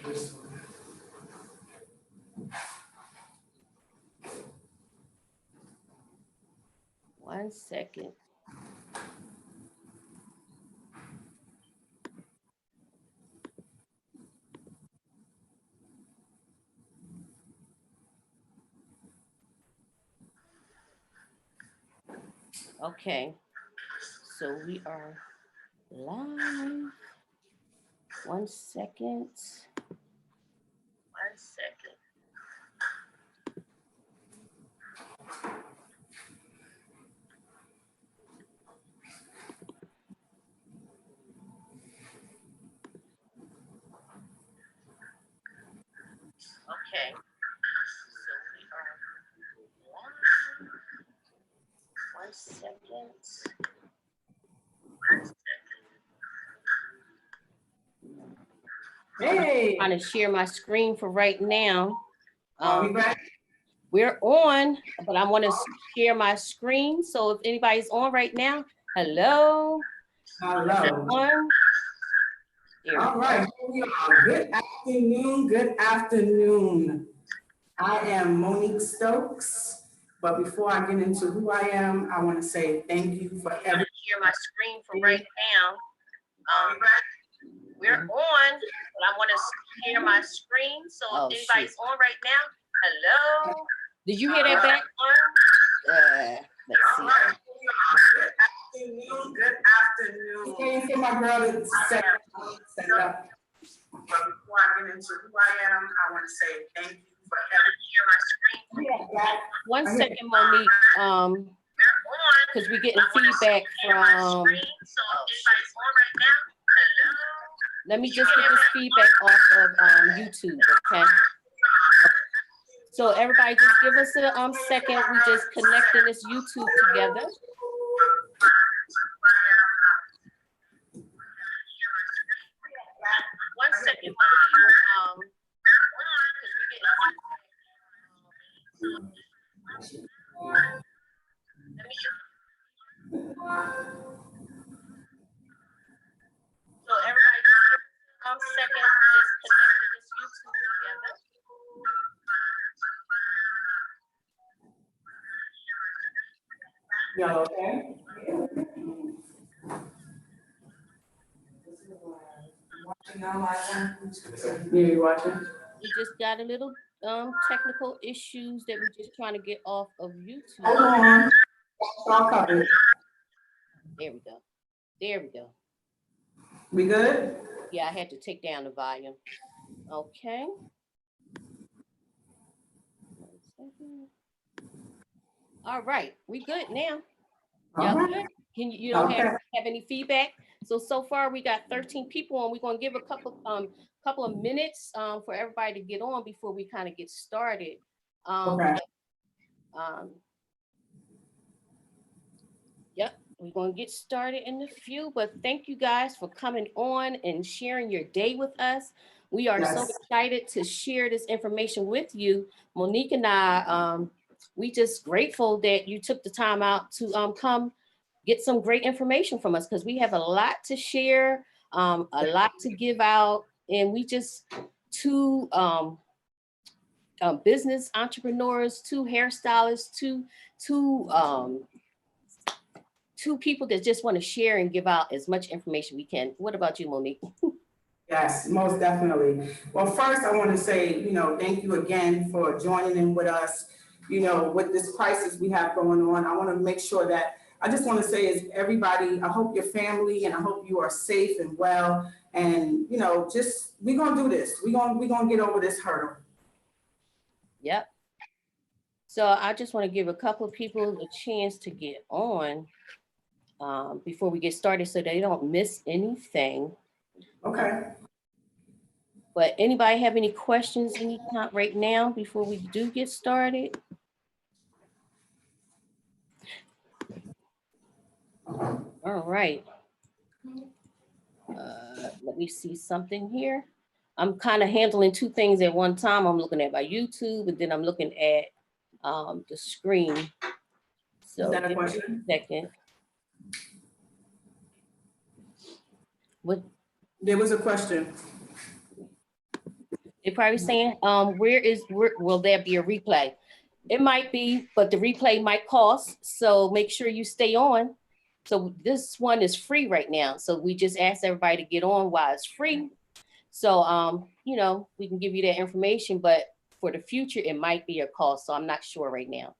1 second. Okay, so we are live. 1 second. 1 second. Okay, so we are live. 1 second. 1 second. Hey. I'm trying to share my screen for right now. Are we back? We're on, but I want to share my screen. So if anybody's on right now, hello. Hello. On. All right. Good afternoon. Good afternoon. I am Monique Stokes. But before I get into who I am, I want to say thank you for everything. Share my screen for right now. We're on, but I want to share my screen. So if anybody's on right now, hello. Did you hear that back on? Let's see. Good afternoon. Good afternoon. Can you see my girl to set up? But before I get into who I am, I want to say thank you for everything. My screen. 1 second, Monique. Because we're getting feedback from. Let me just get this feedback off of YouTube, okay? So everybody just give us a second. We just connecting this YouTube together. One second, so everybody just second, we just connecting this YouTube together. Y'all okay? You watching? We just got a little technical issues that we're just trying to get off of YouTube. Hold on. All covered. There we go. There we go. We good? Yeah, I had to take down the volume. Okay. 1 second. All right, we good now. Y'all good? Can you don't have any feedback? So far we got 13 people, and we're gonna give a couple of minutes for everybody to get on before we kind of get started. Yep, we're gonna get started in a few, but thank you guys for coming on and sharing your day with us. We are so excited to share this information with you. Monique and I, we just grateful that you took the time out to come get some great information from us, because we have a lot to share, a lot to give out, and we just two business entrepreneurs, two hairstylists, two people that just want to share and give out as much information we can. What about you, Monique? Yes, most definitely. Well, first I want to say, thank you again for joining in with us, with this crisis we have going on. I want to make sure that, I just want to say is everybody, I hope your family and I hope you are safe and well. And, we're going to do this. We're going to get over this hurdle. Yep. So I just want to give a couple of people a chance to get on before we get started so they don't miss anything. Okay. But anybody have any questions right now before we do get started? All right. Let me see something here. I'm kind of handling two things at one time. I'm looking at my YouTube, and then I'm looking at the screen. So give me a second. What? There was a question. They're probably saying, where will there be a replay? It might be, but the replay might cost. So make sure you stay on. So this one is free right now. So we just asked everybody to get on while it's free. So, you know, we can give you that information, but for the future, it might be a cost. So I'm not sure right now.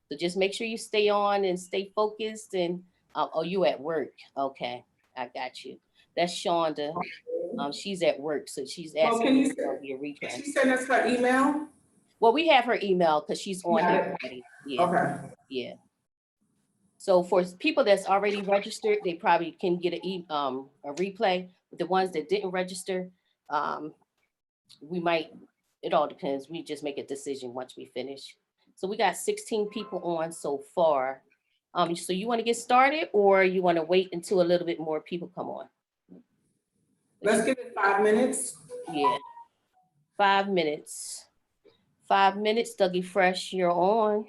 So just make sure you stay on and stay focused. And oh, you at work? Okay, I got you. That's Shonda. She's at work, so she's Well, asking can if you, there'll be a can replay. she send us her email? Well, we have her email because she's on Got here it. already. Yeah, Okay. yeah. So for people that's already registered, they probably can get a replay. But the ones that didn't register, we might. It all depends. We just make a decision once we finish. So we got 16 people on so far. So you want to get started, or you want to wait until a little bit more people come on? Let's give it 5 minutes. Yeah, 5 minutes. 5 minutes, Dougie Fresh, you're on.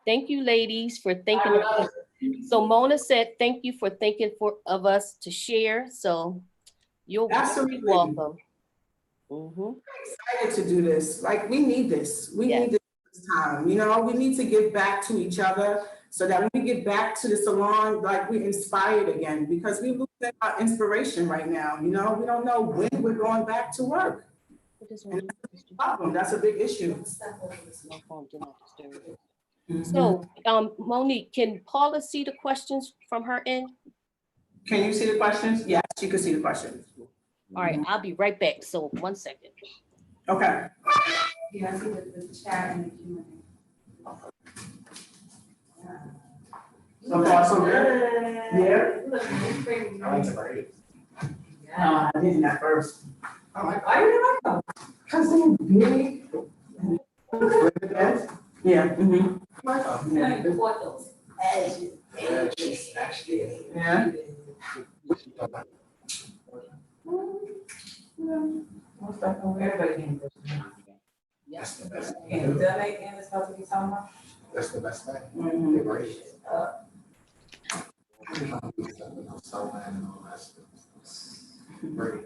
Thank you, ladies, for thinking of us. So Mona said, thank you for thinking of us to share. So you're Absolutely. welcome. Excited to do this. Like, we need this. We Yes. need this time. You know, we need to give back to each other so that when we get back to the salon, like, we're inspired again, because we lose our inspiration right now. You know, we don't know when we're going back to work. And that's a problem. That's a big issue. My phone did not disturb. So, Monique, can Paula see the questions from her end? Can you see the questions? Yes, you can see the questions. All right, I'll be right back. So 1 second. Okay. Yeah, I see the chat and the Q&A. So far, so good? Yeah? I like the braid. I didn't at first. I'm like, why do you like them? Because they're big. Yeah. Mm-hmm. I bought those edges. Yeah. Everybody can do it. Yes. And the make and it's supposed to be talking about. That's the best thing. Mhm. They braid. Braid.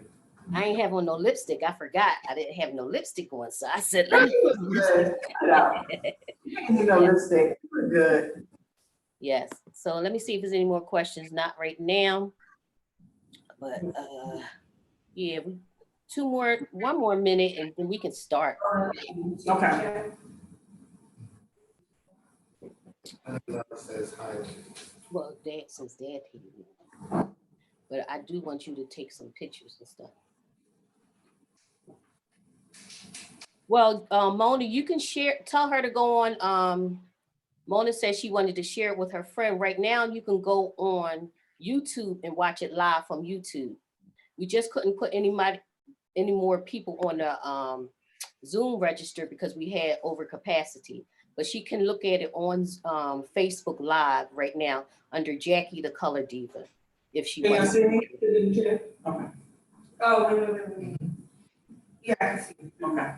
I ain't have on no lipstick. I forgot. I didn't have no lipstick on. So I said, let me. Good. You know, lipstick. Good. Yes. So let me see if there's any more questions. Not right now. But yeah, one more minute and then we can start. Okay. Says hi. Well, since Dad here. But I do want you to take some pictures and stuff. Well, Mona, you can tell her to go on. Mona said she wanted to share it with her friend. Right now, you can go on YouTube and watch it live from YouTube. We just couldn't put any more people on the Zoom register because we had overcapacity. But she can look at it on Facebook Live right now under Jackie the Color Diva, if she Can you wants. see me? Okay. Oh, wait. Yeah, I can see. Okay.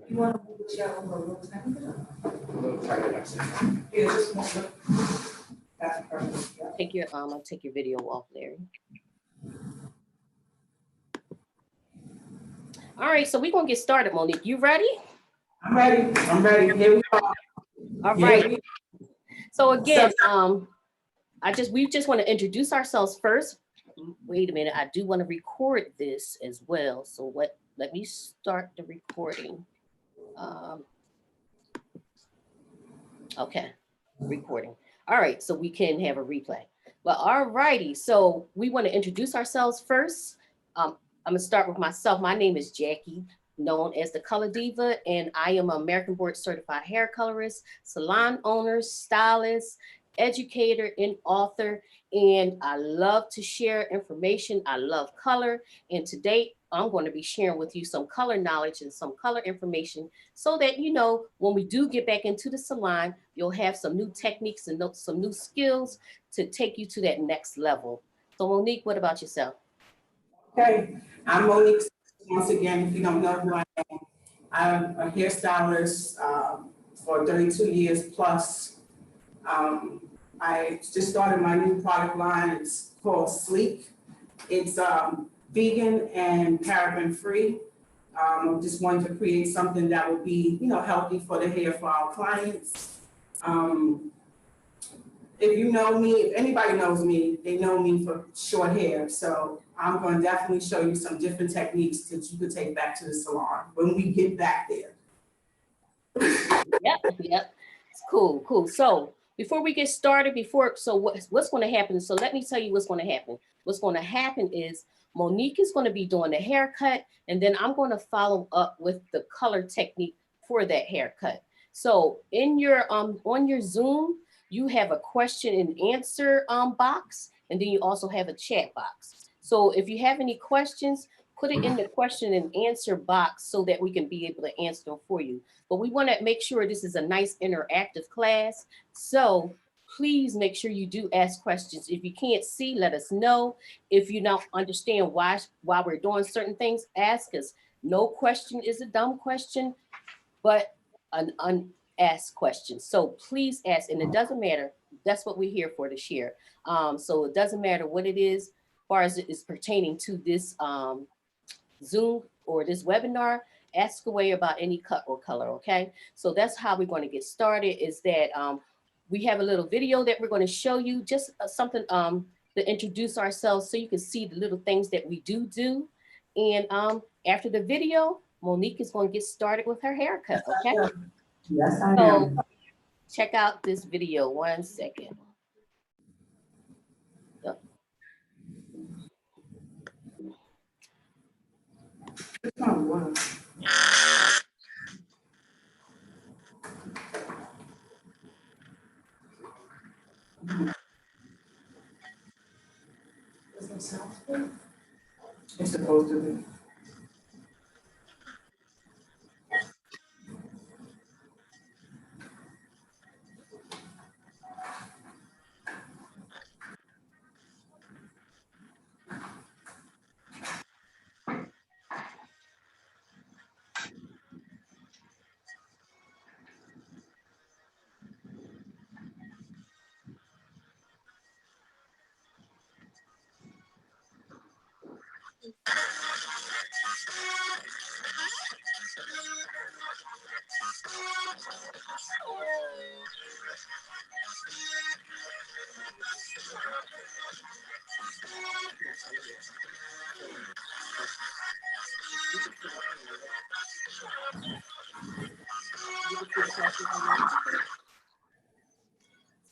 You want to move the chair over a little time? A little tighter, that's it. Yeah, just move it. That's perfect. Yeah. I'll take your video off, Larry. All right, so we're gonna get started, Monique. You ready? I'm ready. I'm ready. Here we go. All right. So again, we just want to introduce ourselves first. Wait a minute, I do want to record this as well. So let me start the recording. Okay, recording. All right, so we can have a replay. Well, all righty. So we want to introduce ourselves first. I'm gonna start with myself. My name is Jackie, known as the Color Diva, and I am an American Board Certified Hair Colorist, salon owner, stylist, educator, and author. And I love to share information. I love color. And today I'm going to be sharing with you some color knowledge and some color information so that, you know, when we do get back into the salon, you'll have some new techniques and some new skills to take you to that next level. So Monique, what about yourself? Okay, I'm Monique. Once again, if you don't know who I am, I'm a hairstylist for 32 years plus. I just started my new product line. It's called Sleek. It's vegan and paraben free. Just wanted to create something that would be, healthy for the hair for our clients. If you know me, if anybody knows me, they know me for short hair. So I'm going to definitely show you some different techniques that you could take back to the salon when we get back there. Yep. It's cool. So before we get started, what's going to happen? So let me tell you what's going to happen. What's going to happen is Monique is going to be doing the haircut, and then I'm going to follow up with the color technique for that haircut. So in your on your Zoom, you have a question and answer box, and then you also have a chat box. So if you have any questions, put it in the question and answer box so that we can be able to answer them for you. But we want to make sure this is a nice interactive class. So please make sure you do ask questions. If you can't see, let us know. If you don't understand why we're doing certain things, ask us. No question is a dumb question, but an unasked question. So please ask, and it doesn't matter. That's what we're here for, to share. So it doesn't matter what it is, as far as it is pertaining to this Zoom or this webinar. Ask away about any cut or color, okay? So that's how we're going to get started, is that we have a little video that we're going to show you, just something to introduce ourselves so you can see the little things that we do. And after the video, Monique is going to get started with her haircut, okay? Yes, I So am. check out this video, 1 second. Oh, wow. Doesn't sound good. It's supposed to be.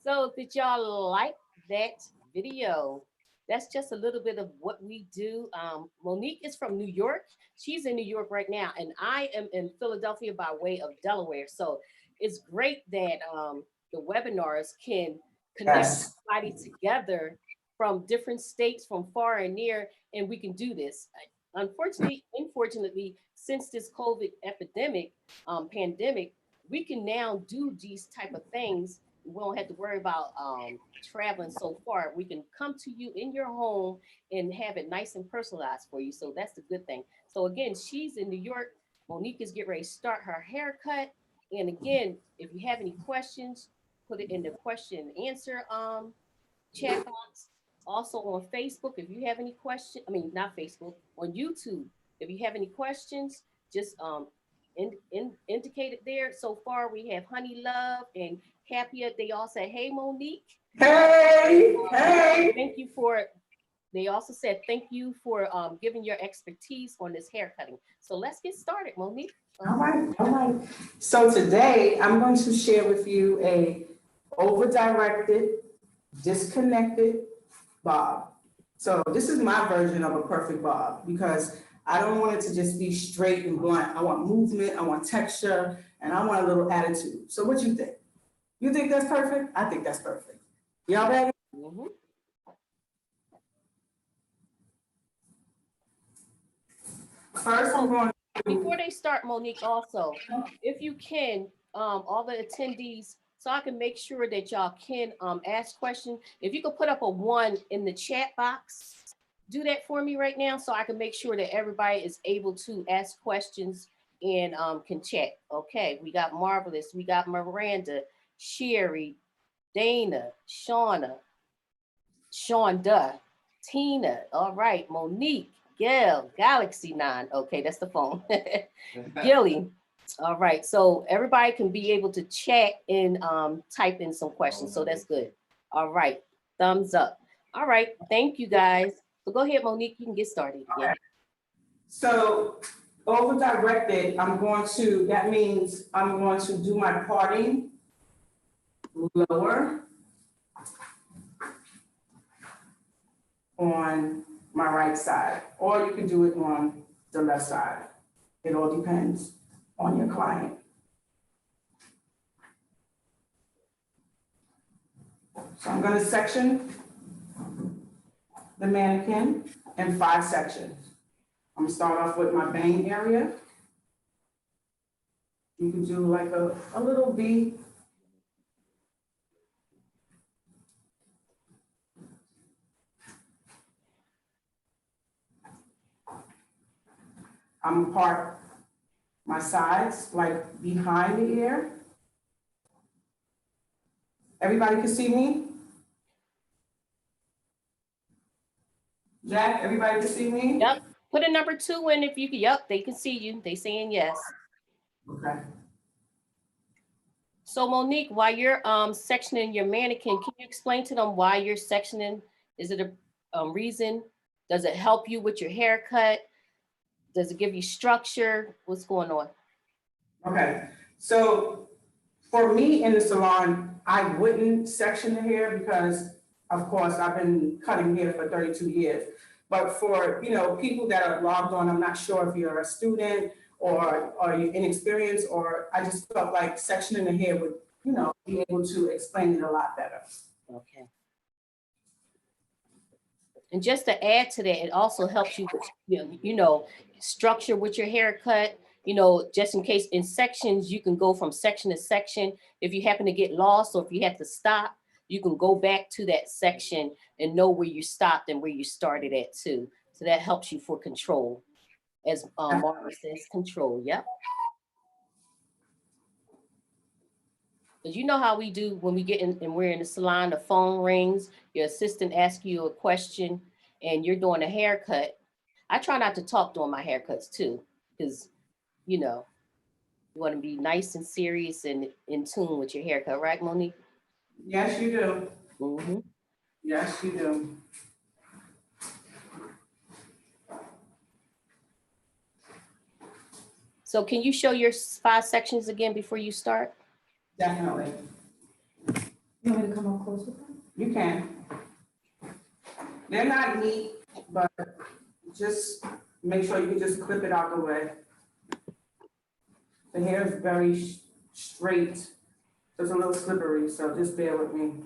So did y'all like that video? That's just a little bit of what we do. Monique is from New York. She's in New York right now, and I am in Philadelphia by way of Delaware. So it's great that the webinars can connect Yes. everybody together from different states, from far and near, and we can do this. Unfortunately, since this COVID pandemic, we can now do these type of things. We don't have to worry about traveling so far. We can come to you in your home and have it nice and personalized for you. So that's the good thing. So again, she's in New York. Monique is getting ready to start her haircut. And again, if you have any questions, put it in the question and answer chat box. Also on Facebook, if you have any questions, not Facebook, on YouTube, if you have any questions, just indicate it there. So far, we have Honey Love and Happier. They all say, "Hey, Monique." Hey, hey. Thank you for. They also said thank you for giving your expertise on this hair cutting. So let's get started, Monique. All right. So today I'm going to share with you a over-directed, disconnected bob. So this is my version of a perfect bob because I don't want it to just be straight and blunt. I want movement, I want texture, and I want a little attitude. So what you think? You think that's perfect? I think that's perfect. Y'all ready? Mm-hmm. First, I'm going Before they start, Monique, also, if you can, all the attendees, so I can make sure that y'all can ask questions. If you could put up a 1 in the chat box, do that for me right now so I can make sure that everybody is able to ask questions and can chat. Okay, we got Marvelous, we got Miranda, Sherry, Dana, Shonda, Tina, all right, Monique, Gil, Galaxy 9. Okay, that's the phone. Gilly. All right. So everybody can be able to chat and type in some questions. So that's good. All right. Thumbs up. All right. Thank you guys. So go ahead, Monique. You can get started again. So over directed, that means I'm going to do my parting lower on my right side, or you can do it on the left side. It all depends on your client. So I'm gonna section the mannequin in 5 sections. I'm gonna start off with my bang area. You can do like a little V. I'm gonna part my sides like behind the ear. Everybody can see me? Jack, everybody can see me? Yep. Put a number 2 in if you can. Yep, they can see you. They saying yes. Okay. So Monique, while you're sectioning your mannequin, can you explain to them why you're sectioning? Is it a reason? Does it help you with your haircut? Does it give you structure? What's going on? Okay, so for me in the salon, I wouldn't section the hair because, of course, I've been cutting hair for 32 years. But for, people that are logged on, I'm not sure if you're a student or you're inexperienced, or I just felt like sectioning the hair would, be able to explain it a lot better. Okay. And just to add to that, it also helps you with, structure with your haircut. Just in case in sections, you can go from section to section. If you happen to get lost or if you have to stop, you can go back to that section and know where you stopped and where you started at too. So that helps you for control. As Margaret says, control. Yep. Because you know how we do when we get in and we're in the salon, the phone rings, your assistant asks you a question and you're doing a haircut. I try not to talk during my haircuts too, because, you want to be nice and serious and in tune with your haircut, right, Monique? Yes, you do. Mm-hmm. Yes, you do. So can you show your 5 sections again before you start? Definitely. You want me to come up closer? You can. They're not neat, but just make sure you can just clip it out the way. The hair is very straight, so it's a little slippery, so just bear with me.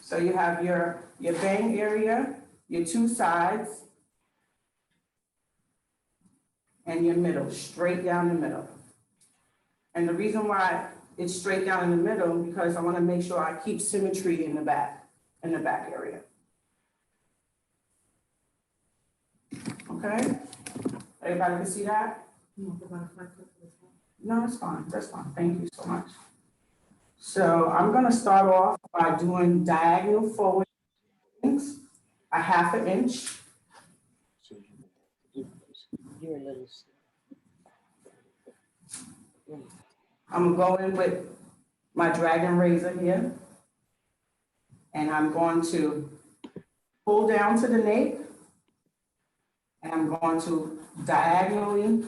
So you have your bang area, your 2 sides, and your middle, straight down the middle. And the reason why it's straight down in the middle, because I want to make sure I keep symmetry in the back area. Okay? Everybody can see that? No, it's fine, that's fine, thank you so much. So I'm gonna start off by doing diagonal forward things, a 1/2 inch. You're a little. I'm gonna go in with my dragon razor here. And I'm going to pull down to the nape. And I'm going to diagonally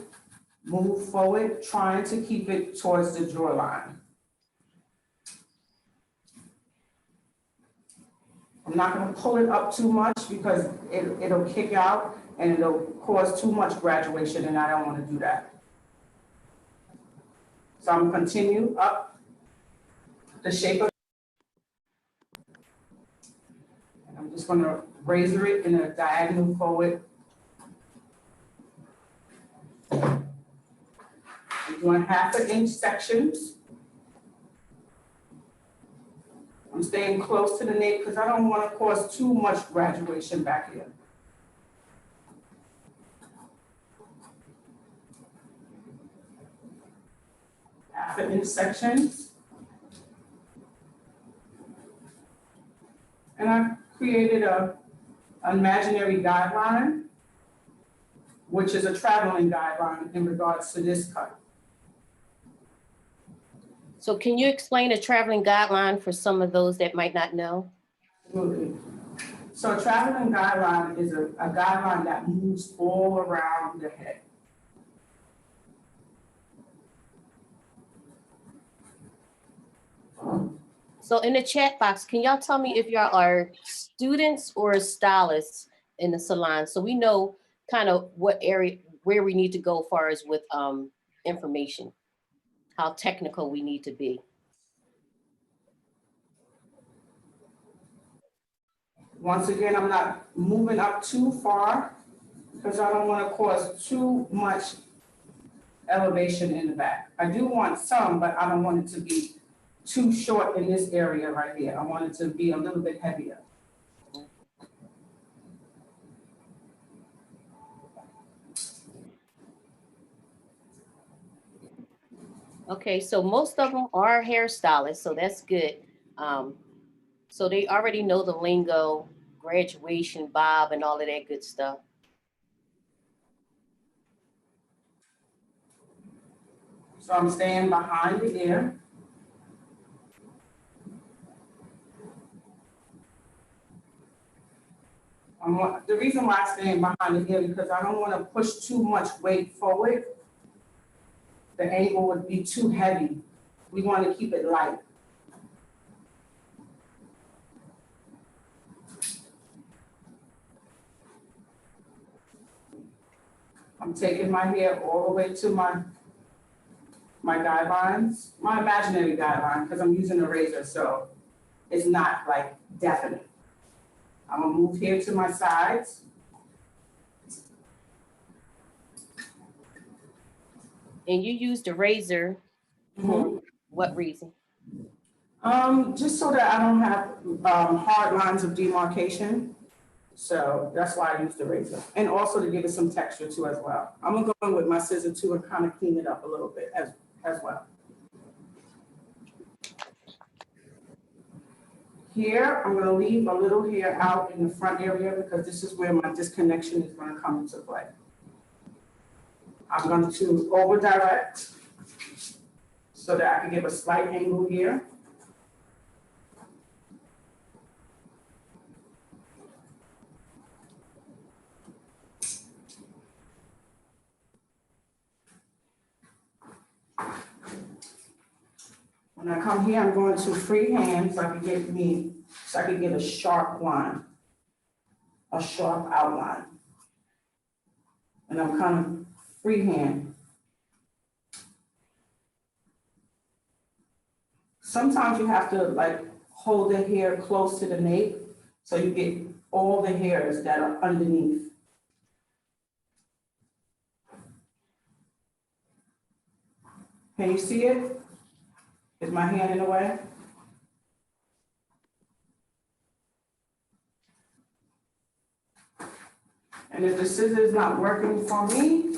move forward, trying to keep it towards the jawline. I'm not gonna pull it up too much because it'll kick out and it'll cause too much graduation, and I don't wanna do that. So I'm gonna continue up the shape of, and I'm just gonna razor it in a diagonal forward. I'm doing 1/2 inch sections. I'm staying close to the nape because I don't want to cause too much graduation back here. Half an inch sections. And I created an imaginary guideline, which is a traveling guideline in regards to this cut. So can you explain a traveling guideline for some of those that might not know? Absolutely. So a traveling guideline is a guideline that moves all around the head. So in the chat box, can y'all tell me if y'all are students or stylists in the salon? So we know kind of what area, where we need to go as far as with information, how technical we need to be. Once again, I'm not moving up too far because I don't want to cause too much elevation in the back. I do want some, but I don't want it to be too short in this area right here. I want it to be a little bit heavier. Okay, so most of them are hairstylists, so that's good. So they already know the lingo, graduation, bob, and all of that good stuff. So I'm staying behind the ear. The reason why I'm staying behind the ear because I don't want to push too much weight forward. The angle would be too heavy. We want to keep it light. I'm taking my hair all the way to my guidelines, my imaginary guideline, because I'm using a razor, so it's not like definite. I'm gonna move here to my sides. And you used a razor for what reason? Just so that I don't have hard lines of demarcation. So that's why I use the razor. And also to give it some texture too as well. I'm gonna go in with my scissor too and kind of clean it up a little bit as well. Here, I'm gonna leave a little hair out in the front area because this is where my disconnection is gonna come into play. I'm going to over direct so that I can give a slight angle here. When I come here, I'm going to freehand so I can get a sharp line, a sharp outline. And I'm kind of freehand. Sometimes you have to like hold the hair close to the nape so you get all the hairs that are underneath. Can you see it? Is my hand in the way? And if the scissors is not working for me,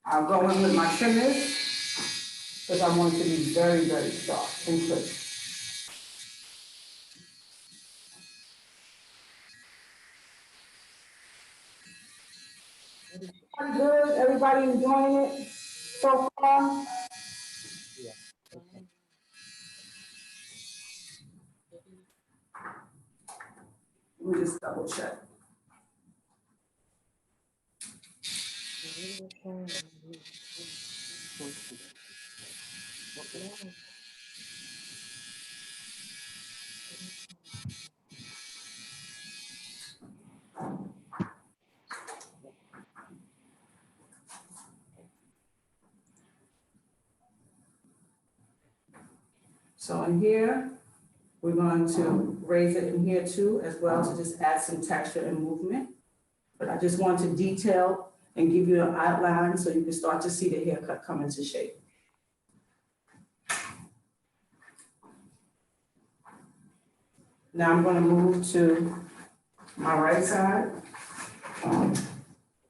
I'll go in with my trimmers because I want it to be very, very sharp and crisp. Everybody good? Everybody enjoying it so far? Let me just double check. So in here, we're going to raise it in here too, as well to just add some texture and movement. But I just want to detail and give you an outline so you can start to see the haircut come into shape. Now I'm going to move to my right side and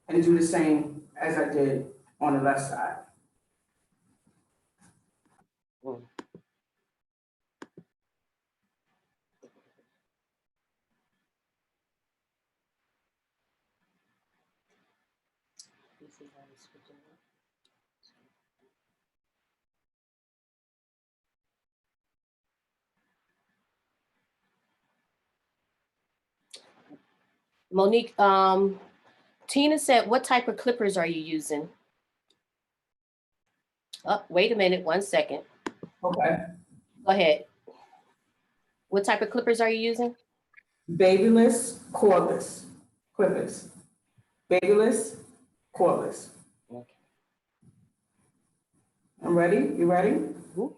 do the same as I did on the left side. Monique, Tina said, what type of clippers are you using? Oh, wait a minute, 1 second. Okay. Go ahead. What type of clippers are you using? Babyless, cordless, clippers. Babyless, cordless. Okay. I'm ready? You ready? Mhm.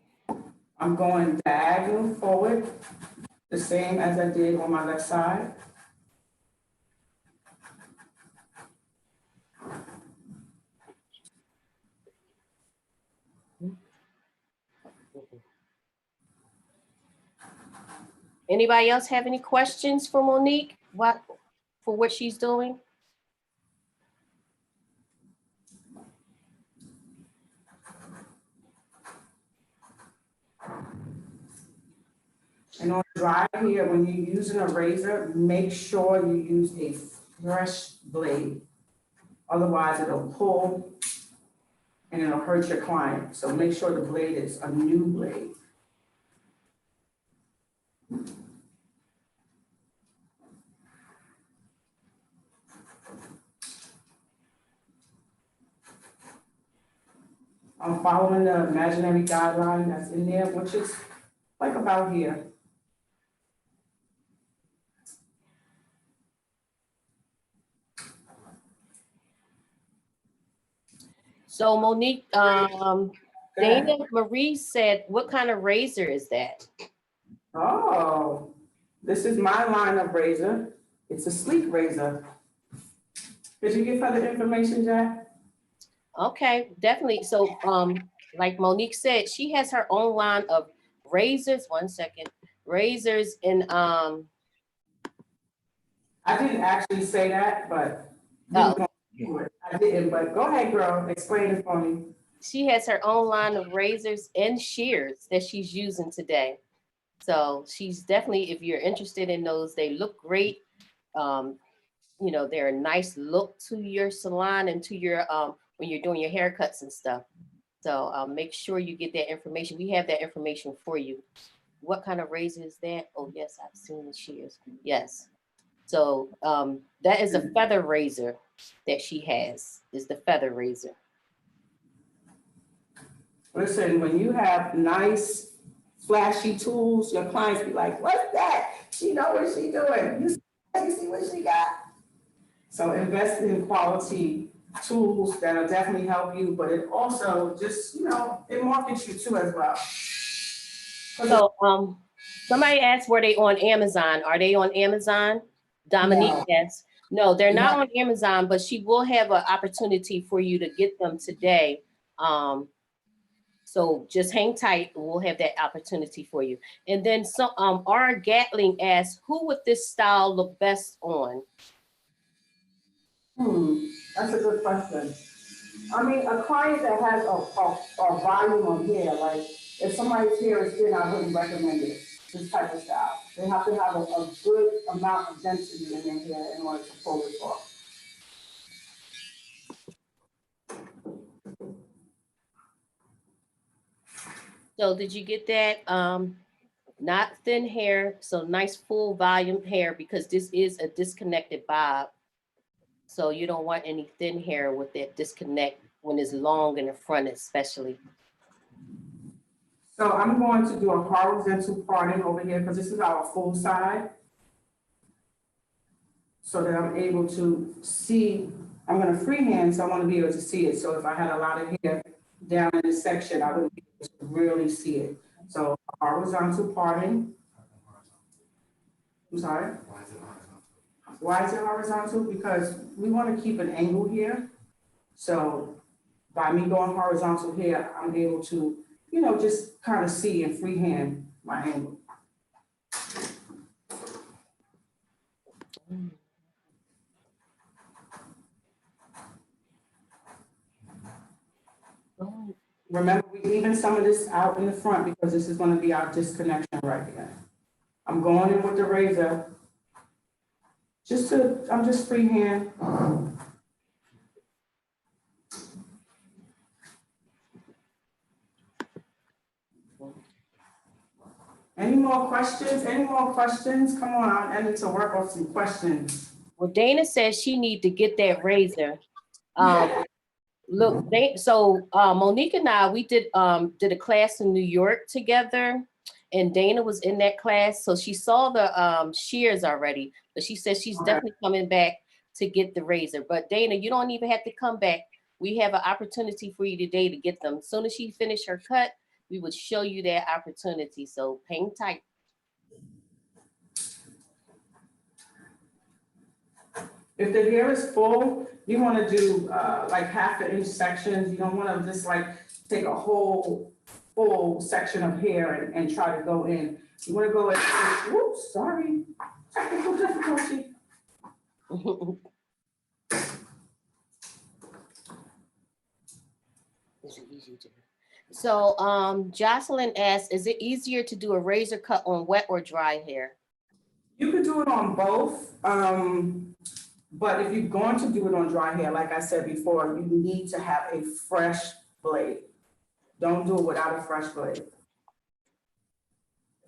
I'm going diagonal forward, the same as I did on my left side. Anybody else have any questions for Monique? For what she's doing? And on dry hair, when you're using a razor, make sure you use a fresh blade. Otherwise, it'll pull and it'll hurt your client. So make sure the blade is a new blade. I'm following the imaginary guideline that's in there, which is like about here. So Monique, Go ahead. Dana Marie said, what kind of razor is that? Oh, this is my line of razor. It's a sleek razor. Did you get further information, Jack? Okay, definitely. So, like Monique said, she has her own line of razors. 1 second. Razors and I didn't actually say that, but you oh, were going to it. I didn't, but go ahead, girl. Explain it for me. she has her own line of razors and shears that she's using today. So she's definitely, if you're interested in those, they look great. You know, they're a nice look to your salon and to your when you're doing your haircuts and stuff. So make sure you get that information. We have that information for you. What kind of razor is that? Oh yes, I've seen the shears. Yes. So that is a feather razor that she has, is the feather razor. Listen, when you have nice, flashy tools, your clients be like, what's that? She know what she doing. You see what she got? So invest in quality tools that'll definitely help you, but it also just, it markets you too as well. So somebody asked, were they on Amazon? Are they on Amazon? Dominique, No. yes. No, they're not on Amazon, but she will have an opportunity for you to get them today. So just hang tight. We'll have that opportunity for you. And then R. Gatling asked, who would this style look best on? That's a good question. I mean, a client that has a volume of hair, like if somebody's hair is thin, I wouldn't recommend it, this type of style. They have to have a good amount of density in their hair in order to pull it off. So did you get that? Not thin hair, so nice full volume hair, because this is a disconnected bob. So you don't want any thin hair with that disconnect when it's long in the front, especially. So I'm going to do a horizontal parting over here because this is our full side. So that I'm able to see, I'm gonna freehand, so I wanna be able to see it. So if I had a lot of hair down in this section, I wouldn't be able to really see it. So horizontal parting. I'm sorry? Why is it horizontal? Why is it horizontal? Because we want to keep an angle here. So by me going horizontal here, I'm able to, just kind of see and freehand my angle. Remember, we're leaving some of this out in the front because this is going to be our disconnection right here. I'm going in with the razor. I'm just freehand. Any more questions? Any more questions? Come on, I need to work on some questions. Well, Dana says she need to get that razor. Look, Monique and I, we did a class in New York together, and Dana was in that class, so she saw the shears already, but she says she's definitely coming back to get the razor. But Dana, you don't even have to come back. We have an opportunity for you today to get them. As soon as she finished her cut, we would show you that opportunity. So hang tight. If the hair is full, you want to do like half an inch sections. You don't want to just like take a whole full section of hair and try to go in. You want to go in, whoops, sorry, technical difficulty. So Jocelyn asks, is it easier to do a razor cut on wet or dry hair? You could do it on both, but if you're going to do it on dry hair, like I said before, you need to have a fresh blade. Don't do it without a fresh blade.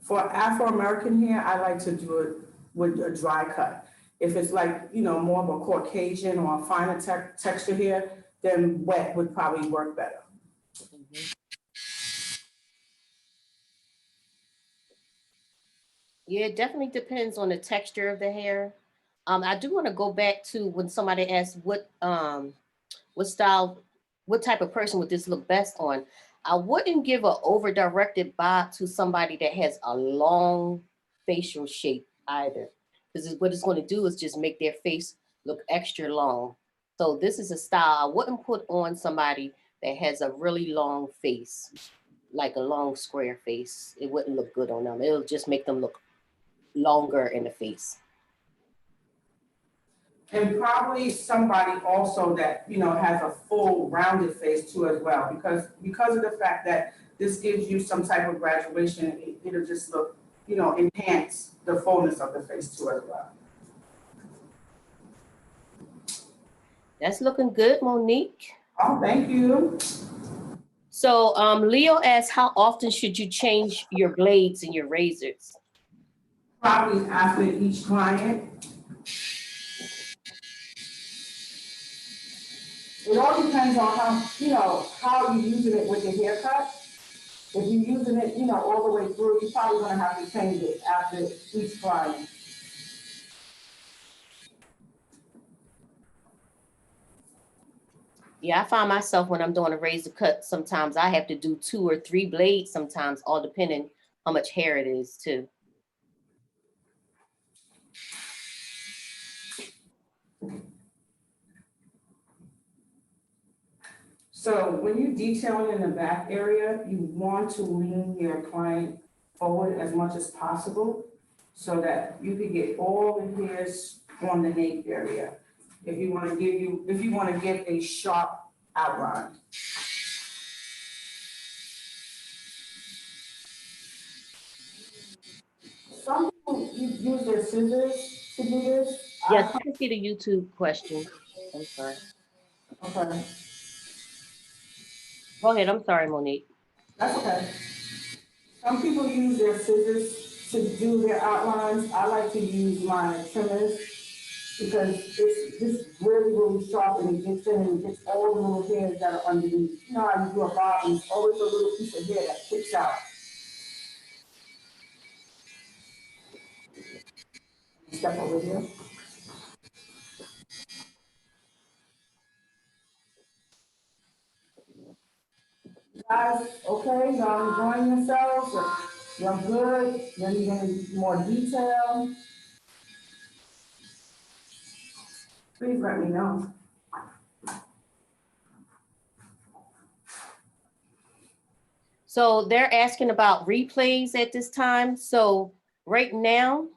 For Afro-American hair, I like to do it with a dry cut. If it's like, more of a Caucasian or a finer texture hair, then wet would probably work better. Yeah, it definitely depends on the texture of the hair. I do want to go back to when somebody asked what style, what type of person would this look best on? I wouldn't give an over-directed bob to somebody that has a long facial shape either, because what it's going to do is just make their face look extra long. So this is a style I wouldn't put on somebody that has a really long face, like a long square face. It wouldn't look good on them. It'll just make them look longer in the face. And probably somebody also that, has a full rounded face too as well, because of the fact that this gives you some type of graduation, it'll just look, enhance the fullness of the face too as well. That's looking good, Monique. Oh, thank you. So Leo asks, how often should you change your blades and your razors? Probably after each client. It all depends on how you're using it with the haircut. If you're using it, all the way through, you're probably gonna have to change it after each client. Yeah, I find myself when I'm doing a razor cut, sometimes I have to do 2 or 3 blades sometimes, all depending how much hair it is too. So when you're detailing in the back area, you want to lean your client forward as much as possible so that you can get all the hairs on the nape area. If you want to give a sharp outline. Some people use their scissors to do this. Yes, you can see the YouTube question. I'm sorry. Okay, Go ahead. I'm sorry, Monique. that's okay. Some people use their scissors to do their outlines. I like to use my trimmers because it's just really, really sharp and it gets in and it gets all the little hairs that are underneath. You know how you do a bob and it's always a little piece of hair that sticks out. Step over here. Guys, okay, y'all enjoying yourselves? You're good? You're needing more detail? Please let me know. So they're asking about replays at this time. So right now,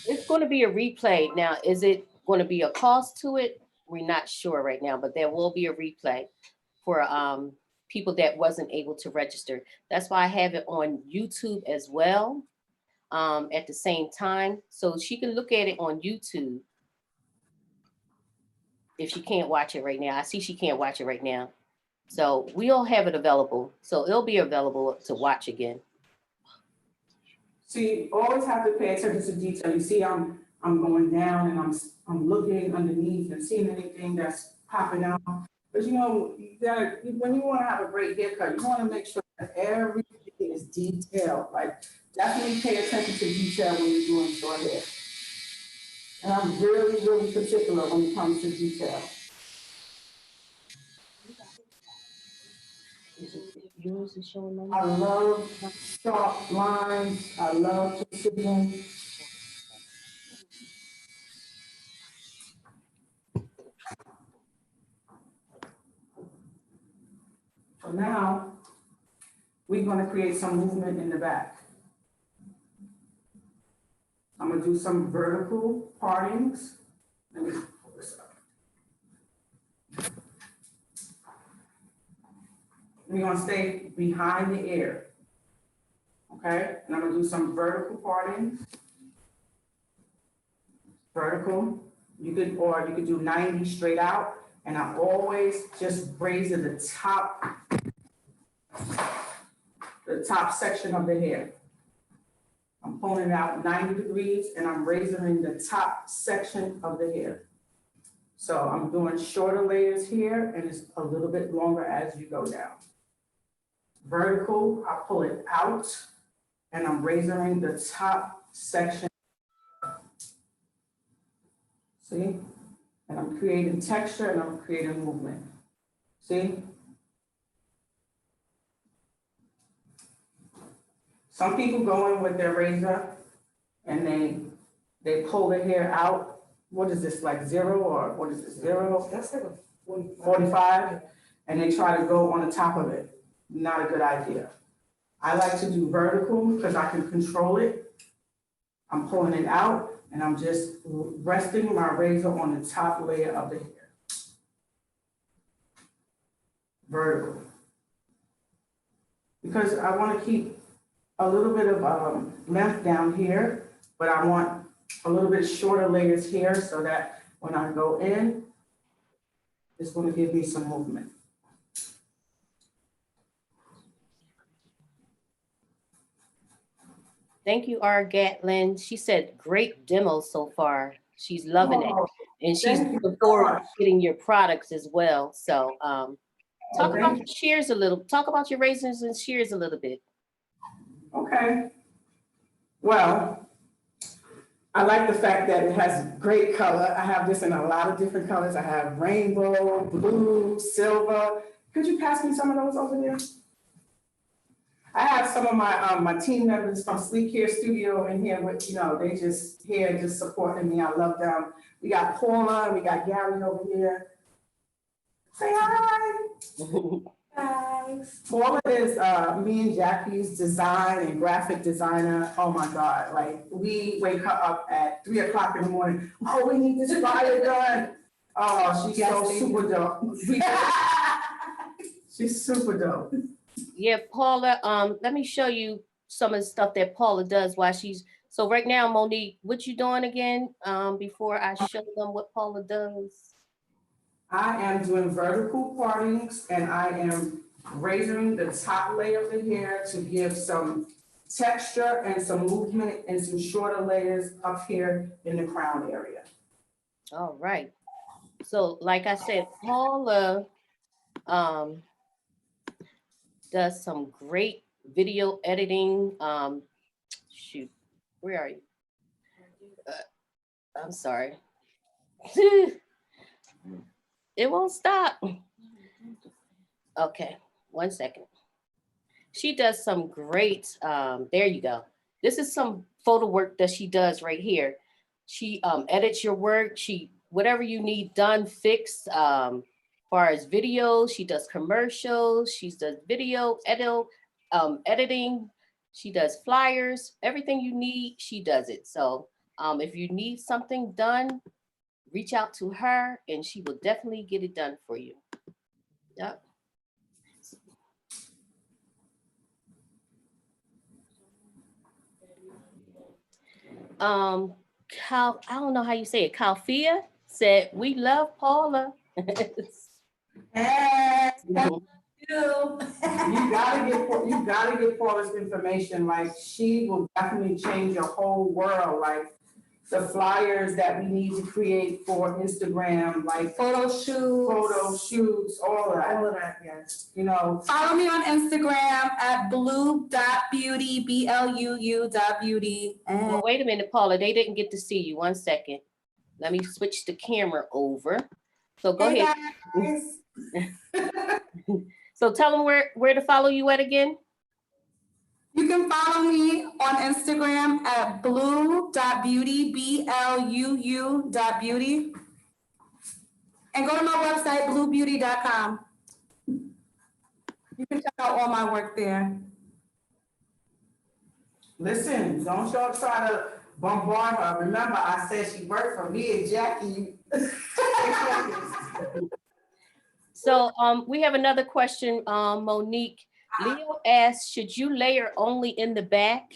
it's going to be a replay. Now, is it going to be a cost to it? We're not sure right now, but there will be a replay for people that wasn't able to register. That's why I have it on YouTube as well at the same time. So she can look at it on YouTube if she can't watch it right now. I see she can't watch it right now. So we'll have it available. So it'll be available to watch again. So you always have to pay attention to detail. You see, I'm going down and I'm looking underneath and seeing anything that's popping out. But you know, when you want to have a great haircut, you want to make sure that everything is detailed. Like, definitely pay attention to detail when you're doing short hair. And I'm really, really particular when it comes to detail. Yours is showing them. I love sharp lines. I love precision. So now we're going to create some movement in the back. I'm going to do some vertical partings. Let me pull this up. We're going to stay behind the ear. Okay? And I'm going to do some vertical partings. Vertical. You could do 90 straight out. And I always just razor the top section of the hair. I'm pulling it out 90 degrees and I'm razoring the top section of the hair. So I'm doing shorter layers here and it's a little bit longer as you go down. Vertical, I pull it out and I'm razoring the top section. See? And I'm creating texture and I'm creating movement. See? Some people go in with their razor and they pull the hair out. What is this, like 0 or what is this, 0? That's like a 45, and they try to go on the top of it. Not a good idea. I like to do vertical because I can control it. I'm pulling it out and I'm just resting my razor on the top layer of the hair. Vertical. Because I want to keep a little bit of length down here, but I want a little bit shorter layers here so that when I go in, it's going to give me some movement. Thank you, R. Gatlin. She said, great demo so far. She's loving it. And she's looking forward to getting your products as well. So talk about your shears a little. Talk about your razors and shears a little bit. Okay. Well, I like the fact that it has great color. I have this in a lot of different colors. I have rainbow, blue, silver. Could you pass me some of those over there? I have some of my team members from Sleek Hair Studio in here with, they just here just supporting me. I love them. We got Paula, we got Gary over here. Say hi. Thanks. Paula is me and Jackie's design and graphic designer. Oh my God, like we wake her up at 3 o'clock in the morning. Oh, we need this flyer done. Oh, she's so super dope. She's super dope. Yeah, Paula, let me show you some of the stuff that Paula does while she's, so right now, Monique, what you doing again before I show them what Paula does? I am doing vertical partings and I am razoring the top layer of the hair to give some texture and some movement and some shorter layers up here in the crown area. All right. So like I said, Paula does some great video editing. Shoot, where are you? I'm sorry. It won't stop. Okay, 1 second. She does some great, there you go. This is some photo work that she does right here. She edits your work. Whatever you need done, fixed, far as videos, she does commercials, she does video editing, she does flyers, everything you need, she does it. So if you need something done, reach out to her and she will definitely get it done for you. Yep. I don't know how you say it. Calfia said, we love Paula. Hey. You. You gotta get Paula's information, like, she will definitely change your whole world, like, the flyers that we need to create for Instagram, like Photo shoots. all of that, All of that, yes. you know. Follow me on Instagram at blue.beauty, BLUU.beauty. Well, And wait a minute, Paula, they didn't get to see you. 1 second. Let me switch the camera over. So go hey ahead. guys, So tell them where to follow you at again. you can follow me on Instagram at blue.beauty, BLUU.beauty. And go to my website, bluebeauty.com. You can check out all my work there. Listen, don't y'all try to bombard her. Remember, I said she worked for me and Jackie. So we have another question, Monique. Leo asked, should you layer only in the back?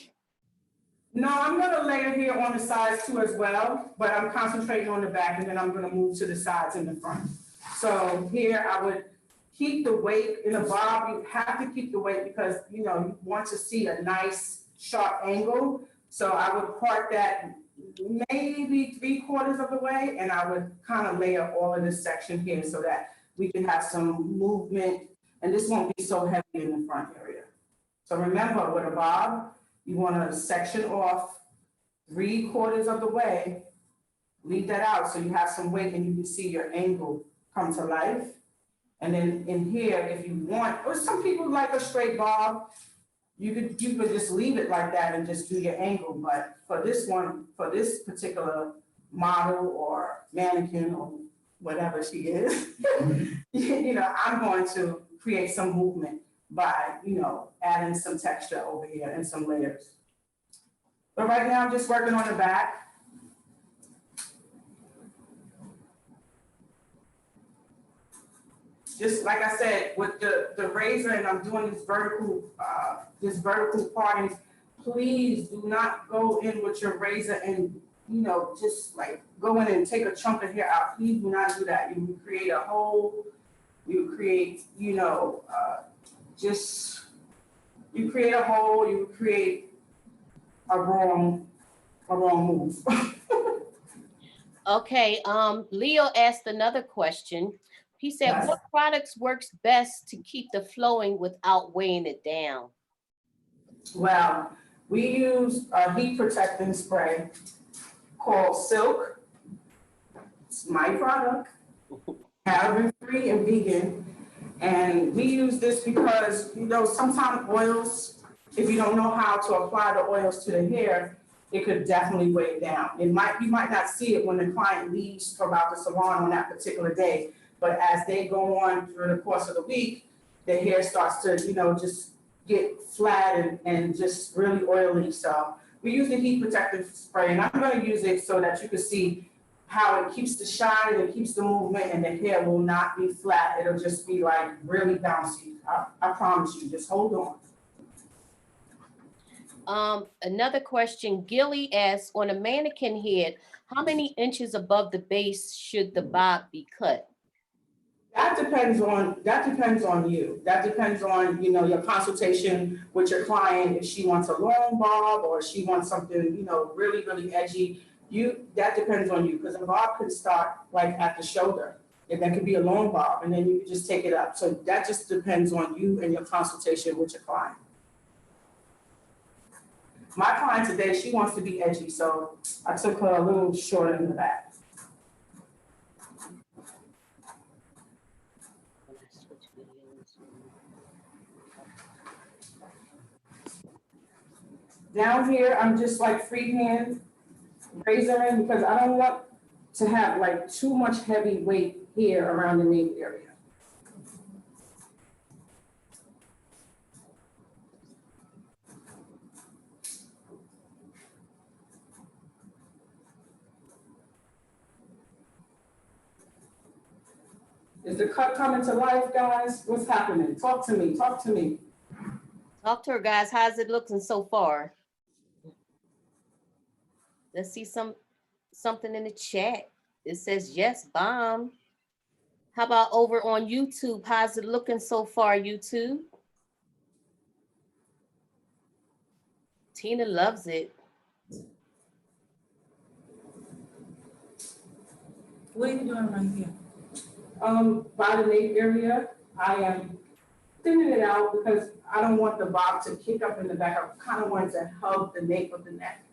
No, I'm gonna layer here on the sides too as well, but I'm concentrating on the back and then I'm gonna move to the sides and the front. So here I would keep the weight in a bob. You have to keep the weight because, you know, you want to see a nice sharp angle. So I would part that maybe 3/4 of the way and I would kind of layer all of this section here so that we can have some movement and this won't be so heavy in the front area. So remember, with a bob, you want to section off 3/4 of the way, leave that out so you have some weight and you can see your angle come to life. And then in here, if you want, or some people like a straight bob, you could just leave it like that and just do your angle. But for this one, for this particular model or mannequin or whatever she is, you know, I'm going to create some movement by, you know, adding some texture over here and some layers. But right now I'm just working on the back. Just like I said, with the razor and I'm doing this vertical parting, please do not go in with your razor and, you know, just like go in and take a chunk of hair out. Please do not do that. You create a hole, you create, you know, you create a hole, you create a wrong move. Okay, Leo asked another question. He said, Yes. what products works best to keep the flowing without weighing it down? Well, we use a heat protecting spray called Silk. It's my product, calorie-free and vegan. And we use this because, you know, sometimes oils, if you don't know how to apply the oils to the hair, it could definitely weigh it down. You might not see it when the client leaves from out the salon on that particular day, but as they go on through the course of the week, the hair starts to, you know, just get flat and just really oily. So we use the heat protective spray, and I'm going to use it so that you can see how it keeps the shine and it keeps the movement, and the hair will not be flat. It'll just be like really bouncy. I promise you, just hold on. Another question, Gilly asks, on a mannequin head, how many inches above the base should the bob be cut? That depends on you. That depends on, you know, your consultation with your client. If she wants a long bob or she wants something, you know, really, really edgy, that depends on you, because a bob could start like at the shoulder. And that could be a long bob, and then you can just take it up. So that just depends on you and your consultation with your client. My client today, she wants to be edgy, so I took her a little shorter in the back. Down here, I'm just like freehand razoring because I don't want to have like too much heavy weight here around the nape area. Is the cut coming to life, guys? What's happening? Talk to me, talk to me. Talk to her, guys. How's it looking so far? Let's see something in the chat. It says, yes, bomb. How about over on YouTube? How's it looking so far, YouTube? Tina loves it. What are you doing right here? By the nape area, I am thinning it out because I don't want the bob to kick up in the back. I kind of want to hug the nape of the neck.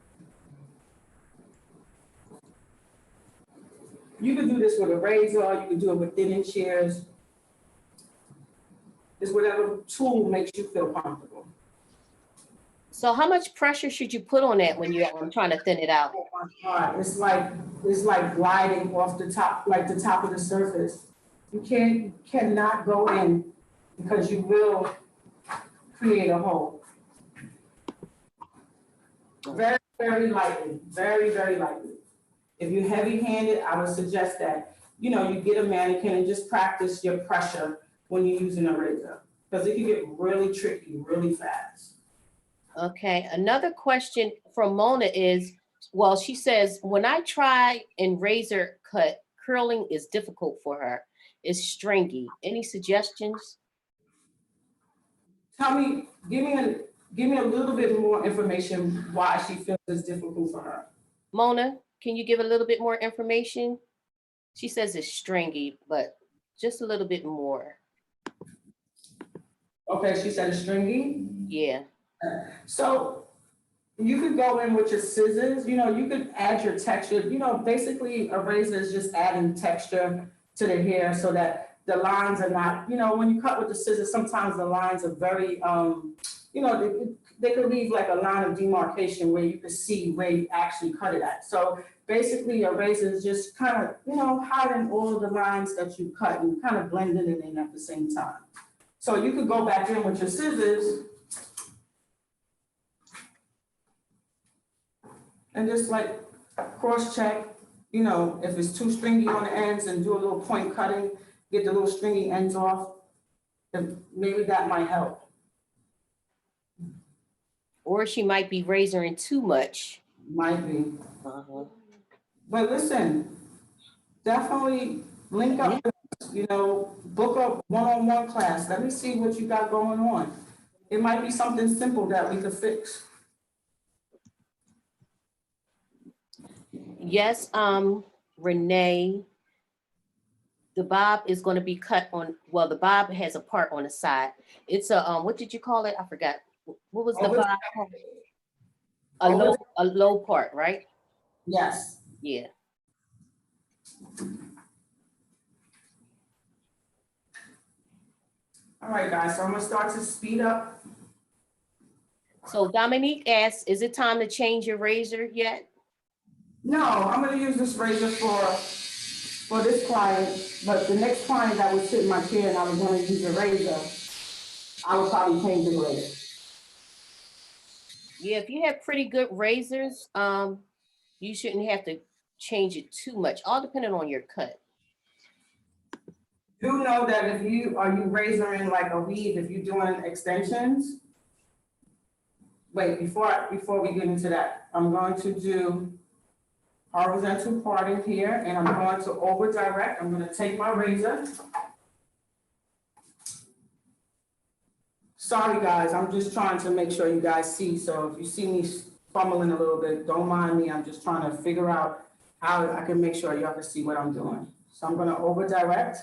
You could do this with a razor, you could do it with thinning shears. It's whatever tool makes you feel comfortable. So how much pressure should you put on that when you're trying to thin it out? Oh my God, it's like gliding off the top, like the top of the surface. You cannot go in because you will create a hole. Very, very lightly, very, very lightly. If you're heavy-handed, I would suggest that, you get a mannequin and just practice your pressure when you're using a razor, because it can get really tricky really fast. Okay, another question from Mona is, well, she says, when I try and razor cut, curling is difficult for her. It's stringy. Any suggestions? Give me a little bit more information why she feels it's difficult for her. Mona, can you give a little bit more information? She says it's stringy, but just a little bit more. Okay, she said it's stringy. Yeah. So you could go in with your scissors, you could add your texture, basically a razor is just adding texture to the hair so that the lines are not, when you cut with the scissors, sometimes the lines are very, they could leave like a line of demarcation where you could see where you actually cut it at. So basically a razor is just kind of, hiding all of the lines that you cut and kind of blending it in at the same time. So you could go back in with your scissors and just like cross-check, if it's too stringy on the ends, and do a little point cutting, get the little stringy ends off, and maybe that might help. Or she might be razoring too much. Might be. Uh-huh. But listen, definitely link up, book a one-on-one class. Let me see what you got going on. It might be something simple that we could fix. Yes, Renee, the bob is going to be cut on, well, the bob has a part on the side. It's a, what did you call it? I forgot. What was the bob called? A low part, right? Yes. Yeah. All right, guys, so I'm gonna start to speed up. So Dominique asks, is it time to change your razor yet? No, I'm gonna use this razor for this client, but the next client that would sit in my chair and I was gonna use a razor, I would probably change it later. Yeah, if you have pretty good razors, you shouldn't have to change it too much, all depending on your cut. Do know that are you razoring like a weave, if you're doing extensions? Wait, before we get into that, I'm going to do horizontal parting here, and I'm going to over direct. I'm gonna take my razor. Sorry, guys, I'm just trying to make sure you guys see, so if you see me fumbling a little bit, don't mind me. I'm just trying to figure out how I can make sure y'all can see what I'm doing. So I'm gonna over direct.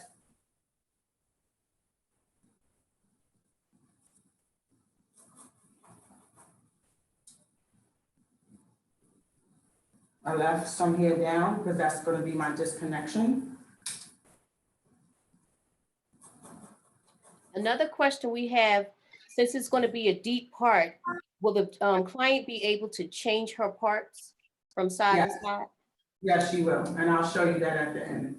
I left some hair down because that's going to be my disconnection. Another question we have, since it's going to be a deep part, will the client be able to change her parts from side to side? Yes, she will, and I'll show you that at the end.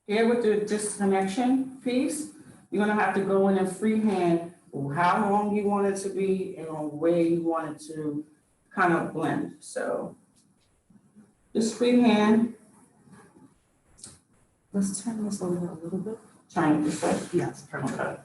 Here with the disconnection piece, you're gonna have to go in and freehand how long you want it to be and where you want it to kind of blend. So just freehand, Let's turn this over a little bit. trying to say. Yes, perfect. Okay.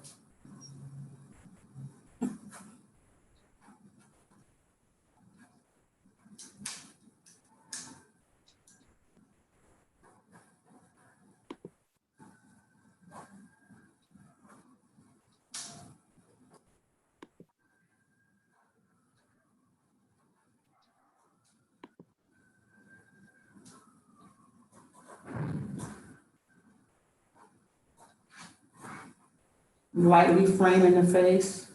Lightly framing the face.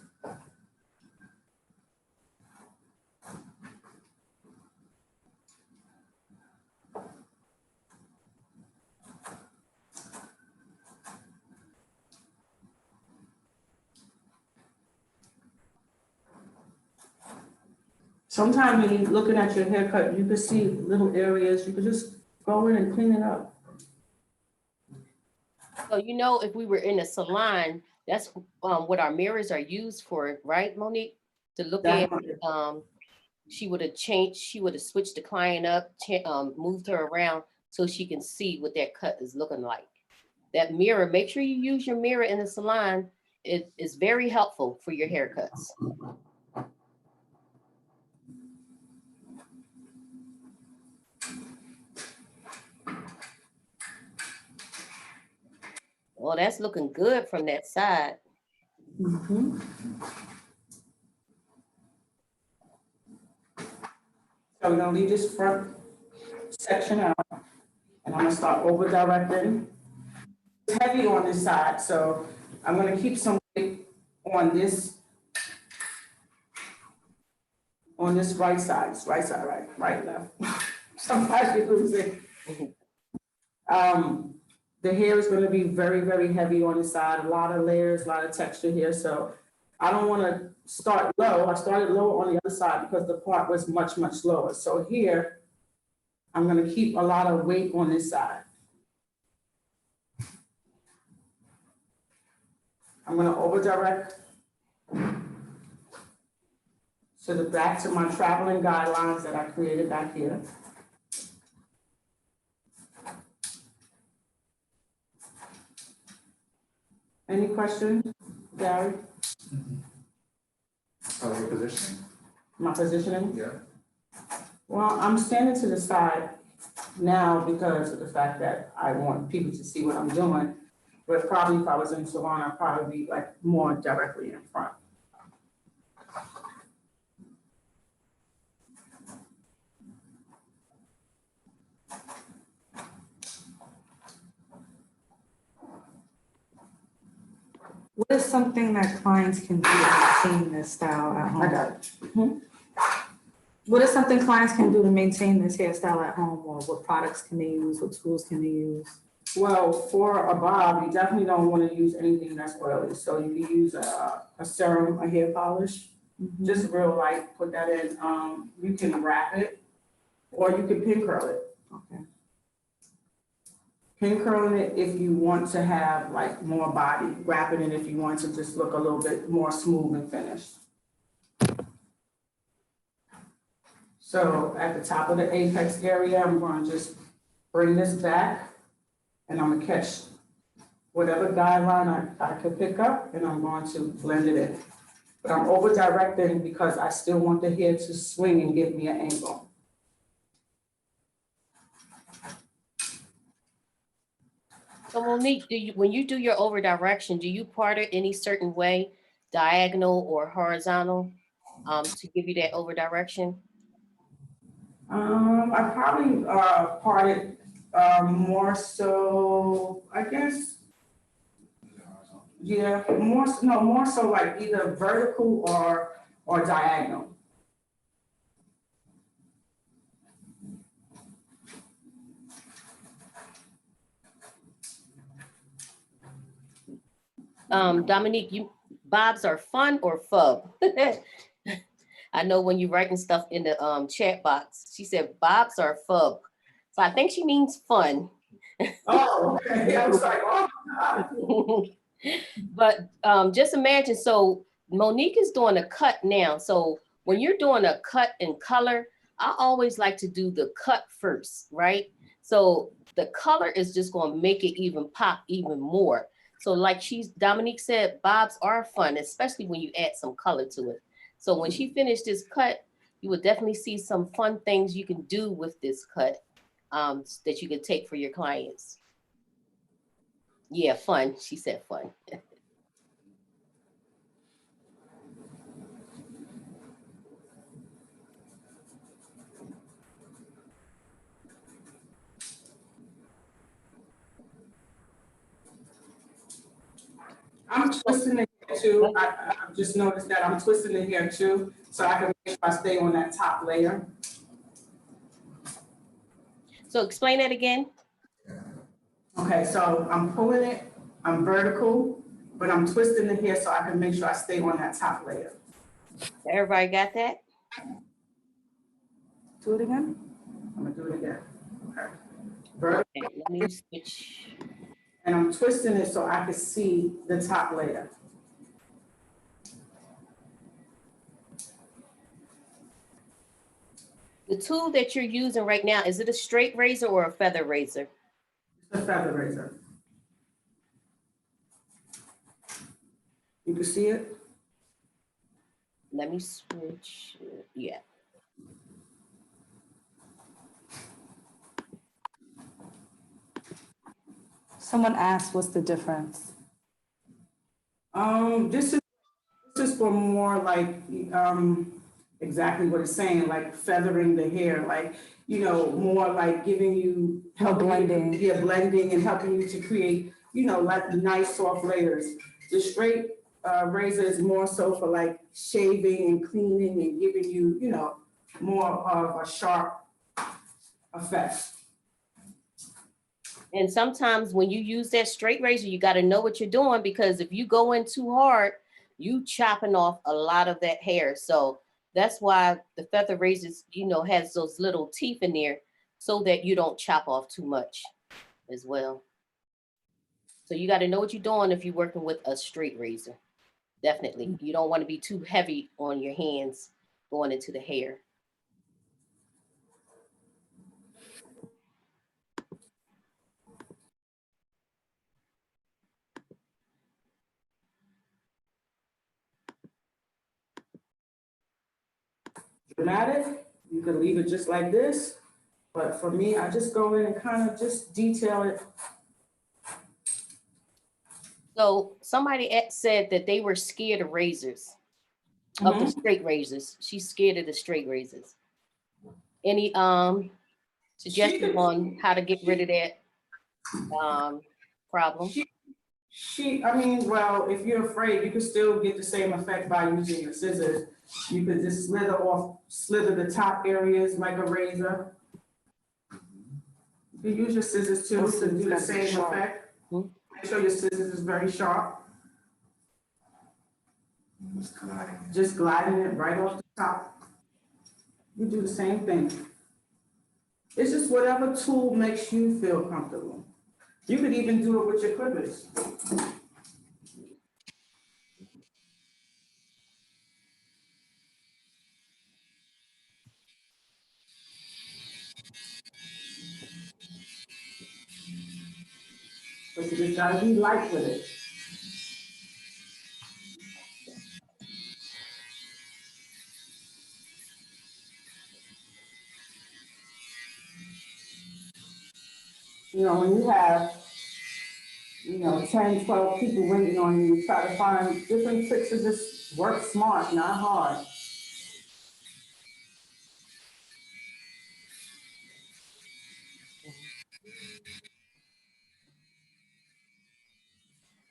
Sometimes when you're looking at your haircut, you can see little areas, you can just go in and clean it up. So, you know, if we were in a salon, that's what our mirrors are used for, right, Monique? To look at, Definitely. she would have changed, she would have switched the client up, moved her around so she can see what that cut is looking like. That mirror, make sure you use your mirror in the salon. It is very helpful for your haircuts. Well, that's looking good from that side. Mhm. So we're gonna leave this front section out, and I'm gonna start over directing. It's heavy on this side, so I'm gonna keep some weight on this right side, right, left. Sometimes you lose it. The hair is gonna be very, very heavy on the side, a lot of layers, a lot of texture here, so I don't wanna start low. I started low on the other side because the part was much, much lower. So here, I'm gonna keep a lot of weight on this side. I'm gonna over direct to the back to my traveling guidelines that I created back here. Any questions, Gary? Your positioning? My positioning? Yeah. Well, I'm standing to the side now because of the fact that I want people to see what I'm doing. But probably if I was in the salon, I'd probably be like more directly in front. What is something that clients can do to maintain this style at I home? got it. What is something clients can do to maintain this hairstyle at home, or what products can they use, what tools can they use? Well, for a bob, you definitely don't want to use anything that's oily. So you can use a serum, a hair polish, just real light, put that in. You can wrap it or you can pin curl it. Okay. Pin curling it if you want to have like more body, wrapping it if you want to just look a little bit more smooth and finished. So at the top of the apex area, I'm going to just bring this back and I'm gonna catch whatever guideline I could pick up and I'm going to blend it in. But I'm over directing because I still want the hair to swing and give me an angle. So Monique, when you do your over direction, do you part it any certain way, diagonal or horizontal, to give you that over direction? I probably part it more so, I guess, yeah, more so like either vertical or diagonal. Dominique, bobs are fun or fub? I know when you're writing stuff in the chat box, she said bobs are fub. So I think she means fun. Oh, okay. I was like, oh my God. But just imagine, so Monique is doing a cut now. So when you're doing a cut and color, I always like to do the cut first, right? So the color is just going to make it even pop even more. So like Dominique said, bobs are fun, especially when you add some color to it. So when she finished this cut, you will definitely see some fun things you can do with this cut that you can take for your clients. Yeah, fun. She said fun. I'm twisting it here too. I just noticed that I'm twisting it here too, so I can make sure I stay on that top layer. So explain that again. Okay, so I'm pulling it, I'm vertical, but I'm twisting it here so I can make sure I stay on that top layer. Everybody got that? Do it again. I'm gonna do it again. Okay. Vertical, Okay, let me switch. and I'm twisting it so I can see the top layer. The tool that you're using right now, is it a straight razor or a feather razor? It's a feather razor. You can see it? Let me switch. Yeah. Someone asked, what's the difference? This is for more like, exactly what it's saying, like feathering the hair, like, you know, more like giving you. Blending. Yeah, blending and helping you to create, you know, like nice soft layers. The straight razor is more so for like shaving and cleaning and giving you, you know, more of a sharp effect. And sometimes when you use that straight razor, you got to know what you're doing, because if you go in too hard, you chopping off a lot of that hair. So that's why the feather razors, you know, has those little teeth in there so that you don't chop off too much as well. So you got to know what you're doing if you're working with a straight razor. Definitely. You don't want to be too heavy on your hands going into the hair. Dramatic, you can leave it just like this, but for me, I just go in and kind of just detail it. So somebody said that they were scared of razors, of the straight razors. She's scared of the straight razors. Any suggestions on how to get rid of that problem? I mean, well, if you're afraid, you can still get the same effect by using your scissors. You could just slither the top areas like a razor. You can use your scissors too to do the same effect. Mhm. Make sure your scissors is very sharp. Just gliding it right off the top. You do the same thing. It's just whatever tool makes you feel comfortable. You could even do it with your clippers. But you just gotta be light with it. You know, when you have, 10, 12 people waiting on you, try to find different tricks to just work smart, not hard.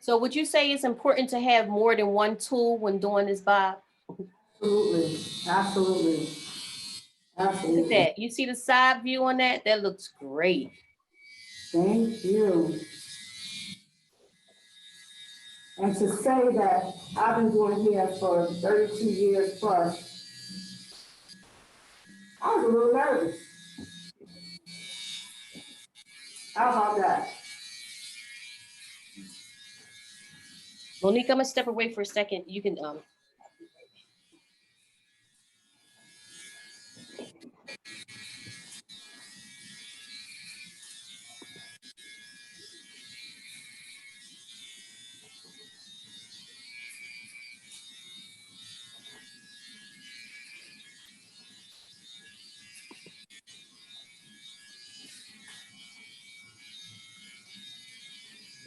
So would you say it's important to have more than one tool when doing this, Bob? Absolutely, absolutely, Look at absolutely. that. You see the side view on that? That looks great. Thank you. And to say that I've been doing hair for 32 years plus, I was a little nervous. How about that? Monique, I'm gonna step away for a second. You can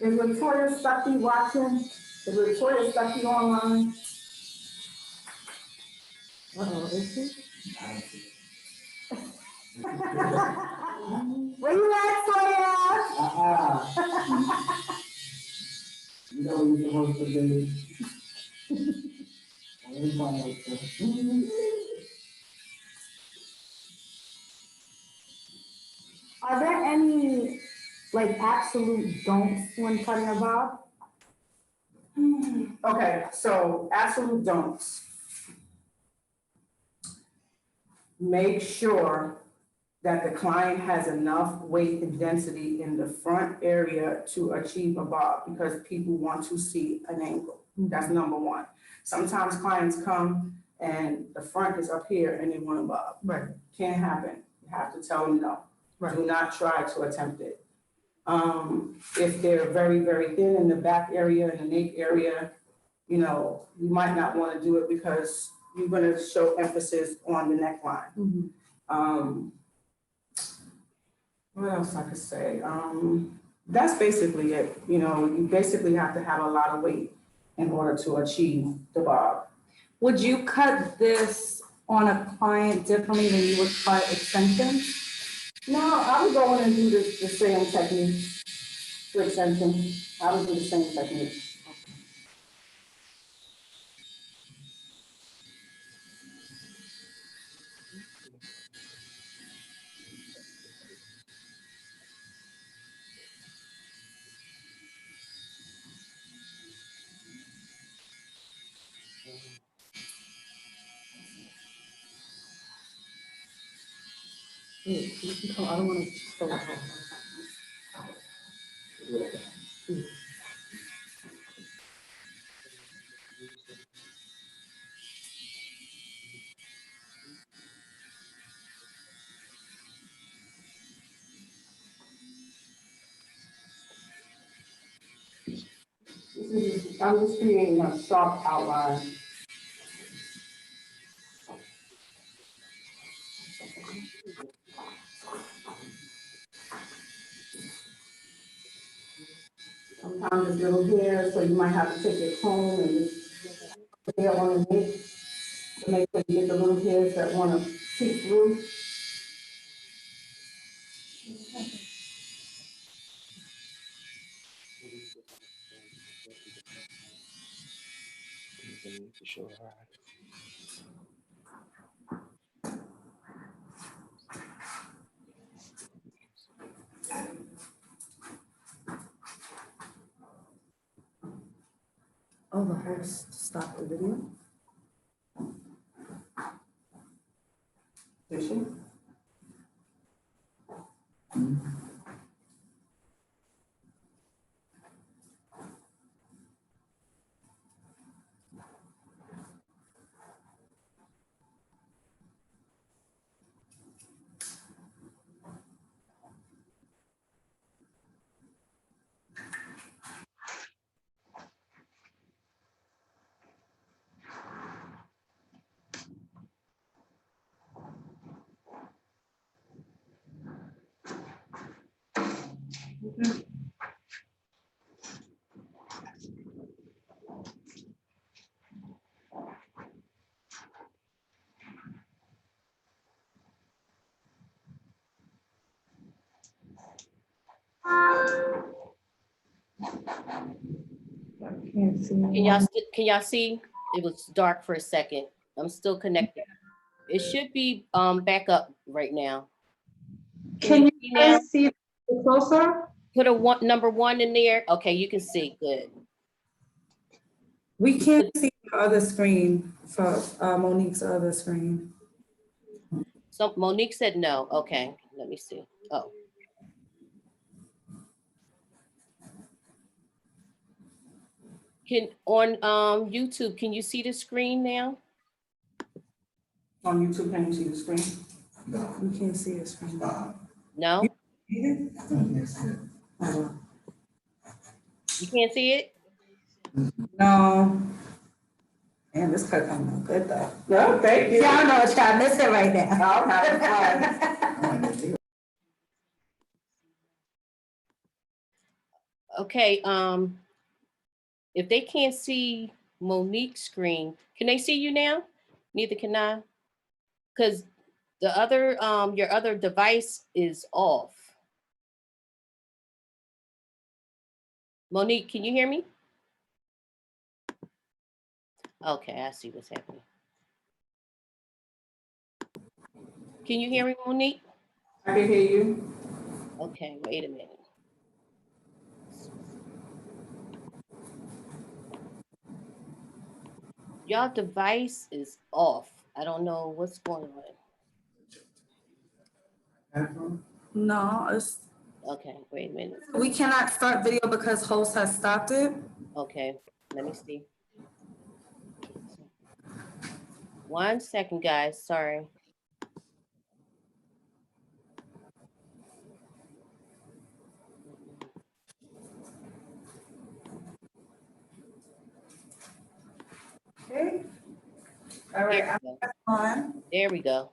Is Latoya Stuckey watching? Is Latoya Stuckey online? Uh-oh, is she? Where you at, Toya? You know you're supposed to do. Are there any, like, absolute don'ts when cutting a bob? Okay, so absolute don'ts. Make sure that the client has enough weight and density in the front area to achieve a bob, because people want to see an angle. That's number one. Sometimes clients come and the front is up here and they want a bob. Right. Can't happen. You have to tell them no. Right. Do not try to attempt it. If they're very, very thin in the back area, in the nape area, you know, you might not want to do it because you're going to show emphasis on the neckline. Mhm. What else I could say? That's basically it. You know, you basically have to have a lot of weight in order to achieve the bob. Would you cut this on a client differently than you would cut extensions? No, I would go in and do the same technique for extension. I would do the same technique. You can come, I don't want to. I'm just creating a sharp outline. Sometimes it's little hairs, so you might have to take your comb and just put it on the nape to make sure you get the little hairs that want to peek through. Oh, the host stopped the video? Did she? Can't see. Can y'all see? It was dark for a second. I'm still connected. It should be back up right now. Can you see now? guys see closer? Put a number 1 in there. Okay, you can see. Good. We can't see the other screen for Monique's other screen. So Monique said no. Okay, let me see. Oh. On YouTube, can you see the screen now? On YouTube, can you see the screen? We can't see the screen. No? You can't see it? No. Man, this cut coming out good though. No, thank you. Y'all know what y'all missing right now. I'm having fun. Okay, if they can't see Monique's screen, can they see you now? Neither can I. Because the other, your other device is off. Monique, can you hear me? Okay, I see what's happening. Can you hear me, Monique? I can hear you. Okay, wait a minute. Your device is off. I don't know what's going on. No, it's, Okay, wait a minute. we cannot start video because host has stopped it. Okay, let me see. 1 second, guys. Sorry. Okay. All right, There I'm we go. back on, There we go.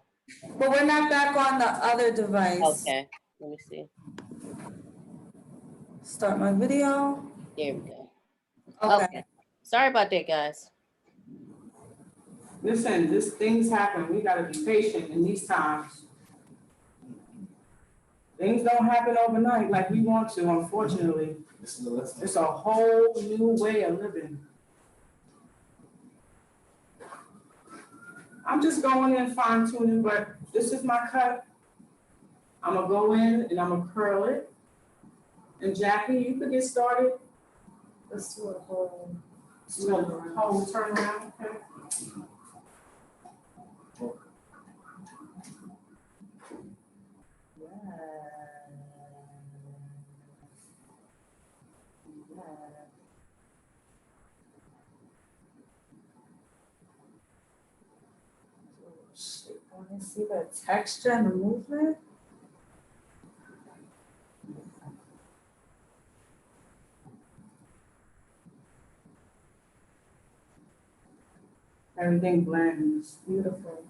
but we're not back on the other device. Okay, let me see. Start my video. There we go. Okay. Okay. Sorry about that, guys. Listen, things happen. We gotta be patient in these times. Things don't happen overnight like we want to, unfortunately. This is the lesson. It's a whole new way of living. I'm just going in fine tuning, but this is my cut. I'm gonna go in and I'm gonna curl it. And Jackie, you could get started. Let's do a whole. Whole turnaround, okay? Want to see the texture and the movement? Everything blends. Beautiful.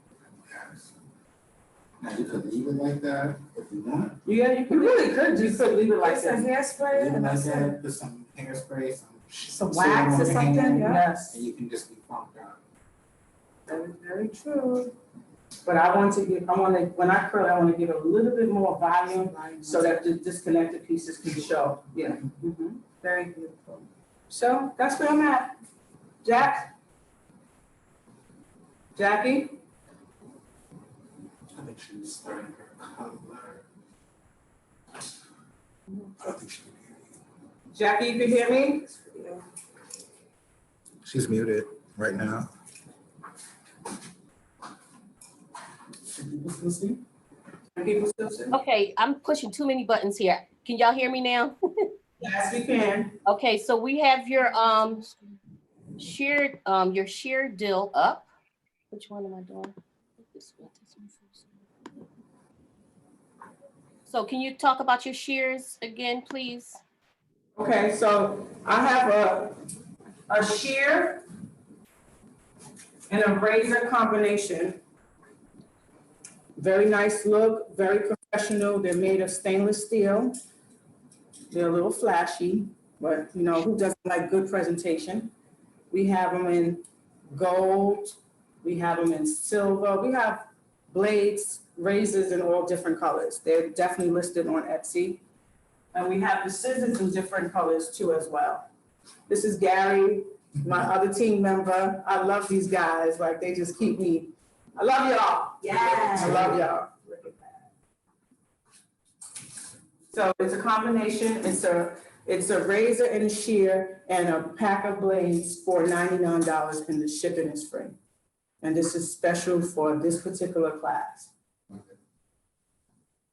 Now you could leave it like that if you want. Yeah, you really could. You could leave it like Some this. hairspray Leave it and like that's it. that, put some hairspray, Some silver wax on or the something, hand, yeah. Yes, and you can just be funked out. that is very true. But I want to when I curl, I want to give it a little bit more volume so that the disconnected pieces can show. Yeah. Mhm. Very beautiful. So that's where I'm at. Jackie? I think she was starting her color. I think she can hear you. Jackie, you can hear me? She's muted right now. People still see? People still see? Okay, I'm pushing too many buttons here. Can y'all hear me now? Yes, we can. Okay, so we have your shared deal up. Which one am I doing? This one first. So can you talk about your shears again, please? Okay, so I have a shear and a razor combination. Very nice look, very professional. They're made of stainless steel. They're a little flashy, but you know, who doesn't like good presentation? We have them in gold, we have them in silver, we have blades, razors in all different colors. They're definitely listed on Etsy. And we have the scissors in different colors too as well. This is Gary, my other team member. I love these guys, like they just keep me, I love y'all. Yes. I love y'all. So it's a combination, it's a razor and a shear and a pack of blades for $99 and the shipping is free. And this is special for this particular class.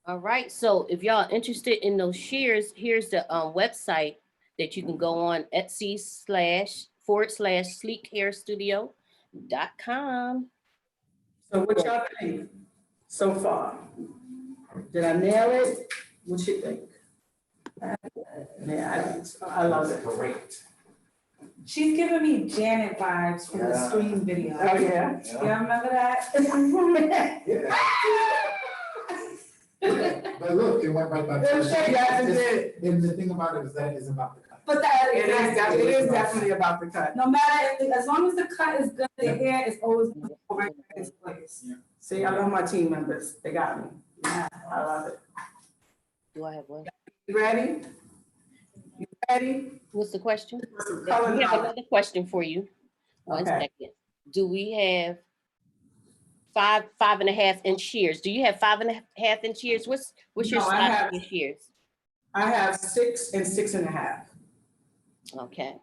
All right, so if y'all interested in those shears, here's the website that you can go on, Etsy//sleekhairstudio.com. So what y'all think so far? Did I nail it? What you think? Yeah, I think so. I love it. Great. She's giving me Janet vibes from the Yeah. Scream video. Oh, yeah. Y'all remember that? Yeah. But look, it went right by. Yes, it did. And the thing about it is that it is about the cut. But that It is definitely about the cut. no matter, as long as the cut is good, the hair is always right in its place. See, I love my team members. They got me. Yeah, I love it. Do I have one? You ready? You ready? What's the question? For some color We have knowledge. another question for you. One Okay. second. Do we have 5.5-inch shears? Do you have 5.5-inch shears? What's your No, I size have- of your shears? I have 6 and 6.5. Okay.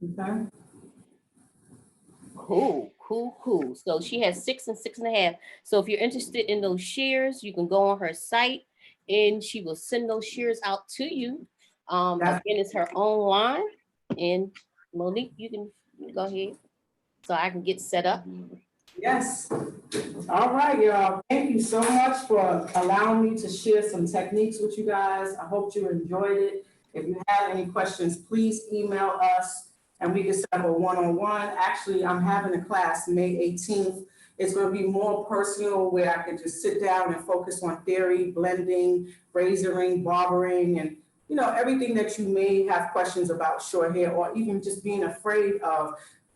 Okay. Cool. So she has 6 and 6.5. So if you're interested in those shears, you can go on her site and she will send those shears out to you. That's- Again, it's her own line. And Monique, you can go ahead so I can get set up. Yes. All right, y'all. Thank you so much for allowing me to share some techniques with you guys. I hope you enjoyed it. If you have any questions, please email us and we can set up a one-on-one. Actually, I'm having a class May 18th. It's going to be more personal where I can just sit down and focus on theory, blending, razoring, barbering, and everything that you may have questions about short hair or even just being afraid of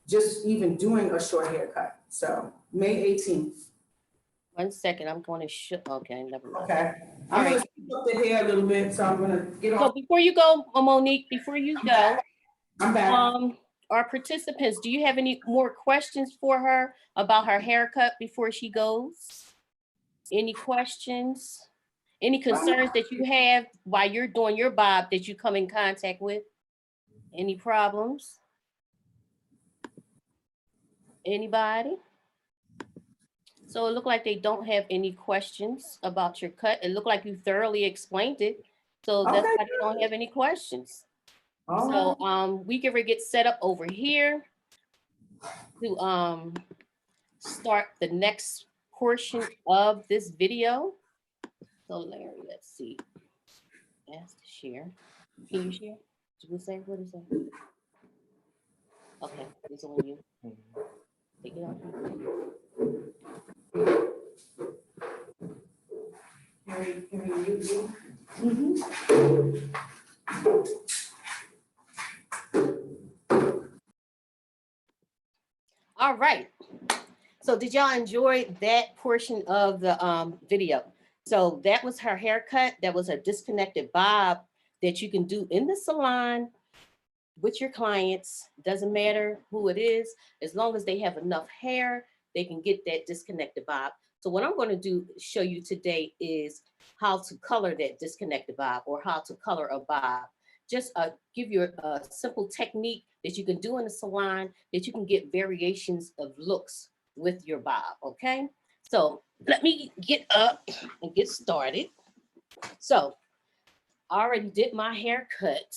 just even doing a short haircut. So May 18th. 1 second, I'm going to show. Okay, never mind. Okay. I'm gonna speak up the hair a little bit, so I'm gonna get So on. before you go, Monique, before you go, I'm back. our participants, do you have any more questions for her about her haircut before she goes? Any questions? Any concerns that you have while you're doing your bob that you come in contact with? Any problems? Anybody? So it looked like they don't have any questions about your cut. It looked like you thoroughly explained it. So that's Okay, why they don't have any questions. All So right. we can get set up over here to start the next portion of this video. So Larry, let's see. Ask to share. Can you share? Did we say what is that? Okay, it's on you. Take it off. All right. So did y'all enjoy that portion of the video? So that was her haircut. That was a disconnected bob that you can do in the salon with your clients. Doesn't matter who it is, as long as they have enough hair, they can get that disconnected bob. So what I'm going to show you today is how to color that disconnected bob or how to color a bob. Just give you a simple technique that you can do in the salon that you can get variations of looks with your bob, okay? So let me get up and get started. So I already did my haircut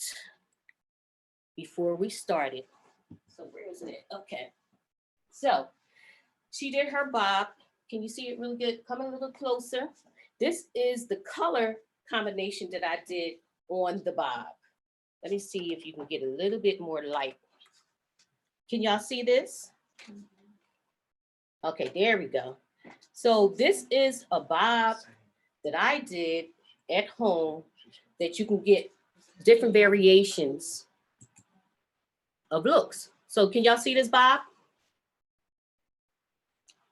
before we started. So where is it? Okay. So she did her bob. Can you see it really good? Come a little closer. This is the color combination that I did on the bob. Let me see if you can get a little bit more light. Can y'all see this? Okay, there we go. So this is a bob that I did at home that you can get different variations of looks. So can y'all see this bob?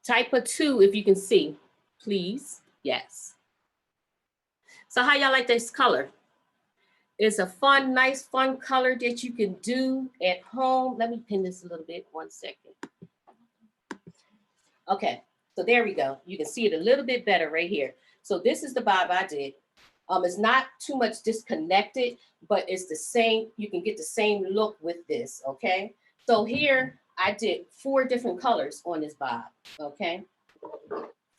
Type a 2 if you can see, please. Yes. So how y'all like this color? It's a fun, nice, fun color that you can do at home. Let me pin this a little bit, 1 second. Okay, so there we go. You can see it a little bit better right here. So this is the bob I did. It's not too much disconnected, but it's the same. You can get the same look with this, okay? So here I did 4 different colors on this bob, okay?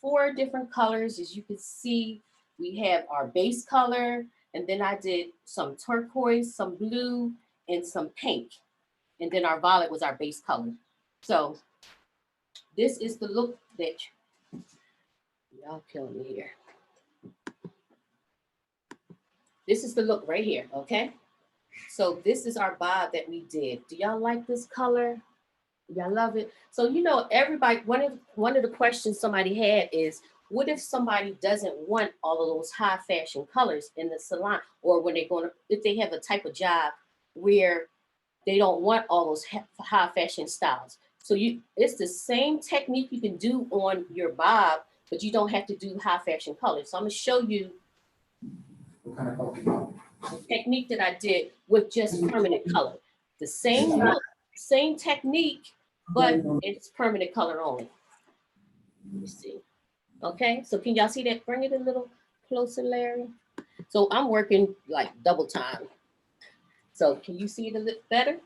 4 different colors. As you can see, we have our base color, and then I did some turquoise, some blue, and some pink. And then our violet was our base color. So this is the look that y'all killing me here. This is the look right here, okay? So this is our bob that we did. Do y'all like this color? Y'all love it? So everybody, one of the questions somebody had is, what if somebody doesn't want all of those high fashion colors in the salon, or when they're if they have a type of job where they don't want all those high fashion styles. So it's the same technique you can do on your bob, but you don't have to do high fashion colors. So I'm gonna show you What kind of color? the technique that I did with just permanent color. The same look, same technique, but it's permanent color only. Let me see. Okay, so can y'all see that? Bring it a little closer, Larry. So I'm working like double time. So can you see it a little better?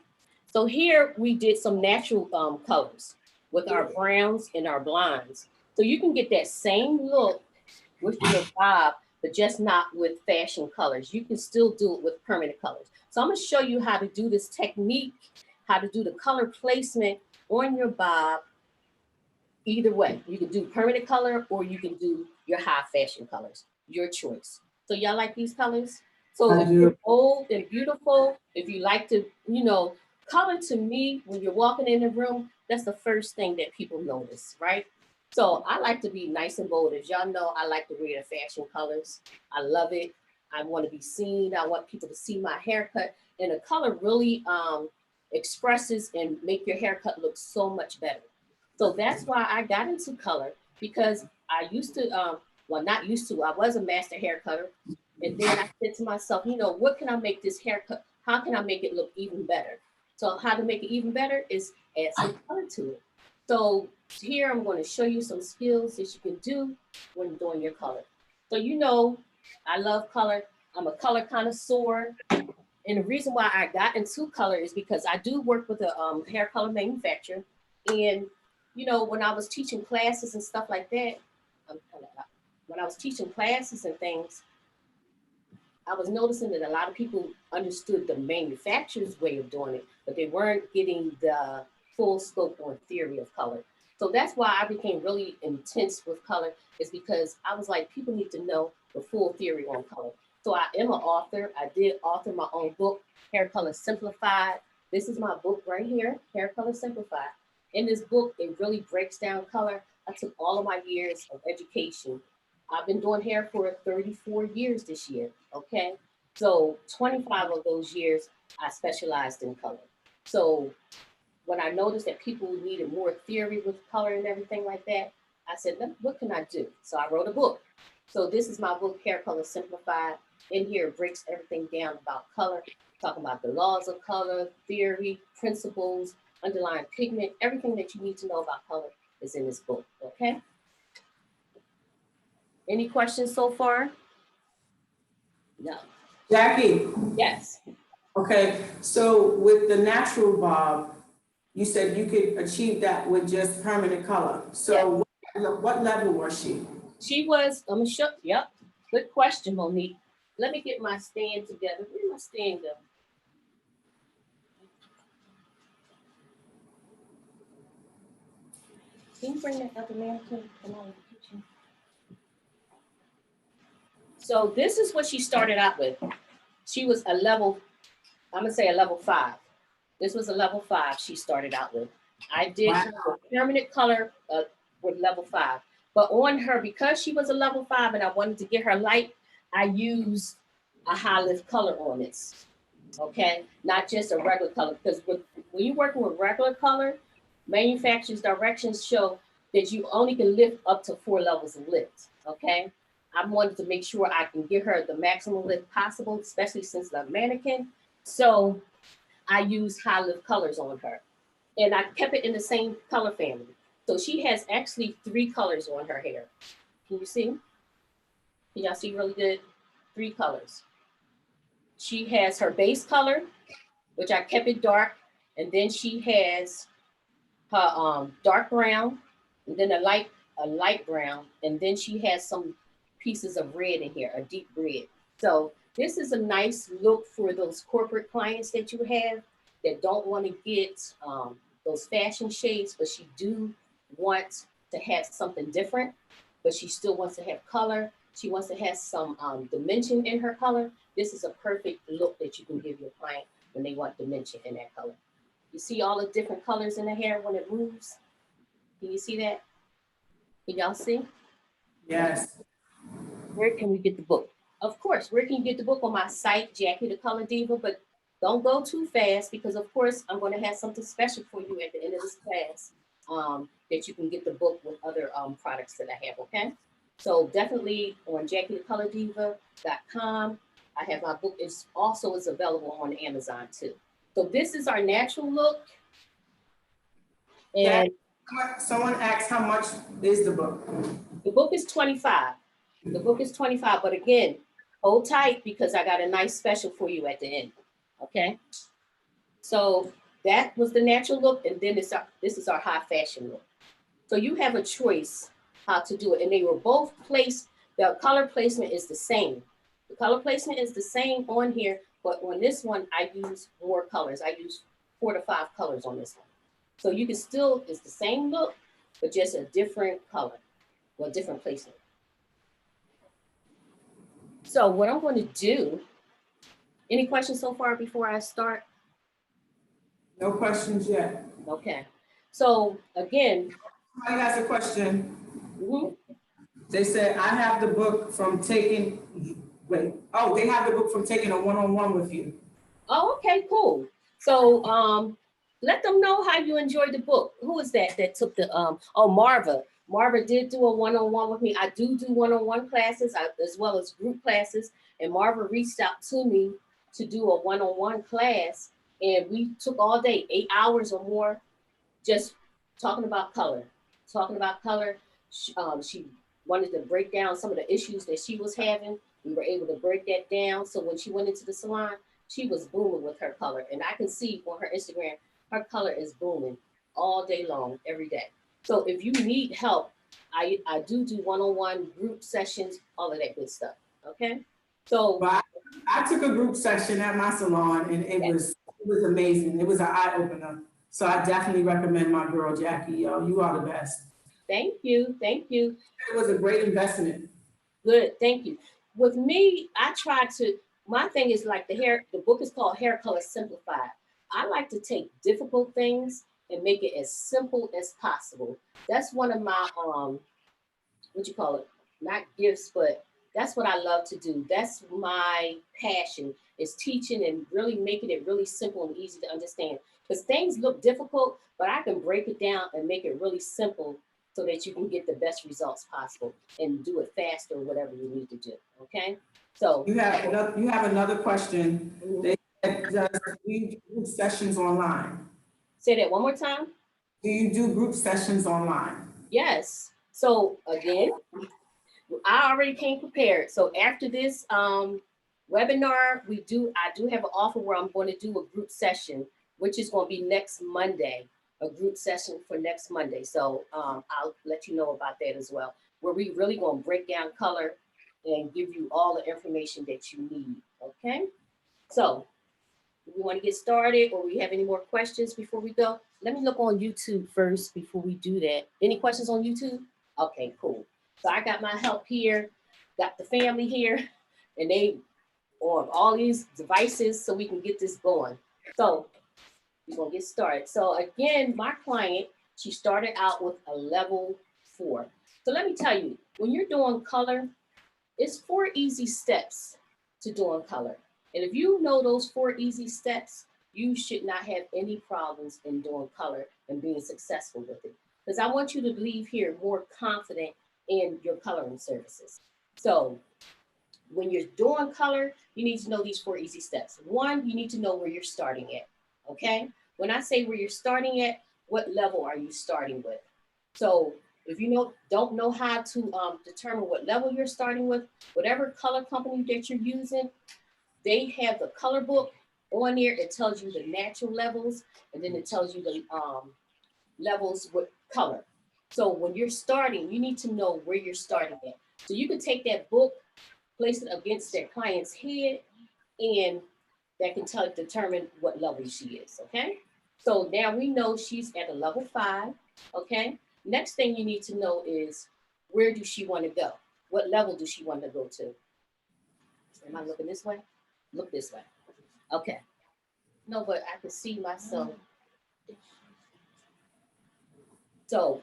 So here we did some natural colors with our browns and our blinds. So you can get that same look with your bob, but just not with fashion colors. You can still do it with permanent colors. So I'm gonna show you how to do this technique, how to do the color placement on your bob. Either way, you can do permanent color or you can do your high fashion colors, your choice. So y'all like these colors? So I if do. you're old and beautiful, if you like to, color to me, when you're walking in the room, that's the first thing that people notice, right? So I like to be nice and bold. As y'all know, I like to wear the fashion colors. I love it. I want to be seen. I want people to see my haircut. And the color really expresses and make your haircut look so much better. So that's why I got into color, because I used to, well, not used to, I was a master hair cutter. And then I said to myself, what can I make this haircut? How can I make it look even better? So how to make it even better is add some color to it. So here I'm going to show you some skills that you can do when doing your color. So I love color. I'm a color connoisseur. And the reason why I got into color is because I do work with a hair color manufacturer. And, when I was teaching classes and stuff like that, when I was teaching classes and things, I was noticing that a lot of people understood the manufacturer's way of doing it, but they weren't getting the full scope on theory of color. So that's why I became really intense with color, is because I was like, people need to know the full theory on color. So I am an author. I did author my own book, Hair Color Simplified. This is my book right here, Hair Color Simplified. In this book, it really breaks down color. I took all of my years of education. I've been doing hair for 34 years this year, okay? So 25 of those years, I specialized in color. So when I noticed that people needed more theory with color and everything like that, I said, what can I do? So I wrote a book. So this is my book, Hair Color Simplified. In here, it breaks everything down about color, talking about the laws of color, theory, principles, underlying pigment, everything that you need to know about color is in this book, okay? Any questions so far? No. Jackie, Yes. okay, so with the natural bob, you said you could achieve that with just permanent color. So what level was she? She was, I'm gonna show, yep. Good question, Monique. Let me get my stand together. Where's my stand go? Can you bring that other mannequin? Come on in the kitchen. So this is what she started out with. She was a level, I'm gonna say a level 5. This was a level 5 she started out with. I did her with permanent color with level 5. But on her, because she was a level 5 and I wanted to get her light, I used a high lift color on this. Okay, not just a regular color, because when you're working with regular color, manufacturer's directions show that you only can lift up to 4 levels of lift. Okay, I wanted to make sure I can give her the maximum lift possible, especially since the mannequin. So I used high lift colors on her, and I kept it in the same color family. So she has actually 3 colors on her hair. Can you see? Can y'all see really good? 3 colors. She has her base color, which I kept it dark, and then she has her dark brown, and then a light brown, and then she has some pieces of red in here, a deep red. So this is a nice look for those corporate clients that you have that don't want to get those fashion shades, but she do want to have something different, but she still wants to have color. She wants to have some dimension in her color. This is a perfect look that you can give your client when they want dimension in that color. You see all the different colors in the hair when it moves? Can you see that? Can y'all see? Yes. Where can we get the book? Of course, where can you get the book? On my site, Jackie the Color Diva, but don't go too fast because of course I'm going to have something special for you at the end of this class that you can get the book with other products that I have, okay? So definitely on JackieTheColorDiva.com. I have my book. It's also is available on Amazon too. So this is our natural look. And Someone asked how much is the book? the book is 25. The book is 25, but again, hold tight because I got a nice special for you at the end. Okay. So that was the natural look, and then this is our high fashion look. So you have a choice how to do it, and they were both placed. The color placement is the same. The color placement is the same on here, but on this one I use more colors. I use 4 to 5 colors on this one. So you can still, it's the same look, but just a different color, or different placement. So what I'm going to do, any questions so far before I start? No questions yet. Okay. So again, Somebody has a question. mhm. They said, I have the book from taking, wait, oh, they have the book from taking a one-on-one with you. Oh, okay, cool. So let them know how you enjoyed the book. Who is that took the oh, Marva. Marva did do a one-on-one with me. I do one-on-one classes as well as group classes. And Marva reached out to me to do a one-on-one class. And we took all day, 8 hours or more, just talking about color. She wanted to break down some of the issues that she was having. We were able to break that down. So when she went into the salon, she was booming with her color. And I can see on her Instagram, her color is booming all day long, every day. So if you need help, I do one-on-one group sessions, all of that good stuff. Okay. So But I took a group session at my salon and it was amazing. It was an eye opener. So I definitely recommend my girl, Jackie. You are the best. thank you. Thank you. It was a great investment. Good, thank you. With me, I try to, my thing is like the book is called Hair Color Simplified. I like to take difficult things and make it as simple as possible. That's one of my, what you call it, not gifts, but that's what I love to do. That's my passion is teaching and really making it really simple and easy to understand. Because things look difficult, but I can break it down and make it really simple so that you can get the best results possible and do it faster or whatever you need to do. Okay. So You have another question. They said, does we do group sessions online? say that one more time. Do you do group sessions online? Yes. So again, I already came prepared. So after this webinar, I do have an offer where I'm going to do a group session, which is going to be next Monday, a group session for next Monday. So I'll let you know about that as well, where we really going to break down color and give you all the information that you need. Okay. So we want to get started, or we have any more questions before we go? Let me look on YouTube first before we do that. Any questions on YouTube? Okay, cool. So I got my help here, got the family here, and they on all these devices so we can get this going. So we're gonna get started. So again, my client, she started out with a level 4. So let me tell you, when you're doing color, it's 4 easy steps to doing color. And if you know those 4 easy steps, you should not have any problems in doing color and being successful with it. Because I want you to leave here more confident in your coloring services. So when you're doing color, you need to know these 4 easy steps. 1, you need to know where you're starting at, okay? When I say where you're starting at, what level are you starting with? So if you don't know how to determine what level you're starting with, whatever color company that you're using, they have the color book on there. It tells you the natural levels, and then it tells you the levels with color. So when you're starting, you need to know where you're starting at. So you can take that book, place it against their client's head, and that can determine what level she is, okay? So now we know she's at a level 5, okay? Next thing you need to know is, where does she want to go? What level does she want to go to? Am I looking this way? Look this way. Okay. No, but I can see myself. So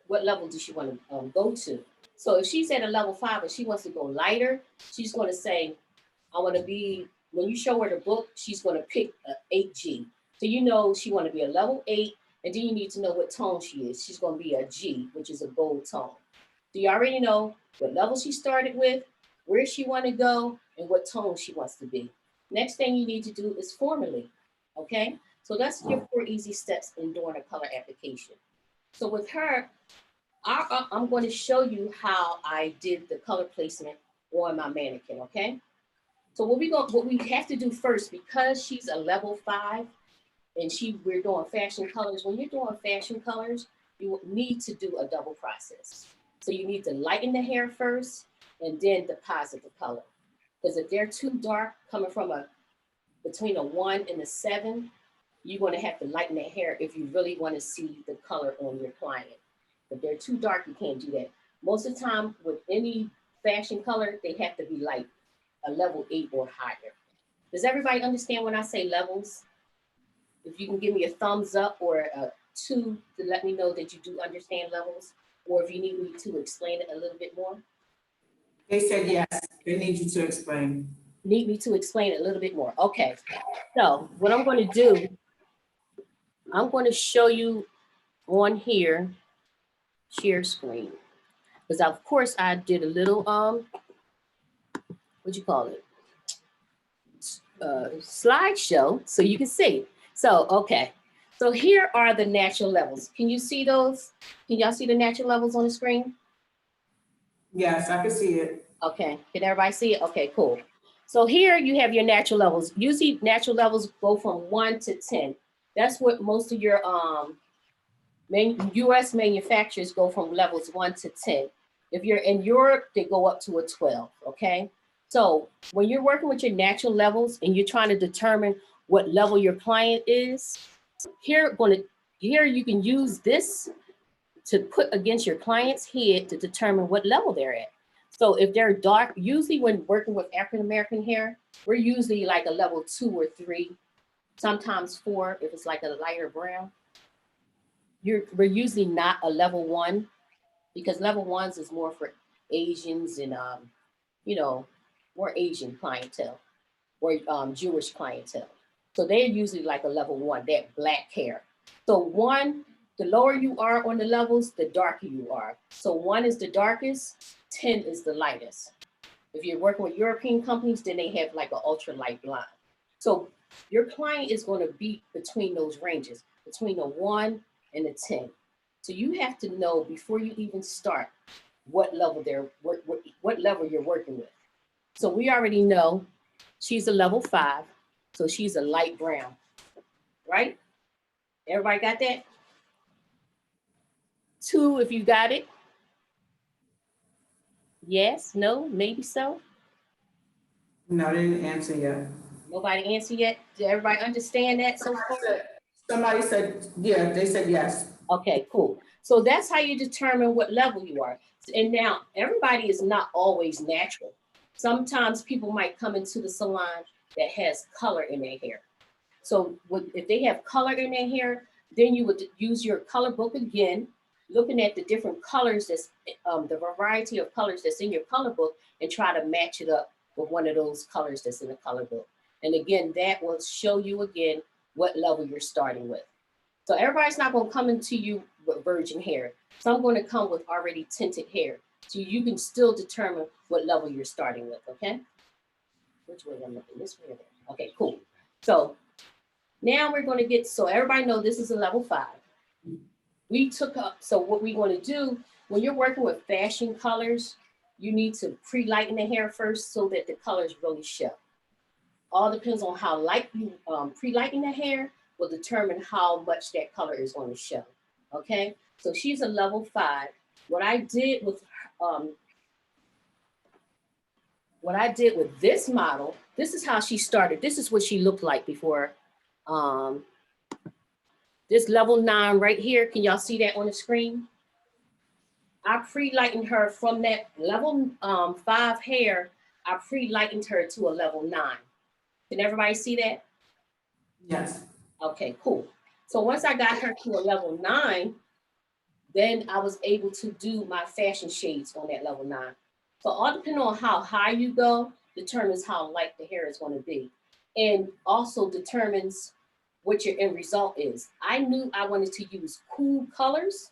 what level does she want to go to? So if she's at a level 5 and she wants to go lighter, she's going to say, I want to be when you show her the book, she's going to pick a 8G. So you know she want to be a level 8, and then you need to know what tone she is. She's going to be a G, which is a gold tone. So you already know what level she started with, where she want to go, and what tone she wants to be. Next thing you need to do is formulate, okay? So that's your 4 easy steps in doing a color application. So with her, I'm going to show you how I did the color placement on my mannequin, okay? So what we have to do first, because she's a level 5 and we're doing fashion colors. When you're doing fashion colors, you need to do a double process. So you need to lighten the hair first and then deposit the color. Because if they're too dark, coming from between a 1 and a 7, you're going to have to lighten the hair if you really want to see the color on your client. If they're too dark, you can't do that. Most of the time with any fashion color, they have to be light, a level 8 or higher. Does everybody understand when I say levels? If you can give me a thumbs up or a 2 to let me know that you do understand levels, or if you need me to explain it a little bit more. They said yes, they need you to explain. Need me to explain it a little bit more. Okay, so what I'm going to do, I'm going to show you on here, share screen. Because of course I did a little, what you call it? Slideshow so you can see. So, okay. So here are the natural levels. Can you see those? Can y'all see the natural levels on the screen? Yes, I can see it. Okay, can everybody see it? Okay, cool. So here you have your natural levels. Usually natural levels go from 1 to 10. That's what most of your US manufacturers go from levels 1 to 10. If you're in Europe, they go up to a 12, okay? So when you're working with your natural levels and you're trying to determine what level your client is, here you can use this to put against your client's head to determine what level they're at. So if they're dark, usually when working with African-American hair, we're usually like a level 2 or 3, sometimes 4 if it's like a lighter brown. We're usually not a level 1, because level 1s is more for Asians and you know, more Asian clientele or Jewish clientele. So they're usually like a level 1, that black hair. So 1, the lower you are on the levels, the darker you are. So 1 is the darkest, 10 is the lightest. If you're working with European companies, then they have like an ultra light blonde. So your client is going to be between those ranges, between a 1 and a 10. So you have to know before you even start what level what level you're working with. So we already know she's a level 5, so she's a light brown, right? Everybody got that? 2, if you got it. Yes, no, maybe so. No, they didn't answer yet. Nobody answered yet. Did everybody understand that so far? Somebody said, yeah, they said yes. Okay, cool. So that's how you determine what level you are. And now everybody is not always natural. Sometimes people might come into the salon that has color in their hair. So if they have color in their hair, then you would use your color book again, looking at the different colors the variety of colors that's in your color book, and try to match it up with one of those colors that's in the color book. And again, that will show you again what level you're starting with. So everybody's not going to come into you with virgin hair. Some going to come with already tinted hair. So you can still determine what level you're starting with, okay? Which way I'm looking, this way or there? Okay, cool. So now we're going to get, so everybody know this is a level 5. We took up, so what we want to do, when you're working with fashion colors, you need to pre-lighten the hair first so that the colors really show. All depends on how light you pre-lighten the hair will determine how much that color is going to show, okay? So she's a level 5. What I did with this model, this is how she started. This is what she looked like before. This level 9 right here, can y'all see that on the screen? I pre-lightened her from that level 5 hair. I pre-lightened her to a level 9. Can everybody see that? Yes. Okay, cool. So once I got her to a level 9, then I was able to do my fashion shades on that level 9. So all depending on how high you go, determines how light the hair is going to be. and also determines what your end result is. I knew I wanted to use cool colors.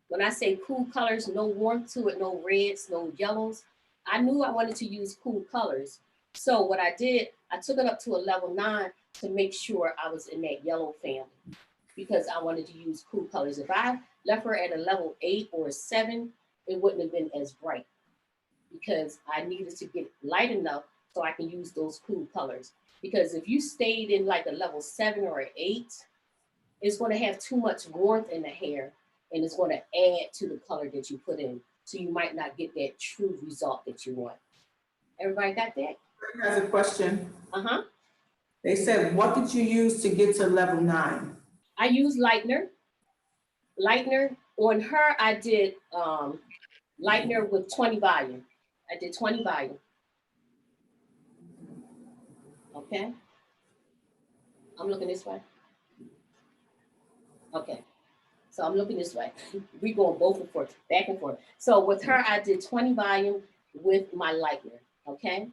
When I say cool colors, no warmth to it, no reds, no yellows. I knew I wanted to use cool colors. So what I did, I took it up to a level 9 to make sure I was in that yellow family because I wanted to use cool colors. If I left her at a level 8 or a 7, it wouldn't have been as bright because I needed to get light enough so I can use those cool colors. Because if you stayed in like a level 7 or an 8, it's going to have too much warmth in the hair and it's going to add to the color that you put in. So you might not get that true result that you want. Everybody got that? Greg has a question. Uh-huh. They said, what did you use to get to level 9? I use lightener. Lightener. On her, I did lightener with 20 volume. I did 20 volume. Okay. I'm looking this way. Okay. So I'm looking this way. We going both and forth, back and forth. So with her, I did 20 volume with my lightener. Okay.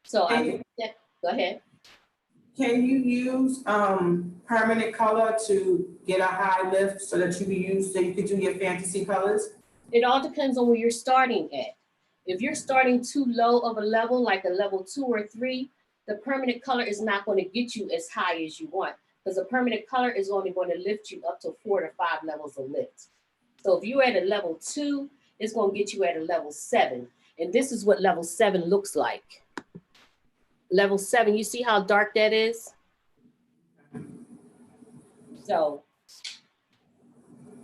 So I looked at, go ahead. Can you use permanent color to get a high lift so that you could do your fantasy colors? It all depends on where you're starting at. If you're starting too low of a level, like a level 2 or 3, the permanent color is not going to get you as high as you want because the permanent color is only going to lift you up to 4 to 5 levels of lift. So if you're at a level 2, it's going to get you at a level 7. And this is what level 7 looks like. Level 7, you see how dark that is? So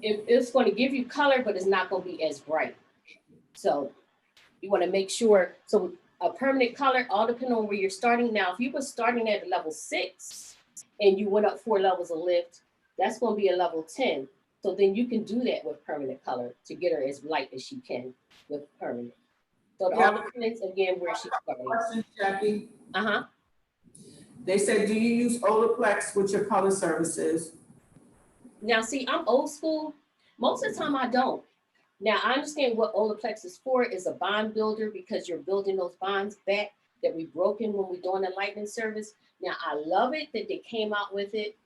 it's going to give you color, but it's not going to be as bright. So you want to make sure, so a permanent color, all depending on where you're starting. Now, if you were starting at level 6 and you went up 4 levels of lift, that's going to be a level 10. So then you can do that with permanent color to get her as light as she can with permanent. So it all depends again where she's starting. Question, Jackie. Uh-huh. They said, do you use Olaplex with your color services? Now, see, I'm old school. Most of the time I don't. Now, I understand what Olaplex is for, is a bond builder because you're building those bonds back that we broken when we're doing the lightning service. Now, I love it that they came out with it.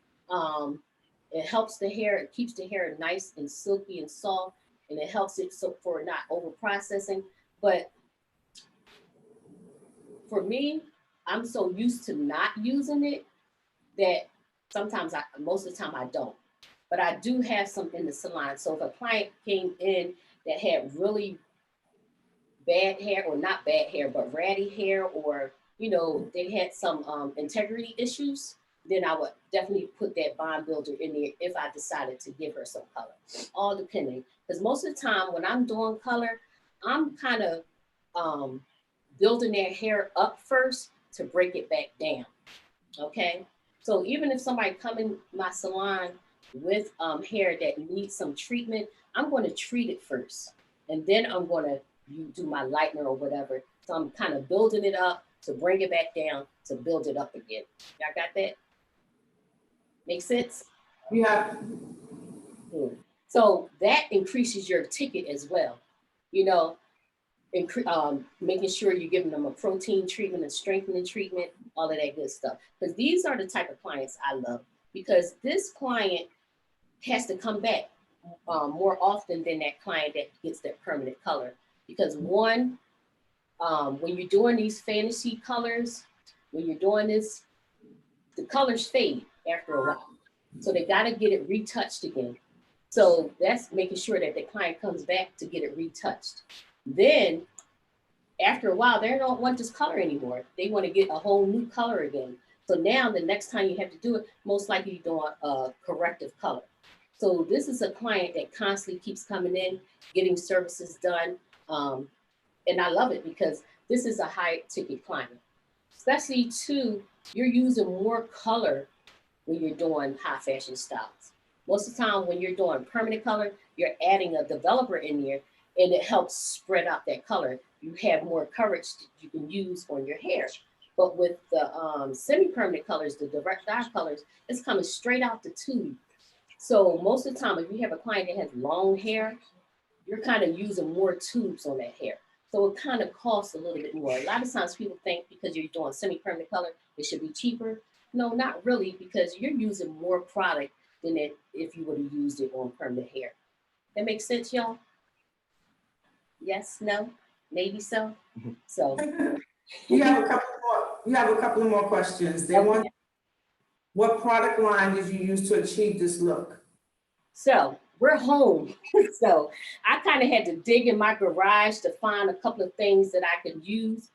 It helps the hair, it keeps the hair nice and silky and soft, and it helps it so for not over processing. But for me, I'm so used to not using it that sometimes most of the time I don't. But I do have some in the salon. So if a client came in that had really bad hair, or not bad hair, but ratty hair, or, you know, they had some integrity issues, then I would definitely put that bond builder in there if I decided to give her some color, all depending. Because most of the time when I'm doing color, I'm kind of building their hair up first to break it back down, okay? So even if somebody come in my salon with hair that needs some treatment, I'm going to treat it first. And then I'm going to do my lightener or whatever. So I'm kind of building it up to bring it back down to build it up again. Y'all got that? Make sense? Yeah. So that increases your ticket as well. You know, making sure you're giving them a protein treatment and strengthening treatment, all of that good stuff. Because these are the type of clients I love, because this client has to come back more often than that client that gets that permanent color. Because one, when you're doing these fantasy colors, when you're doing this, the colors fade after a while. So they got to get it retouched again. So that's making sure that the client comes back to get it retouched. Then after a while, they don't want this color anymore. They want to get a whole new color again. So now the next time you have to do it, most likely you're doing a corrective color. So this is a client that constantly keeps coming in, getting services done. And I love it because this is a high ticket client. Especially too, you're using more color when you're doing high fashion styles. Most of the time when you're doing permanent color, you're adding a developer in there and it helps spread out that color. You have more coverage that you can use on your hair. But with the semi-permanent colors, the direct dye colors, it's coming straight out the tube. So most of the time, if you have a client that has long hair, you're kind of using more tubes on that hair. So it kind of costs a little bit more. A lot of times people think because you're doing semi-permanent color, it should be cheaper. No, not really, because you're using more product than if you would have used it on permanent hair. That makes sense, y'all? Yes, no, maybe so. So You have a couple more, you have a couple of more questions. They want, okay. what product line did you use to achieve this look? So we're home. So I kind of had to dig in my garage to find a couple of things that I could use.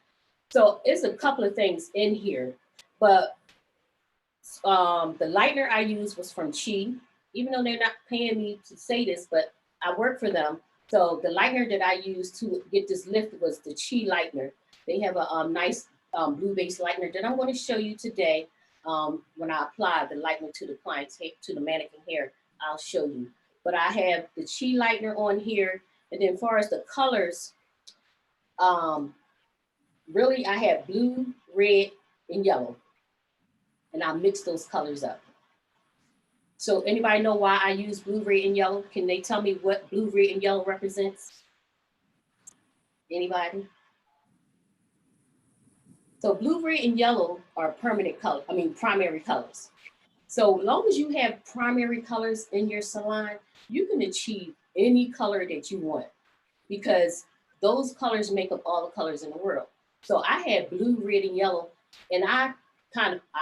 So it's a couple of things in here, but the lightener I used was from Chi, even though they're not paying me to say this, but I work for them. So the lightener that I used to get this lift was the Chi lightener. They have a nice blue base lightener that I'm going to show you today. When I apply the lightener to the client's hair, to the mannequin hair, I'll show you. But I have the Chi lightener on here, and then as far as the colors, really I have blue, red, and yellow, and I mix those colors up. So anybody know why I use blue, red, and yellow? Can they tell me what blue, red, and yellow represents? Anybody? So blue, red, and yellow are permanent color, primary colors. So long as you have primary colors in your salon, you can achieve any color that you want because those colors make up all the colors in the world. So I had blue, red, and yellow, and I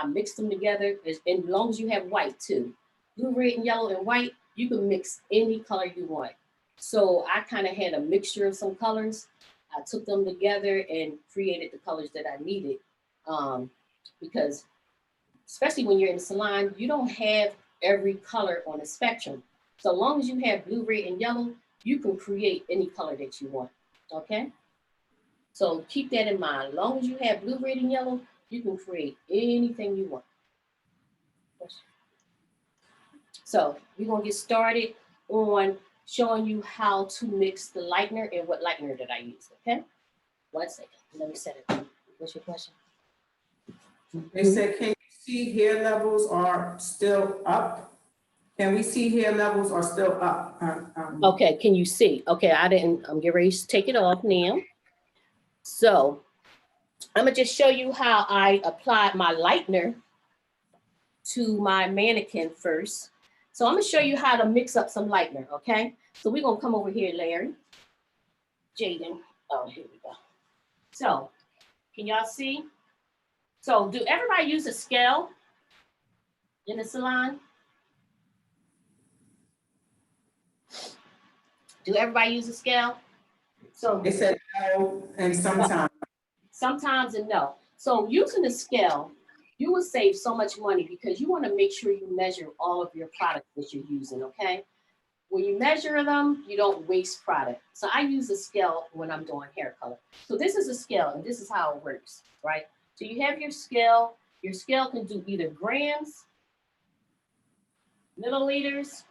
mixed them together as long as you have white too. Blue, red, and yellow and white, you can mix any color you want. So I kind of had a mixture of some colors. I took them together and created the colors that I needed. Because especially when you're in the salon, you don't have every color on the spectrum. So long as you have blue, red, and yellow, you can create any color that you want, okay? So keep that in mind. As long as you have blue, red, and yellow, you can create anything you want. So we're gonna get started on showing you how to mix the lightener and what lightener that I use, okay? 1 second, let me set it. What's your question? They said, can you see hair levels are still up? Can we see hair levels are still up? Okay, can you see? Okay, I'm getting ready to take it off now. So I'm gonna just show you how I applied my lightener to my mannequin first. So I'm gonna show you how to mix up some lightener, okay? So we're gonna come over here, Larry, Jaden. Oh, here we go. So can y'all see? So do everybody use a scale in the salon? Do everybody use a scale? So They said no, and sometimes. sometimes and no. So using a scale, you will save so much money because you want to make sure you measure all of your products that you're using, okay? When you measure them, you don't waste product. So I use a scale when I'm doing hair color. So this is a scale and this is how it works, right? So you have your scale. Your scale can do either grams, milliliters.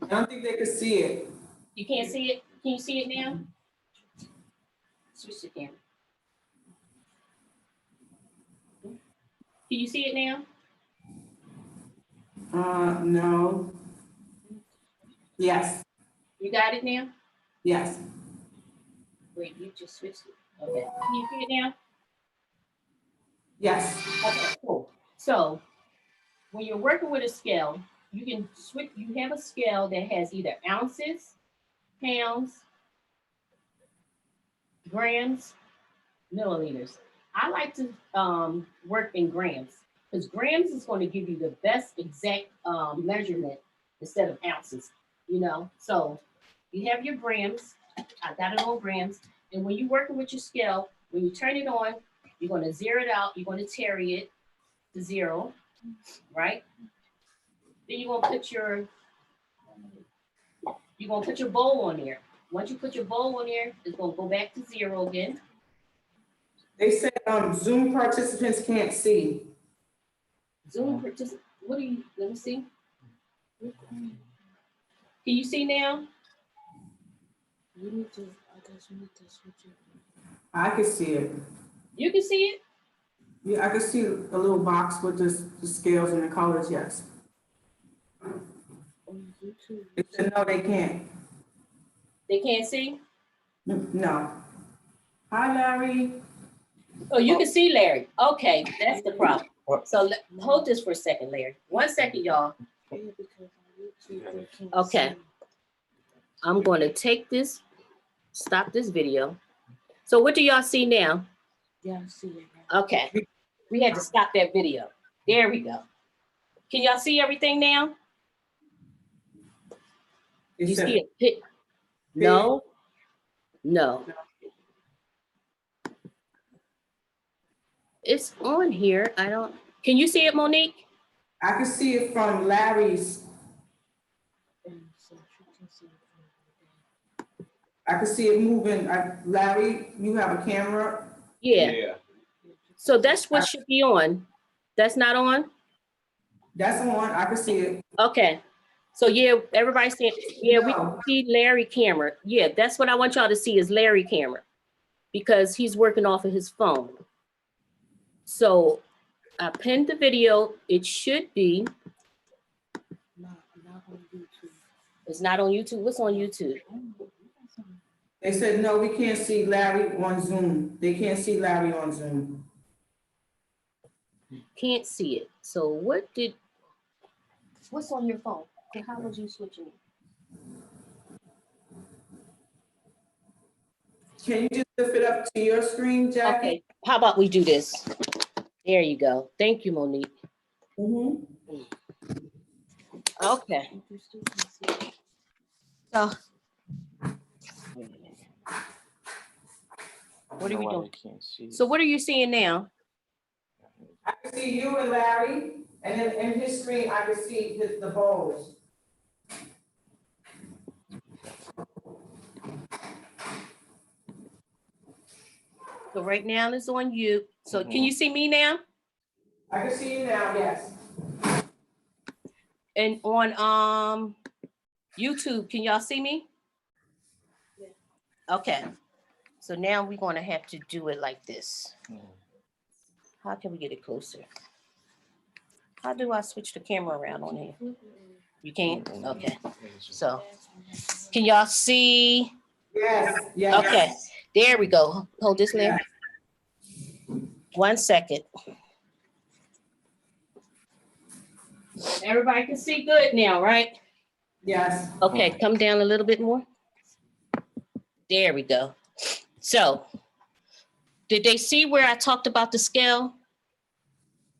I don't think they could see it. You can't see it? Can you see it now? Switch the camera. Can you see it now? No. Yes, You got it now? yes. Wait, you just switched it. Okay. Can you see it now? Yes. Okay, cool. So when you're working with a scale, you can switch, you have a scale that has either ounces, pounds, grams, milliliters. I like to work in grams because grams is going to give you the best exact measurement instead of ounces, you know? So you have your grams. I got it on grams. And when you're working with your scale, when you turn it on, you're going to zero it out. You're going to carry it to 0, right? Then you're gonna put your bowl on there. Once you put your bowl on there, it's gonna go back to 0 again. They said Zoom participants can't see. Zoom participant. What do you? Let me see. Can you see now? You need to. I guess you need to switch it. I could see it. You can see it. Yeah, I could see a little box with the scales and the colors, yes. On YouTube. They said no, they can't. They can't see. No. Hi, Larry. Oh, you can see Larry. Okay, that's the problem. So hold this for a second, Larry. 1 second, y'all. Okay. I'm going to take this, stop this video. So what do y'all see now? Yeah, I see it. Okay. We had to stop that video. There we go. Can y'all see everything now? You see it? Hit. No. No. It's on here. I don't. Can you see it, Monique? I can see it from Larry's. I can see it moving. Larry, you have a camera? Yeah. So that's what should be on. That's not on? That's on. I can see it. Okay. So yeah, everybody's saying, yeah, we No. can see Larry camera. Yeah, that's what I want y'all to see is Larry camera because he's working off of his phone. So I pinned the video. It should be. It's not on YouTube. What's on YouTube? They said, no, we can't see Larry on Zoom. They can't see Larry on Zoom. Can't see it. So what's on your phone? How was you switching it? Can you just lift it up to your screen, Jackie? Okay, how about we do this? There you go. Thank you, Monique. Mhm. Okay. So, what are we doing? So what are you seeing now? I can see you and Larry, and then in his screen, I can see the bowls. So right now it's on you. So can you see me now? I can see you now, yes. And on YouTube, can y'all see me? Okay. So now we're gonna have to do it like this. How can we get it closer? How do I switch the camera around on here? You can't? Okay. So can y'all see? Yes, yes. Okay, there we go. Hold this, Larry. Yes. 1 second. Everybody can see good now, right? Yes. Okay, come down a little bit more. There we go. So, did they see where I talked about the scale?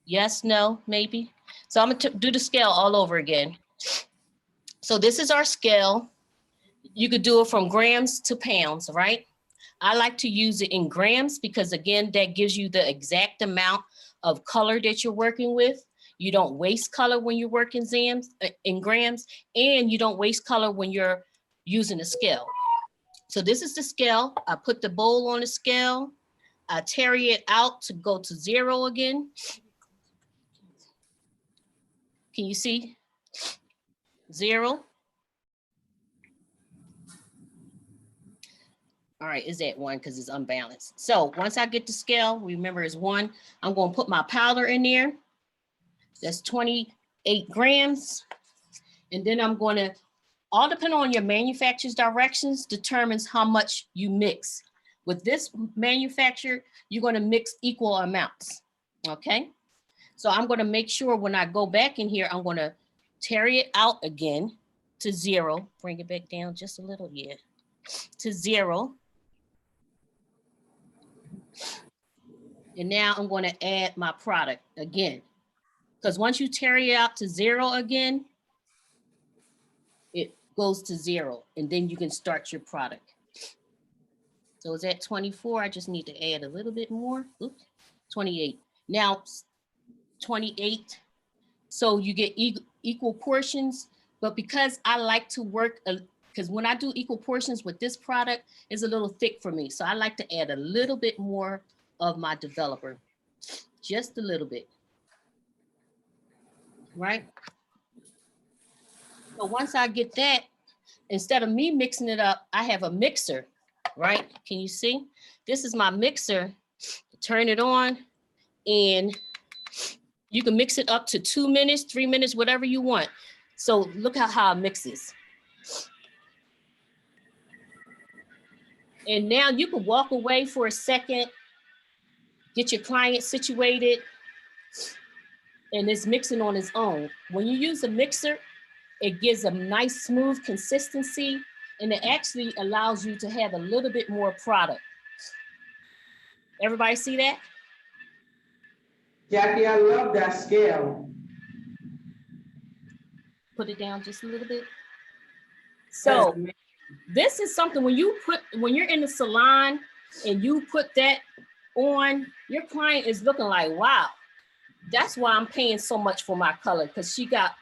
Yes, no, maybe. So I'm gonna do the scale all over again. So this is our scale. You could do it from grams to pounds, right? I like to use it in grams because again, that gives you the exact amount of color that you're working with. You don't waste color when you're working in grams, and you don't waste color when you're using a scale. So this is the scale. I put the bowl on the scale. I carry it out to go to 0 again. Can you see? 0. All right, is that 1 because it's unbalanced. So once I get the scale, remember it's 1. I'm going to put my powder in there. That's 28 grams. And then I'm going to, all depending on your manufacturer's directions, determines how much you mix. With this manufacturer, you're going to mix equal amounts. Okay. So I'm going to make sure when I go back in here, I'm going to carry it out again to 0. Bring it back down just a little, yeah, to 0. And now I'm going to add my product again. Because once you carry it out to 0 again, it goes to 0. And then you can start your product. So it's at 24. I just need to add a little bit more. Oops, 28. Now 28. So you get equal portions. But because I like to work, because when I do equal portions with this product, it's a little thick for me. So I like to add a little bit more of my developer. Just a little bit. Right? So once I get that, instead of me mixing it up, I have a mixer, right? Can you see? This is my mixer. Turn it on and you can mix it up to 2 minutes, 3 minutes, whatever you want. So look at how it mixes. And now you can walk away for a second, get your client situated, and it's mixing on its own. When you use a mixer, it gives a nice smooth consistency, and it actually allows you to have a little bit more product. Everybody see that? Jackie, I love that scale. Put it down just a little bit. So this is something when you're in the salon and you put that on, your client is looking like, wow, that's why I'm paying so much for my color, because you got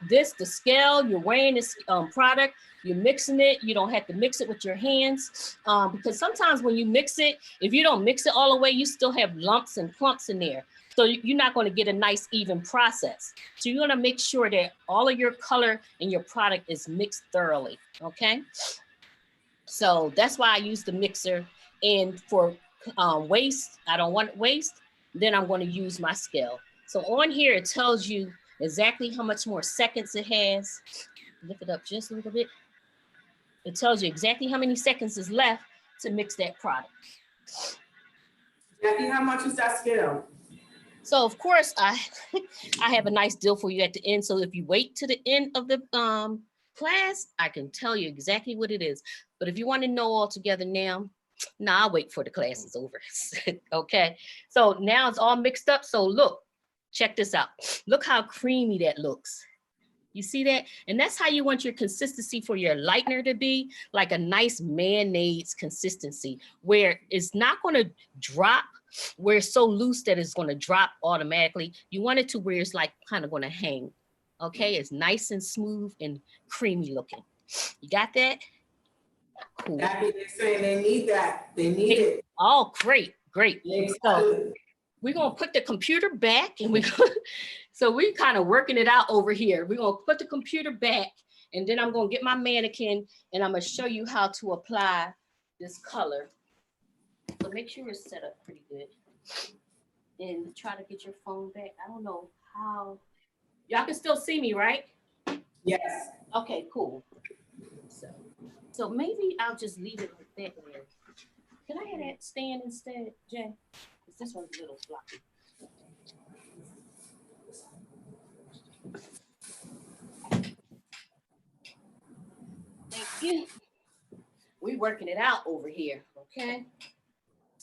this, the scale, you're wearing this product, you're mixing it, you don't have to mix it with your hands, because sometimes when you mix it, if you don't mix it all the way, you still have lumps and clumps in there. So you're not going to get a nice even process. So you're going to make sure that all of your color and your product is mixed thoroughly, okay? So that's why I use the mixer. And for waste, I don't want waste, then I'm going to use my scale. So on here, it tells you exactly how much more seconds it has. Lift it up just a little bit. It tells you exactly how many seconds is left to mix that product. Jackie, how much is that scale? So of course, I have a nice deal for you at the end. So if you wait to the end of the class, I can tell you exactly what it is. But if you want to know all together now, I'll wait for the class is over. Okay. So now it's all mixed up. So look, check this out. Look how creamy that looks. You see that? And that's how you want your consistency for your lightener to be, like a nice mayonnaise consistency, where it's not going to drop, where it's so loose that it's going to drop automatically. You want it to where it's like kind of going to hang. Okay, it's nice and smooth and creamy looking. You got that? Cool. Jackie, they're saying they need that. They need it. Oh, great, great. It's So good. we're going to put the computer back, and we're kind of working it out over here. We're going to put the computer back, and then I'm going to get my mannequin, and I'm going to show you how to apply this color. So make sure it's set up pretty good. And try to get your phone back. I don't know how. Y'all can still see me, right? Yes. Okay, cool. So maybe I'll just leave it like that there. Can I have that stand instead, Jay? Because this one's a little floppy. Thank you. We're working it out over here, okay?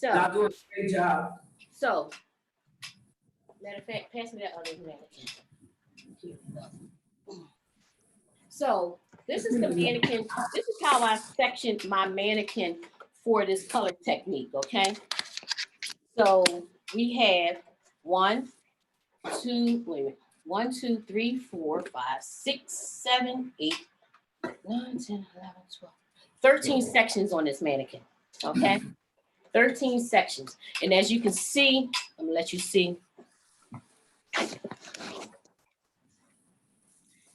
Y'all So, do a great job. so, matter of fact, pass me that other mannequin. Here. So, this is the mannequin. This is how I sectioned my mannequin for this color technique, okay? So, we have 1, 2, wait a minute. 1, 2, 3, 4, 5, 6, 7, 8, 9, 10, 11, 12. 13 sections on this mannequin, okay? 13 sections. And as you can see, I'm gonna let you see.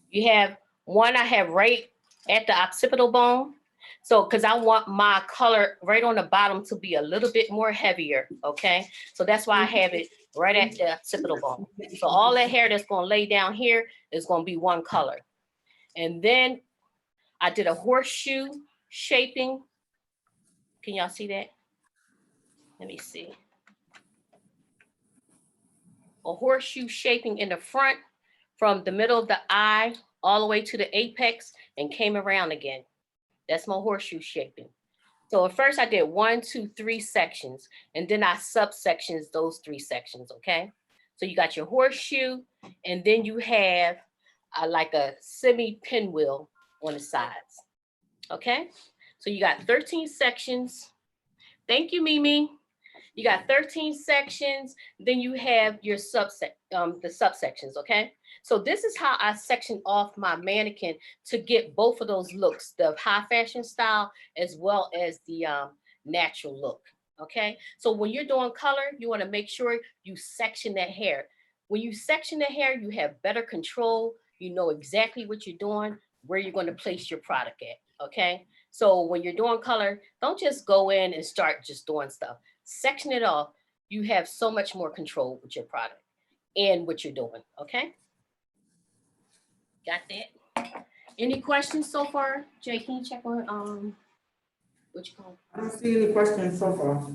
You have one I have right at the occipital bone. So, because I want my color right on the bottom to be a little bit more heavier, okay? So that's why I have it right at the occipital bone. So all that hair that's gonna lay down here is gonna be one color. And then I did a horseshoe shaping. Can y'all see that? Let me see. A horseshoe shaping in the front from the middle of the eye all the way to the apex and came around again. That's my horseshoe shaping. So at first I did 1, 2, 3 sections, and then I subsections those 3 sections, okay? So you got your horseshoe, and then you have like a semi pinwheel on the sides, okay? So you got 13 sections. Thank you, Mimi. You got 13 sections, then you have your the subsections, okay? So this is how I section off my mannequin to get both of those looks, the high fashion style as well as the natural look, okay? So when you're doing color, you wanna make sure you section that hair. When you section the hair, you have better control. You know exactly what you're doing, where you're gonna place your product at, okay? So when you're doing color, don't just go in and start just doing stuff. Section it off. You have so much more control with your product and what you're doing, okay? Got that? Any questions so far? Jay, can you check on What you call it? I don't see any questions so far.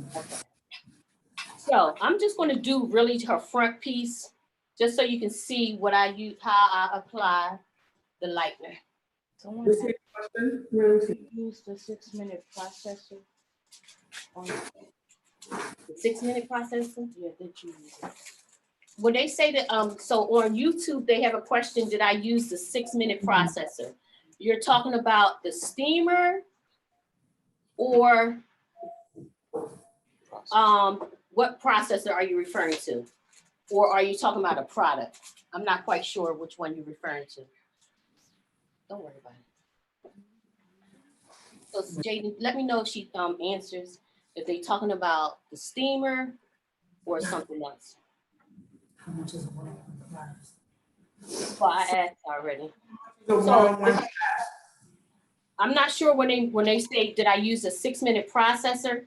So I'm just going to do really her front piece, just so you can see what I use, how I apply the lightener. Someone You see any question? Where is it? use the 6-minute processor. The 6-minute processor? Yeah, did you use it? When they say that, so on YouTube, they have a question, did I use the 6-minute processor? You're talking about the steamer or what processor are you referring to? Or are you talking about a product? I'm not quite sure which one you're referring to. Don't worry about it. So Jaden, let me know if she answers if they talking about the steamer or something else. How much is one class? Well, I asked already. The So one. I'm not sure when they say, did I use a 6-minute processor?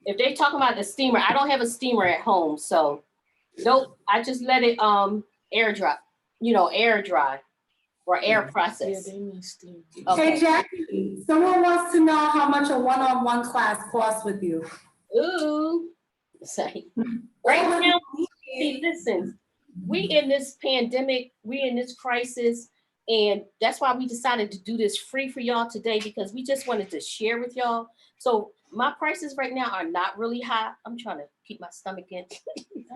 If they talking about the steamer, I don't have a steamer at home, so nope, I just let it air dry, air dry or air process. Hey, Okay. Jackie, someone wants to know how much a one-on-one class costs with you. Ooh. Say. Right now, see, listen, we in this pandemic, we in this crisis, and that's why we decided to do this free for y'all today, because we just wanted to share with y'all. So my prices right now are not really high. I'm trying to keep my stomach in.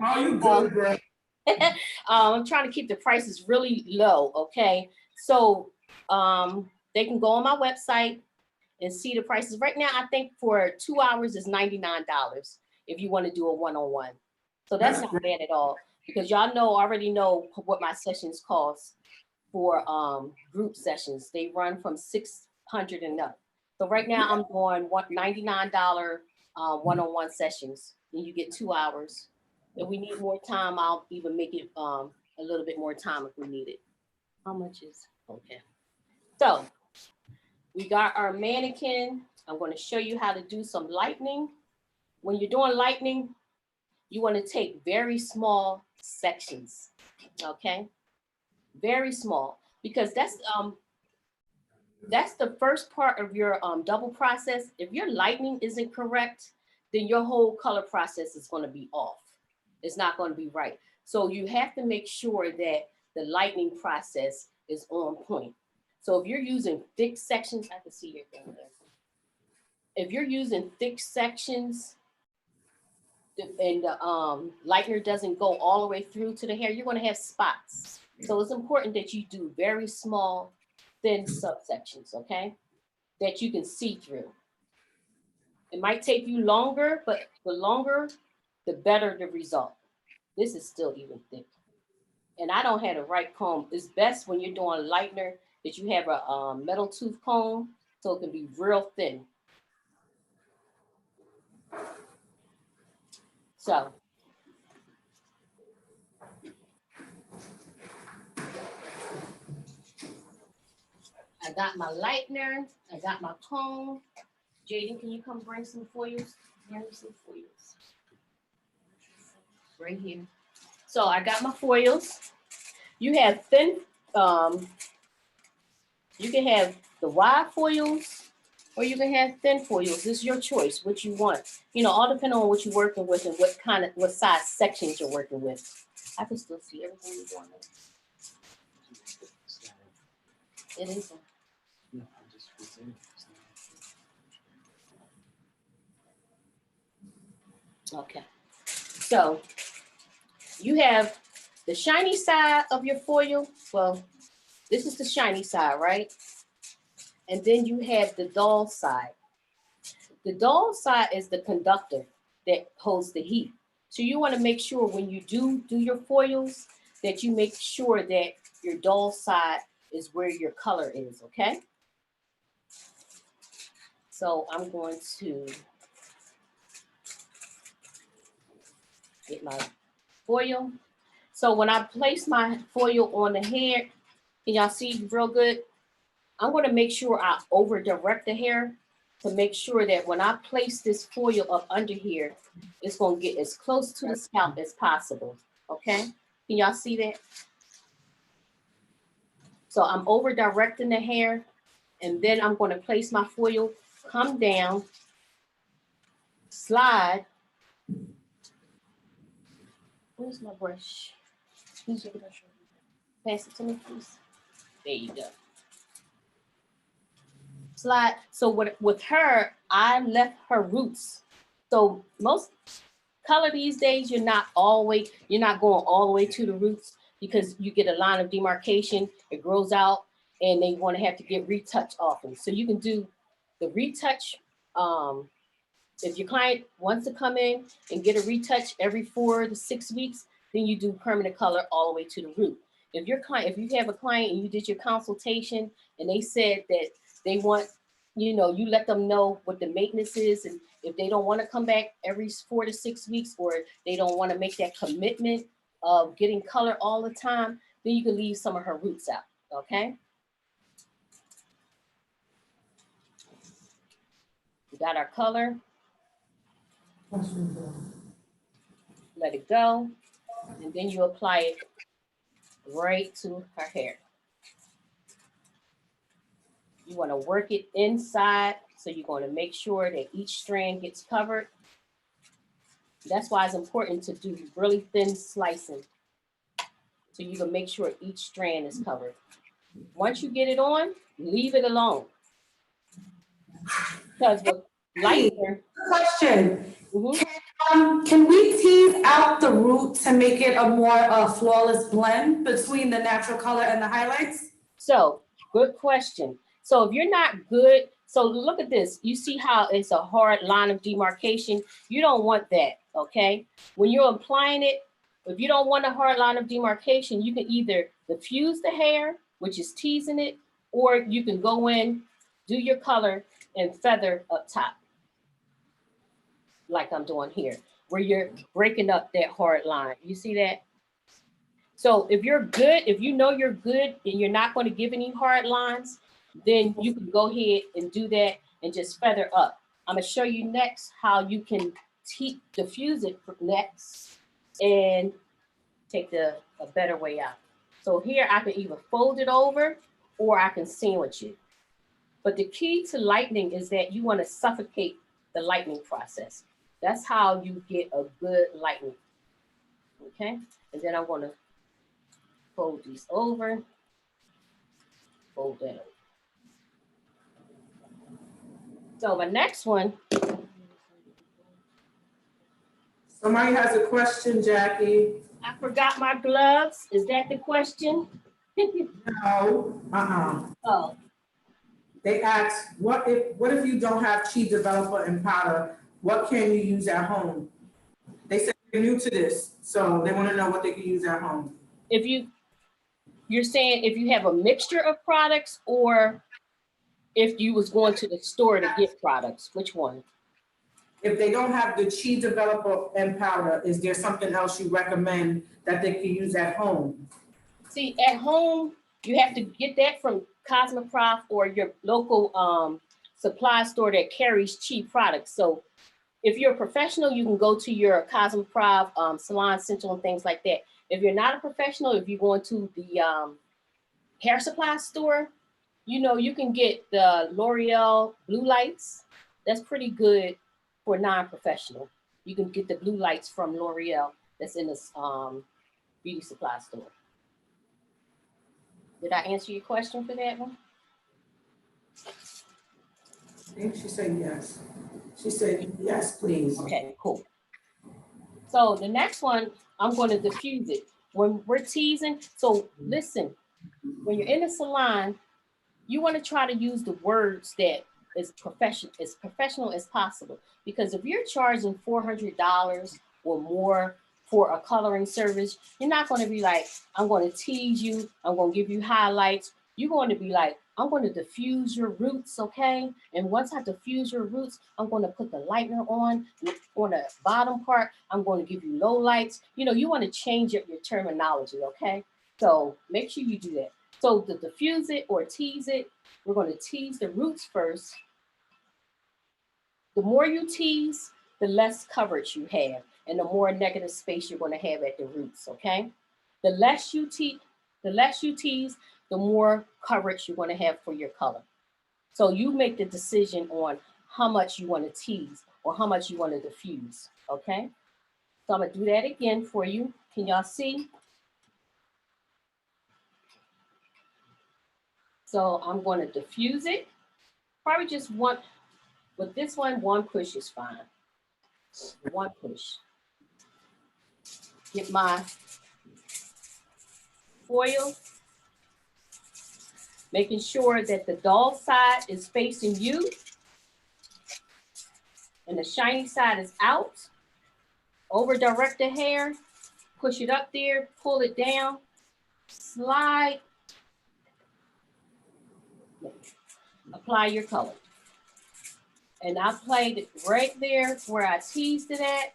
How you good, bro? I'm trying to keep the prices really low, okay? So they can go on my website and see the prices. Right now, I think for 2 hours is $99 if you want to do a one-on-one. So that's not bad at all, because y'all already know what my sessions cost for group sessions. They run from $600 and up. So right now I'm doing $99 one-on-one sessions, and you get 2 hours. If we need more time, I'll even make it a little bit more time if we need it. How much is, okay. So we got our mannequin. I'm going to show you how to do some lightning. When you're doing lightning, you want to take very small sections, okay? Very small, because that's the first part of your double process. If your lightning isn't correct, then your whole color process is going to be off. It's not going to be right. So you have to make sure that the lightning process is on point. So if you're using thick sections, I can see your thing there. If you're using thick sections and the lightener doesn't go all the way through to the hair, you're going to have spots. So it's important that you do very small, thin subsections, okay? That you can see through. It might take you longer, but the longer, the better the result. This is still even thick. And I don't have the right comb. It's best when you're doing lightener that you have a metal tooth comb, so it can be real thin. So I got my lightener, I got my comb. Jaden, can you come bring some foils? Bring some foils. Right here. So I got my foils. You have thin, you can have the wide foils or you can have thin foils. This is your choice, what you want. All depending on what you're working with and what size sections you're working with. I can still see everything you're doing. It is. Okay. So you have the shiny side of your foil. Well, this is the shiny side, right? And then you have the dull side. The dull side is the conductor that holds the heat. So you want to make sure when you do your foils that you make sure that your dull side is where your color is, okay? So I'm going to get my foil. So when I place my foil on the hair, can y'all see real good? I'm going to make sure I over direct the hair to make sure that when I place this foil up under here, it's going to get as close to the scalp as possible. Okay? Can y'all see that? So I'm over directing the hair, and then I'm going to place my foil, come down, slide. Where's my brush? Pass it to me, please. There you go. Slide. So with her, I left her roots. So most color these days, you're not going all the way to the roots because you get a line of demarcation, it grows out, and they want to have to get retouched often. So you can do the retouch. If your client wants to come in and get a retouch every 4 to 6 weeks, then you do permanent color all the way to the root. If you have a client and you did your consultation and they said that they want, you let them know what the maintenance is, and if they don't want to come back every 4 to 6 weeks, or they don't want to make that commitment of getting color all the time, then you can leave some of her roots out, okay? We got our color. Let it go, and then you apply it right to her hair. You want to work it inside, so you're going to make sure that each strand gets covered. That's why it's important to do really thin slicing, so you can make sure each strand is covered. Once you get it on, leave it alone. Because with lighter, Question. mhm. Can we tease out the root to make it a more flawless blend between the natural color and the highlights? So good question. So if you're not good, so look at this. You see how it's a hard line of demarcation? You don't want that, okay? When you're applying it, if you don't want a hard line of demarcation, you can either diffuse the hair, which is teasing it, or you can go in, do your color, and feather up top, like I'm doing here, where you're breaking up that hard line. You see that? So if you're good, if you know you're good and you're not going to give any hard lines, then you can go ahead and do that and just feather up. I'm going to show you next how you can diffuse it next and take a better way out. So here I can either fold it over or I can sandwich it. But the key to lightening is that you want to suffocate the lightening process. That's how you get a good lightening. Okay, and then I'm going to fold these over, fold that over. So my next one. Somebody has a question, Jackie. I forgot my gloves. Is that the question? No, Oh, They asked, what if you don't have cheese developer and powder? What can you use at home? They said they're new to this, so they want to know what they can use at home. if you're saying if you have a mixture of products, or if you was going to the store to get products, which one? If they don't have the cheese developer and powder, is there something else you recommend that they can use at home? See, at home, you have to get that from Cosmoprof or your local supply store that carries cheap products. So if you're a professional, you can go to your Cosmoprof, Salon Central and things like that. If you're not a professional, if you're going to the hair supply store, you can get the L'Oreal blue lights. That's pretty good for non-professional. You can get the blue lights from L'Oreal that's in this beauty supply store. Did I answer your question for that one? I think she said yes. She said, yes, please. Okay, cool. So the next one, I'm going to diffuse it. When we're teasing, so listen, when you're in a salon, you want to try to use the words that is professional as possible. Because if you're charging $400 or more for a coloring service, you're not going to be like, I'm going to tease you, I'm going to give you highlights. You're going to be like, I'm going to diffuse your roots, okay? And once I diffuse your roots, I'm going to put the lightener on the bottom part. I'm going to give you low lights. You want to change your terminology, okay? So make sure you do that. So to diffuse it or tease it, we're going to tease the roots first. The more you tease, the less coverage you have, and the more negative space you're going to have at the roots, okay? The less you tease, the more coverage you're going to have for your color. So you make the decision on how much you want to tease or how much you want to diffuse, okay? So I'm gonna do that again for you. Can y'all see? So I'm going to diffuse it. Probably just one, with this one push is fine. One push. Get my foil, making sure that the dull side is facing you and the shiny side is out. Over direct the hair, push it up there, pull it down, slide, apply your color. And I played it right there where I teased it at.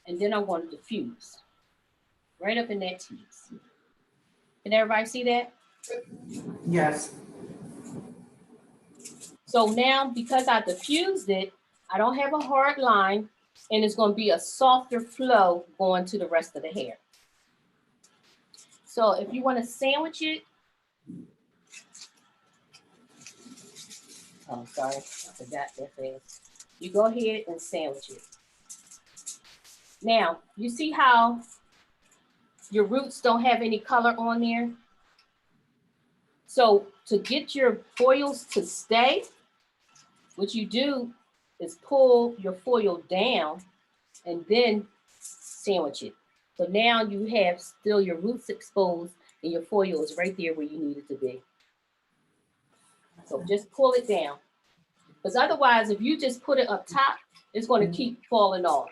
And then I'm going to diffuse right up in that tease. Can everybody see that? Yes. So now, because I diffused it, I don't have a hard line, and it's going to be a softer flow going to the rest of the hair. So if you want to sandwich it, oh, sorry, I forgot that fast. You go ahead and sandwich it. Now, you see how your roots don't have any color on there? So to get your foils to stay, what you do is pull your foil down and then sandwich it. So now you have still your roots exposed and your foil is right there where you need it to be. So just pull it down. Because otherwise, if you just put it up top, it's going to keep falling off.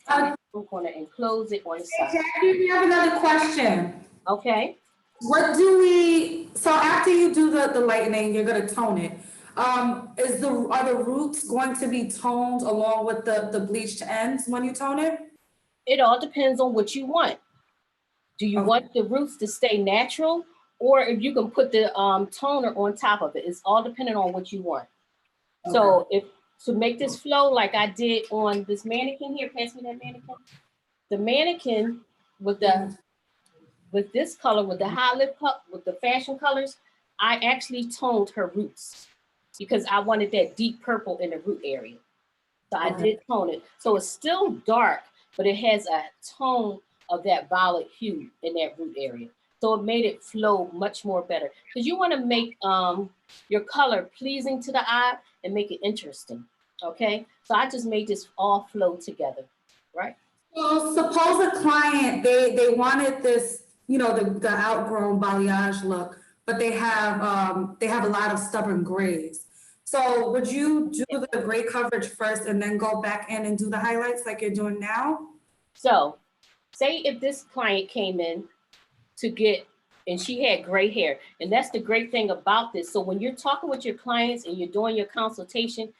I'm going to enclose it on the side. Jackie, we have another question. Okay. What do we, so after you do the lightening, you're gonna tone it. Are the roots going to be toned along with the bleached ends when you tone it? It all depends on what you want. Do you want the roots to stay natural, or if you can put the toner on top of it? It's all dependent on what you want. Okay. So if to make this flow like I did on this mannequin here, pass me that mannequin. The mannequin with this color, with the high lip cup, with the fashion colors, I actually toned her roots because I wanted that deep purple in the root area. So I did tone it. So it's still dark, but it has a tone of that violet hue in that root area. So it made it flow much more better because you want to make your color pleasing to the eye and make it interesting. Okay, so I just made this all flow together, right? So suppose a client, they wanted this, you know, the outgrown balayage look, but they have a lot of stubborn grays. So would you do the gray coverage first and then go back in and do the highlights like you're doing now? So say if this client came in to get, and she had gray hair, and that's the great thing about this. So when you're talking with your clients and you're doing your consultation,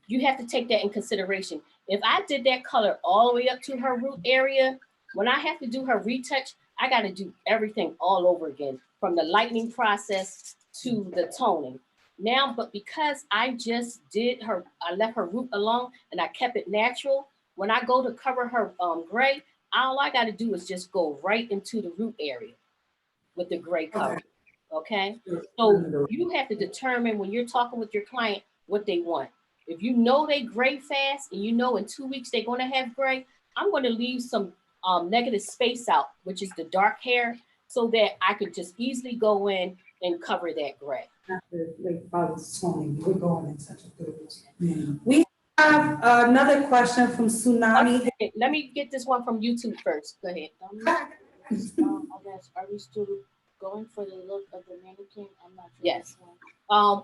you have to take that in consideration. If I did that color all the way up to her root area, when I have to do her retouch, I got to do everything all over again, from the lightening process to the toning. Now, but because I just did her, I left her root alone and I kept it natural, when I go to cover her gray, all I got to do is just go right into the root area with the gray color. Okay? So you have to determine when you're talking with your client what they want. If you know they gray fast and you know in 2 weeks they're going to have gray, I'm going to leave some negative space out, which is the dark hair, so that I could just easily go in and cover that gray. We have another question from Tsunami. Okay, let me get this one from YouTube first. Go ahead. I guess, are we still going for the look of the mannequin? I'm not sure. Yes.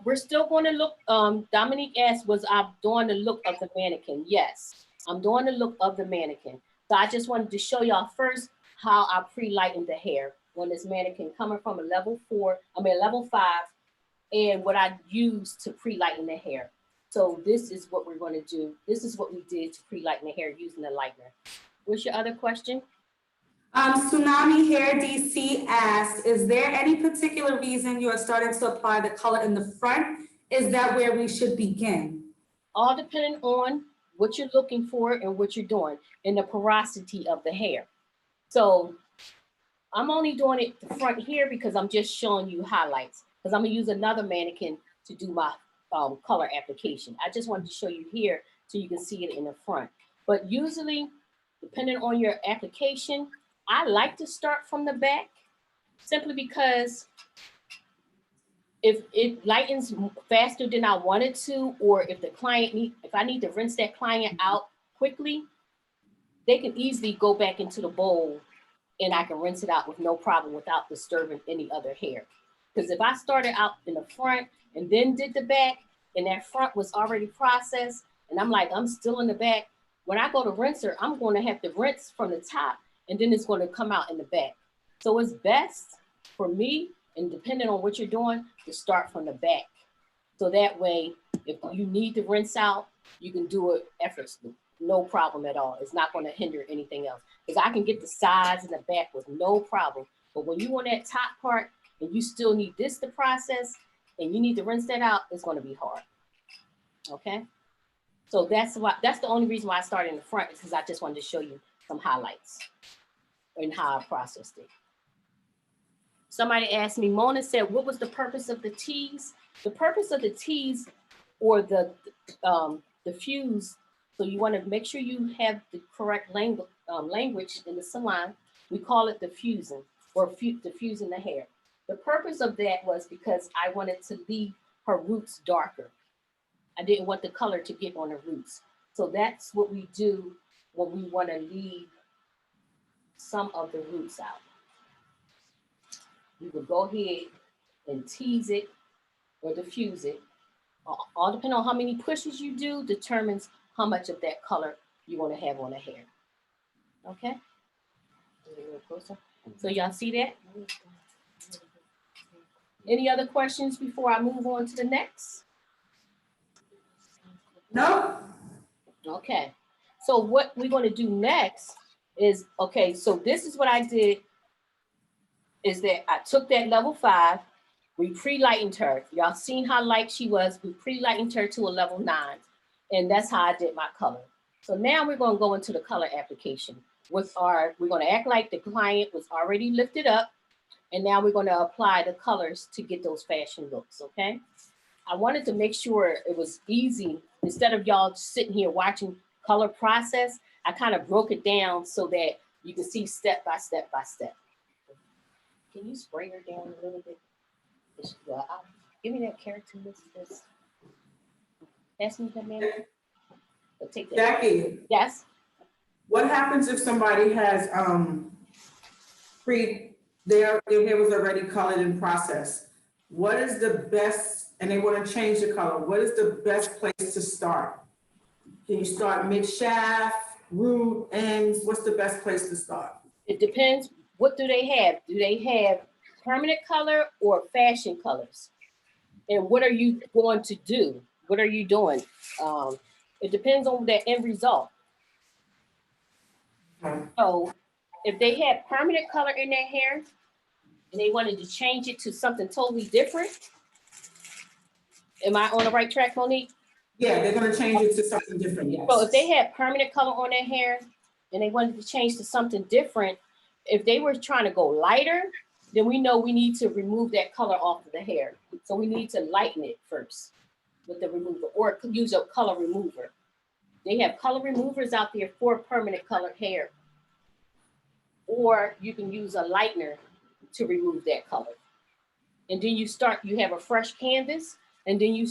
We're still going to look, Dominique asked, was I doing the look of the mannequin? Yes, I'm doing the look of the mannequin. So I just wanted to show y'all first how I pre-lightened the hair on this mannequin coming from a level 5, and what I used to pre-lighten the hair. So this is what we're going to do. This is what we did to pre-lighten the hair using the lightener. What's your other question? Tsunami Hair DC asked, is there any particular reason you are starting to apply the color in the front? Is that where we should begin? All depending on what you're looking for and what you're doing and the porosity of the hair. So I'm only doing it the front here because I'm just showing you highlights. because I'm gonna use another mannequin to do my color application. I just wanted to show you here so you can see it in the front. But usually, depending on your application, I like to start from the back simply because if it lightens faster than I wanted to, or if if I need to rinse that client out quickly, they can easily go back into the bowl and I can rinse it out with no problem without disturbing any other hair. Because if I started out in the front and then did the back, and that front was already processed, and I'm like, I'm still in the back, when I go to rinser, I'm going to have to rinse from the top, and then it's going to come out in the back. So it's best for me, and depending on what you're doing, to start from the back. So that way, if you need to rinse out, you can do it effortlessly. No problem at all. It's not going to hinder anything else. Because I can get the sides and the back with no problem. But when you on that top part and you still need this to process and you need to rinse that out, it's going to be hard. Okay? So that's the only reason why I started in the front, is because I just wanted to show you some highlights and how I processed it. Somebody asked me, Mona said, what was the purpose of the teas? The purpose of the teas or the fuse, so you want to make sure you have the correct language in the salon. We call it the fusing or diffusing the hair. The purpose of that was because I wanted to leave her roots darker. I didn't want the color to get on the roots. So that's what we do when we want to leave some of the roots out. You would go ahead and tease it or diffuse it. All depending on how many pushes you do determines how much of that color you want to have on the hair. Okay? A little closer. So y'all see that? Any other questions before I move on to the next? No? Okay. So what we're going to do next is, okay, so this is what I did, is that I took that level 5, we pre-lightened her. Y'all seen how light she was. We pre-lightened her to a level 9. And that's how I did my color. So now we're going to go into the color application. We're going to act like the client was already lifted up. And now we're going to apply the colors to get those fashion looks, okay? I wanted to make sure it was easy. Instead of y'all sitting here watching color process, I kind of broke it down so that you can see step by step by step. Can you spray her down a little bit? Give me that carrot to this. Pass me that, man. Take that. Jackie, Yes. what happens if somebody has their hair was already colored and processed? What is the best, and they want to change the color, what is the best place to start? Can you start mid-shaft, root, ends? What's the best place to start? It depends. What do they have? Do they have permanent color or fashion colors? And what are you going to do? What are you doing? It depends on the end result. Okay. So if they had permanent color in their hair and they wanted to change it to something totally different, am I on the right track, Monique? Yeah, they're gonna change it to something different, yes. So if they had permanent color on their hair and they wanted to change to something different, if they were trying to go lighter, then we know we need to remove that color off of the hair. So we need to lighten it first with the remover, or use a color remover. They have color removers out there for permanent colored hair. Or you can use a lightener to remove that color. And then you have a fresh canvas, and then you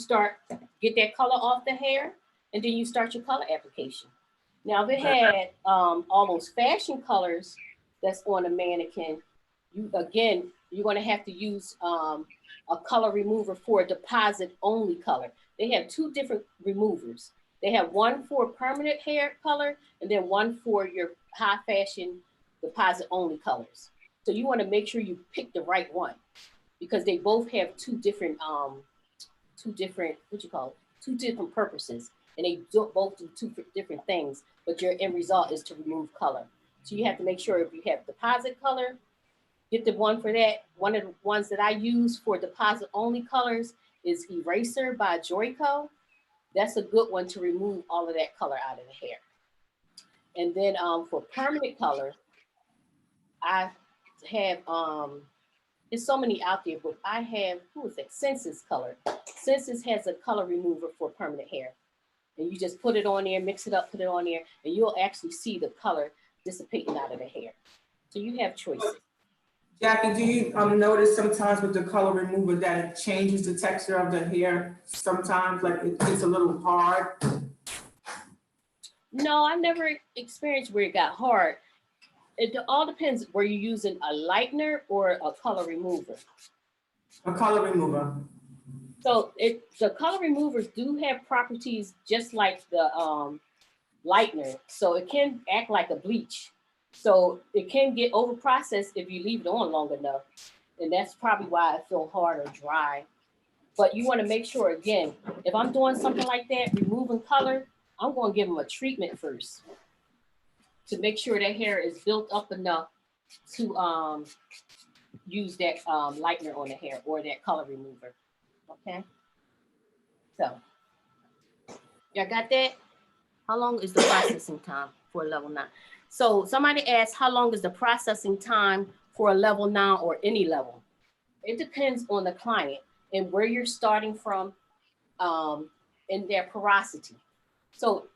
get that color off the hair, and then you start your color application. Now, if it had all those fashion colors that's on a mannequin, you're gonna have to use a color remover for a deposit only color. They have 2 different removers. They have one for permanent hair color, and then one for your high fashion deposit only colors. So you want to make sure you pick the right one, because they both have two different purposes, and they both do 2 different things, but your end result is to remove color. So you have to make sure if you have deposit color, get the one for that. One of the ones that I use for deposit only colors is Eraser by Joico. That's a good one to remove all of that color out of the hair. And then for permanent color, I have There's so many out there, but I have, who is that? Senses Color. Senses has a color remover for permanent hair. And you just put it on there, mix it up, put it on there, and you'll actually see the color dissipating out of the hair. So you have choices. Jackie, do you notice sometimes with the color remover that it changes the texture of the hair? Sometimes like it gets a little hard. No, I never experienced where it got hard. It all depends, were you using a lightener or a color remover? A color remover. So the color removers do have properties just like the lightener. So it can act like a bleach. So it can get over processed if you leave it on long enough. And that's probably why it feels hard or dry. But you want to make sure, again, if I'm doing something like that, removing color, I'm going to give them a treatment first to make sure that hair is built up enough to use that lightener on the hair or that color remover. Okay. So, y'all got that? How long is the processing time for a level 9? So somebody asked, how long is the processing time for a level 9 or any level? It depends on the client and where you're starting from in their porosity. So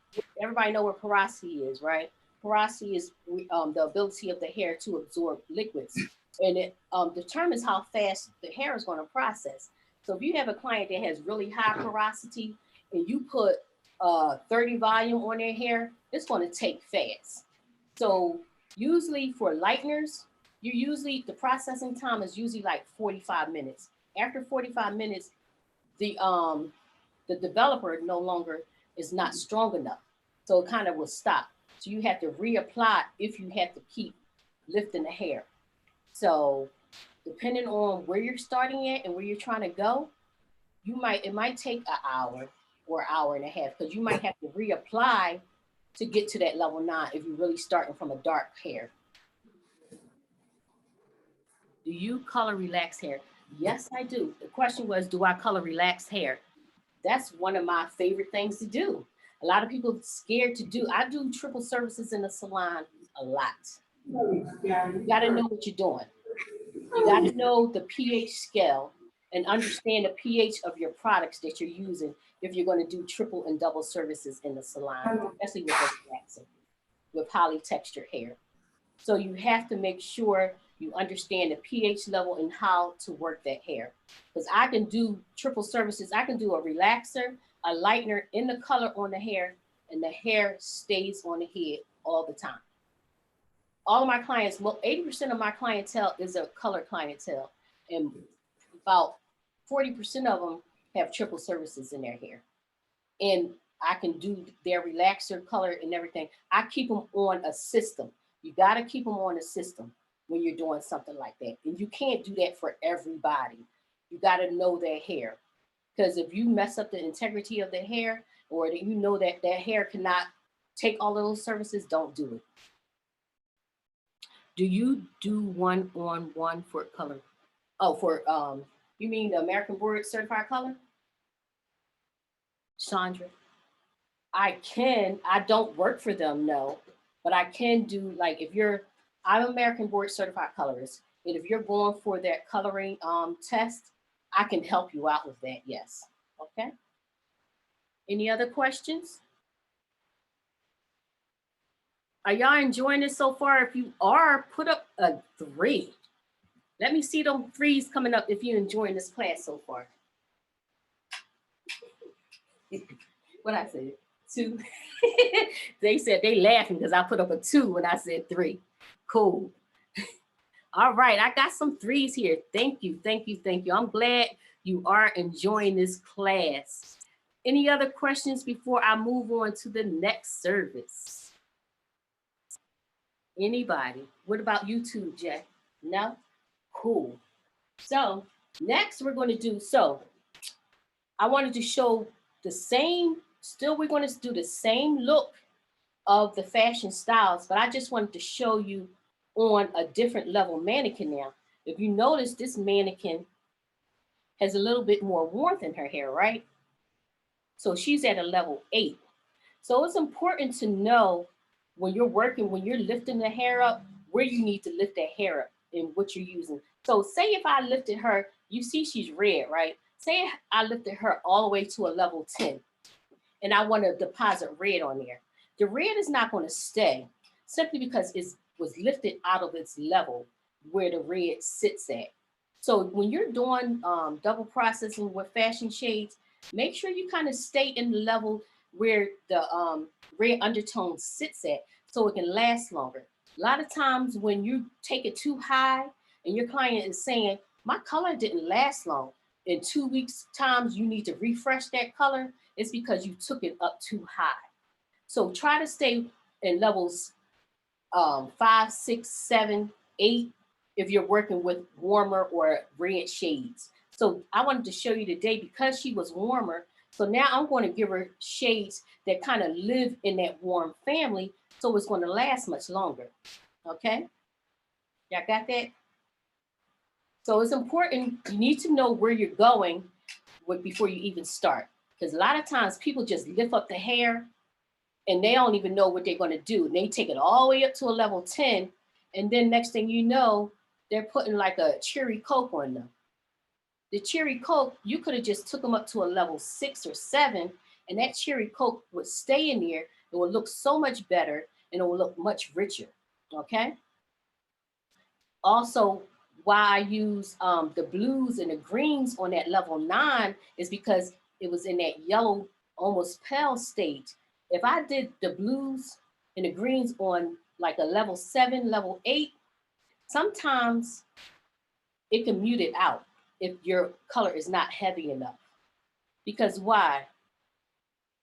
everybody know what porosity is, right? Porosity is the ability of the hair to absorb liquids. And it determines how fast the hair is going to process. So if you have a client that has really high porosity and you put 30 volume on their hair, it's going to take fast. So usually for lighteners, the processing time is usually like 45 minutes. After 45 minutes, the developer no longer is not strong enough. So it kind of will stop. So you have to reapply if you have to keep lifting the hair. So depending on where you're starting at and where you're trying to go, it might take an hour or hour and a half because you might have to reapply to get to that level 9 if you're really starting from a dark hair. Do you color relaxed hair? Yes, I do. The question was, do I color relaxed hair? That's one of my favorite things to do. A lot of people are scared to do. I do triple services in the salon a lot. You got to know what you're doing. You got to know the pH scale and understand the pH of your products that you're using if you're going to do triple and double services in the salon, especially with relaxing, with highly textured hair. So you have to make sure you understand the pH level and how to work that hair. Because I can do triple services. I can do a relaxer, a lightener in the color on the hair, and the hair stays on the head all the time. All of my clients, 80% of my clientele is a color clientele, and about 40% of them have triple services in their hair. And I can do their relaxer, color, and everything. I keep them on a system. You got to keep them on a system when you're doing something like that. And you can't do that for everybody. You got to know their hair. Because if you mess up the integrity of the hair, or that you know that that hair cannot take all of those services, don't do it. Do you do one-on-one for color? Oh, for, you mean the American Board Certified Color? Chandra? I don't work for them, no, but I can do, like, I'm American Board Certified Colorist, and if you're going for that coloring test, I can help you out with that, yes, okay? Any other questions? Are y'all enjoying this so far? If you are, put up a 3. Let me see them 3s coming up if you're enjoying this class so far. What I said, 2. They said they laughing because I put up a 2 when I said 3. Cool. All right, I got some 3s here. Thank you, thank you, thank you. I'm glad you are enjoying this class. Any other questions before I move on to the next service? Anybody? What about YouTube, Jay? No? Cool. So next we're going to do, I wanted to show the same, we're going to do the same look of the fashion styles, but I just wanted to show you on a different level mannequin now. If you notice, this mannequin has a little bit more warmth in her hair, right? So she's at a level 8. So it's important to know when you're working, when you're lifting the hair up, where you need to lift that hair up. in what you're using. So say if I lifted her, you see she's red, right? Say I lifted her all the way to a level 10 and I want to deposit red on there. The red is not going to stay simply because it was lifted out of its level where the red sits at. So when you're doing double processing with fashion shades, make sure you kind of stay in the level where the red undertone sits at so it can last longer. A lot of times when you take it too high and your client is saying, my color didn't last long, in 2 weeks times you need to refresh that color, it's because you took it up too high. So try to stay in levels 5, 6, 7, 8 if you're working with warmer or red shades. So I wanted to show you today because she was warmer. So now I'm going to give her shades that kind of live in that warm family, so it's going to last much longer. Okay? Y'all got that? So it's important, you need to know where you're going before you even start. Because a lot of times people just lift up the hair and they don't even know what they're going to do. And they take it all the way up to a level 10. And then next thing you know, they're putting like a cherry coke on them. The cherry coke, you could have just took them up to a level 6 or 7, and that cherry coke would stay in there. It would look so much better and it will look much richer. Okay. Also, why I use the blues and the greens on that level 9 is because it was in that yellow, almost pale state. If I did the blues and the greens on like a level 7, level 8, sometimes it can mute it out if your color is not heavy enough. Because why?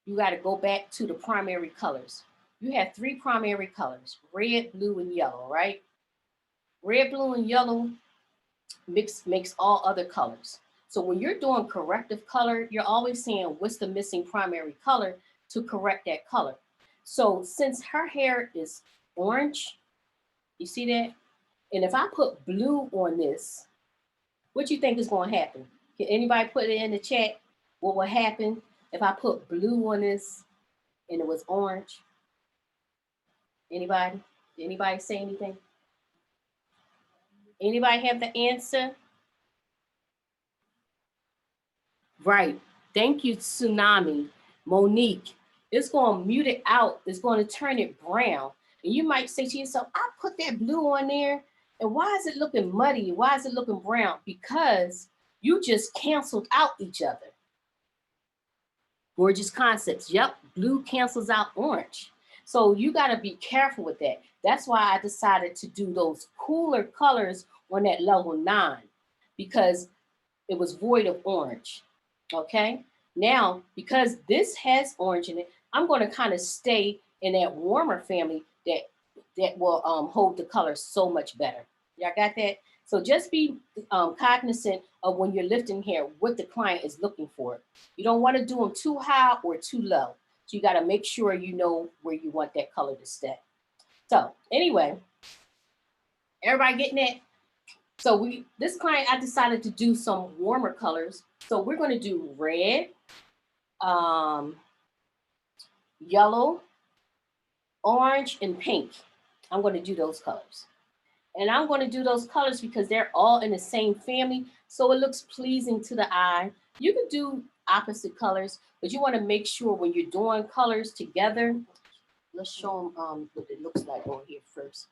You got to go back to the primary colors. You have 3 primary colors, red, blue, and yellow, right? Red, blue, and yellow makes all other colors. So when you're doing corrective color, you're always saying what's the missing primary color to correct that color. So since her hair is orange, you see that? And if I put blue on this, what you think is going to happen? Can anybody put it in the chat? What will happen if I put blue on this and it was orange? Anybody? Anybody say anything? Anybody have the answer? Right. Thank you, Tsunami. Monique. It's going to mute it out. It's going to turn it brown. And you might say to yourself, I put that blue on there. And why is it looking muddy? Why is it looking brown? Because you just canceled out each other. Gorgeous concepts. Yep. Blue cancels out orange. So you got to be careful with that. That's why I decided to do those cooler colors on that level 9, because it was void of orange. Okay, now because this has orange in it, I'm going to kind of stay in that warmer family that will hold the color so much better. Y'all got that? So just be cognizant of when you're lifting hair, what the client is looking for. You don't want to do them too high or too low. So you got to make sure you know where you want that color to stay. So anyway, everybody getting it? So this client, I decided to do some warmer colors. So we're going to do red, yellow, orange, and pink. I'm going to do those colors. And I'm going to do those colors because they're all in the same family, so it looks pleasing to the eye. You can do opposite colors, but you want to make sure when you're doing colors together, let's show them what it looks like over here first.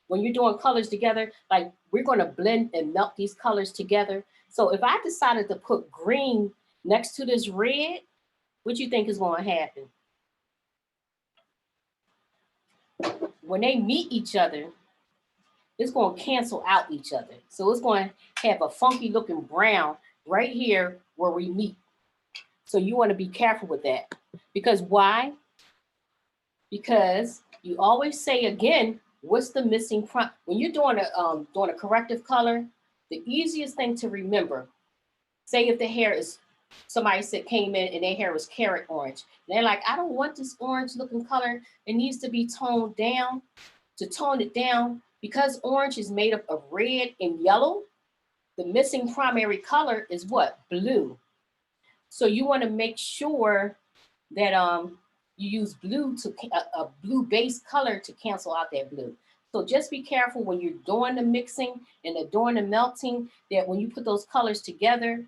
When you're doing colors together, like we're going to blend and melt these colors together. So if I decided to put green next to this red, what do you think is going to happen? When they meet each other, it's going to cancel out each other. So it's going to have a funky looking brown right here where we meet. So you want to be careful with that. Because why? Because you always say again, what's the missing front? When you're doing a corrective color, the easiest thing to remember, say if the hair is, somebody said came in and their hair was carrot orange. And they're like, I don't want this orange looking color. It needs to be toned down. To tone it down, because orange is made up of red and yellow, the missing primary color is what? Blue. So you want to make sure that you use blue to a blue base color to cancel out that blue. So just be careful when you're doing the mixing and doing the melting, that when you put those colors together,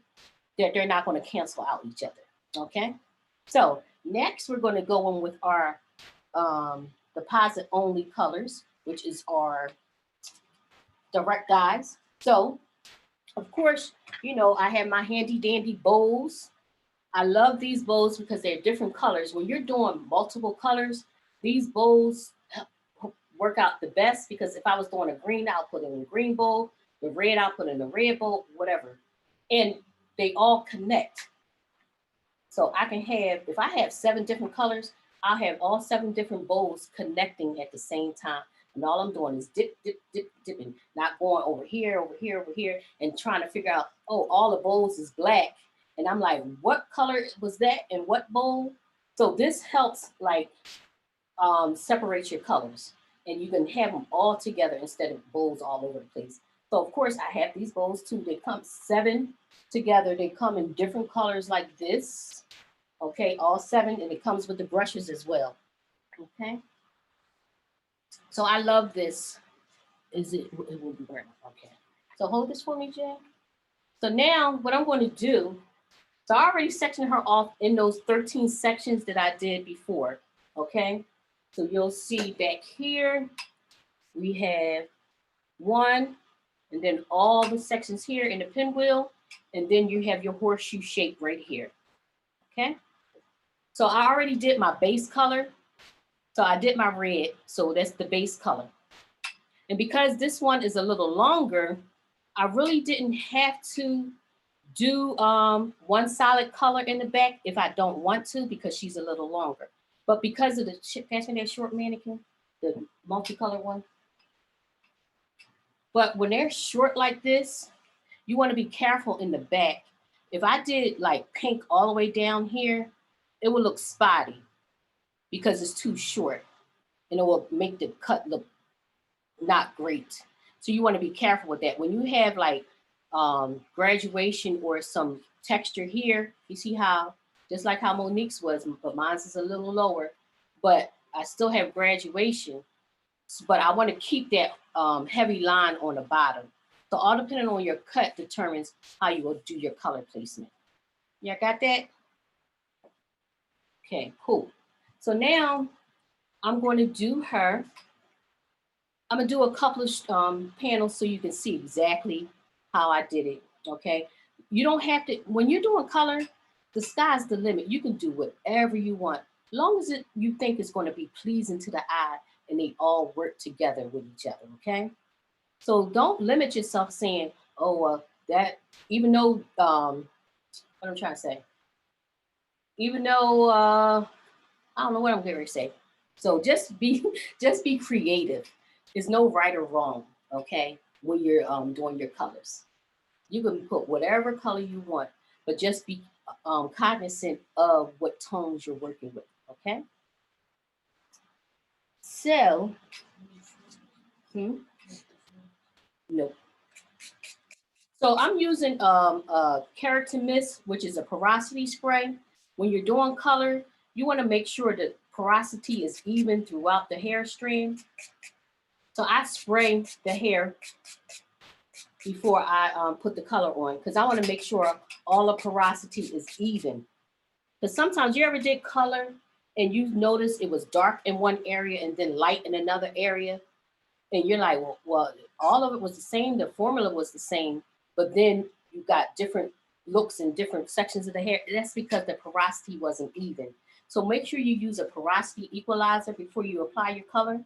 that they're not going to cancel out each other. Okay. So next we're going to go in with our deposit only colors, which is our direct dyes. So of course, you know, I have my handy dandy bowls. I love these bowls because they're different colors. When you're doing multiple colors, these bowls work out the best, because if I was doing a green, I'll put in a green bowl, the red, I'll put in a red bowl, whatever. And they all connect. So I can have, if I have 7 different colors, I'll have all 7 different bowls connecting at the same time. And all I'm doing is dip, dip, dip, dipping, not going over here, over here, over here, and trying to figure out, oh, all the bowls is black. And I'm like, what color was that in what bowl? So this helps like separate your colors, and you can have them all together instead of bowls all over the place. So of course I have these bowls too. They come 7 together. They come in different colors like this. Okay, all 7, and it comes with the brushes as well. Okay. So I love this. It will be burnt. Okay. So hold this for me, Jay. So now what I'm going to do, so I already sectioned her off in those 13 sections that I did before. Okay. So you'll see back here, we have 1, and then all the sections here in the pinwheel, and then you have your horseshoe shape right here. Okay. So I already did my base color. So I did my red. So that's the base color. And because this one is a little longer, I really didn't have to do one solid color in the back if I don't want to, because she's a little longer. But because of the, pass me that short mannequin, the multicolored one. But when they're short like this, you want to be careful in the back. If I did like pink all the way down here, it will look spotty because it's too short, and it will make the cut look not great. So you want to be careful with that. When you have like graduation or some texture here, you see how, just like how Monique's was, but mine's is a little lower, but I still have graduation, but I want to keep that heavy line on the bottom. So all depending on your cut determines how you will do your color placement. Yeah, got that? Okay, cool. So now I'm going to do her. I'm gonna do a couple of panels so you can see exactly how I did it, okay? You don't have to, when you're doing color, the sky's the limit. You can do whatever you want, as long as you think it's gonna be pleasing to the eye and they all work together with each other, okay? So don't limit yourself saying, oh, that, even though, what I'm trying to say, even though, I don't know what I'm going to say. So just be creative. There's no right or wrong, okay, when you're doing your colors. You can put whatever color you want, but just be cognizant of what tones you're working with, okay? So, no. So I'm using Keratin Mist, which is a porosity spray. When you're doing color, you want to make sure the porosity is even throughout the hair stream. So I spray the hair before I put the color on, because I want to make sure all the porosity is even. Because sometimes you ever did color and you notice it was dark in one area and then light in another area, and you're like, well, all of it was the same, the formula was the same, but then you got different looks in different sections of the hair. That's because the porosity wasn't even. So make sure you use a porosity equalizer before you apply your color,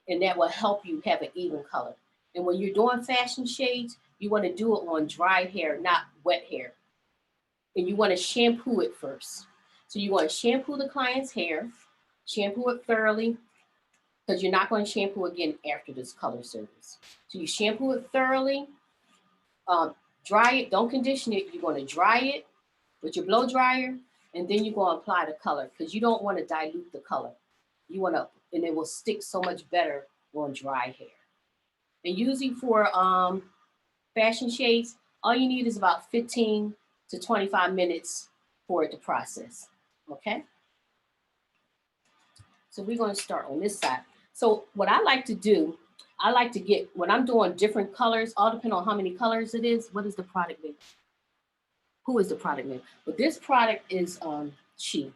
and that will help you have an even color. And when you're doing fashion shades, you want to do it on dry hair, not wet hair. And you want to shampoo it first. So you want to shampoo the client's hair, shampoo it thoroughly, because you're not going to shampoo again after this color service. So you shampoo it thoroughly, dry it, don't condition it. You're going to dry it with your blow dryer, and then you're going to apply the color, because you don't want to dilute the color. You want to, and it will stick so much better on dry hair. And usually for fashion shades, all you need is about 15 to 25 minutes for it to process, okay? So we're going to start on this side. So what I like to do, I like to get, when I'm doing different colors, all depending on how many colors it is, what is the product name? Who is the product name? But this product is Chi,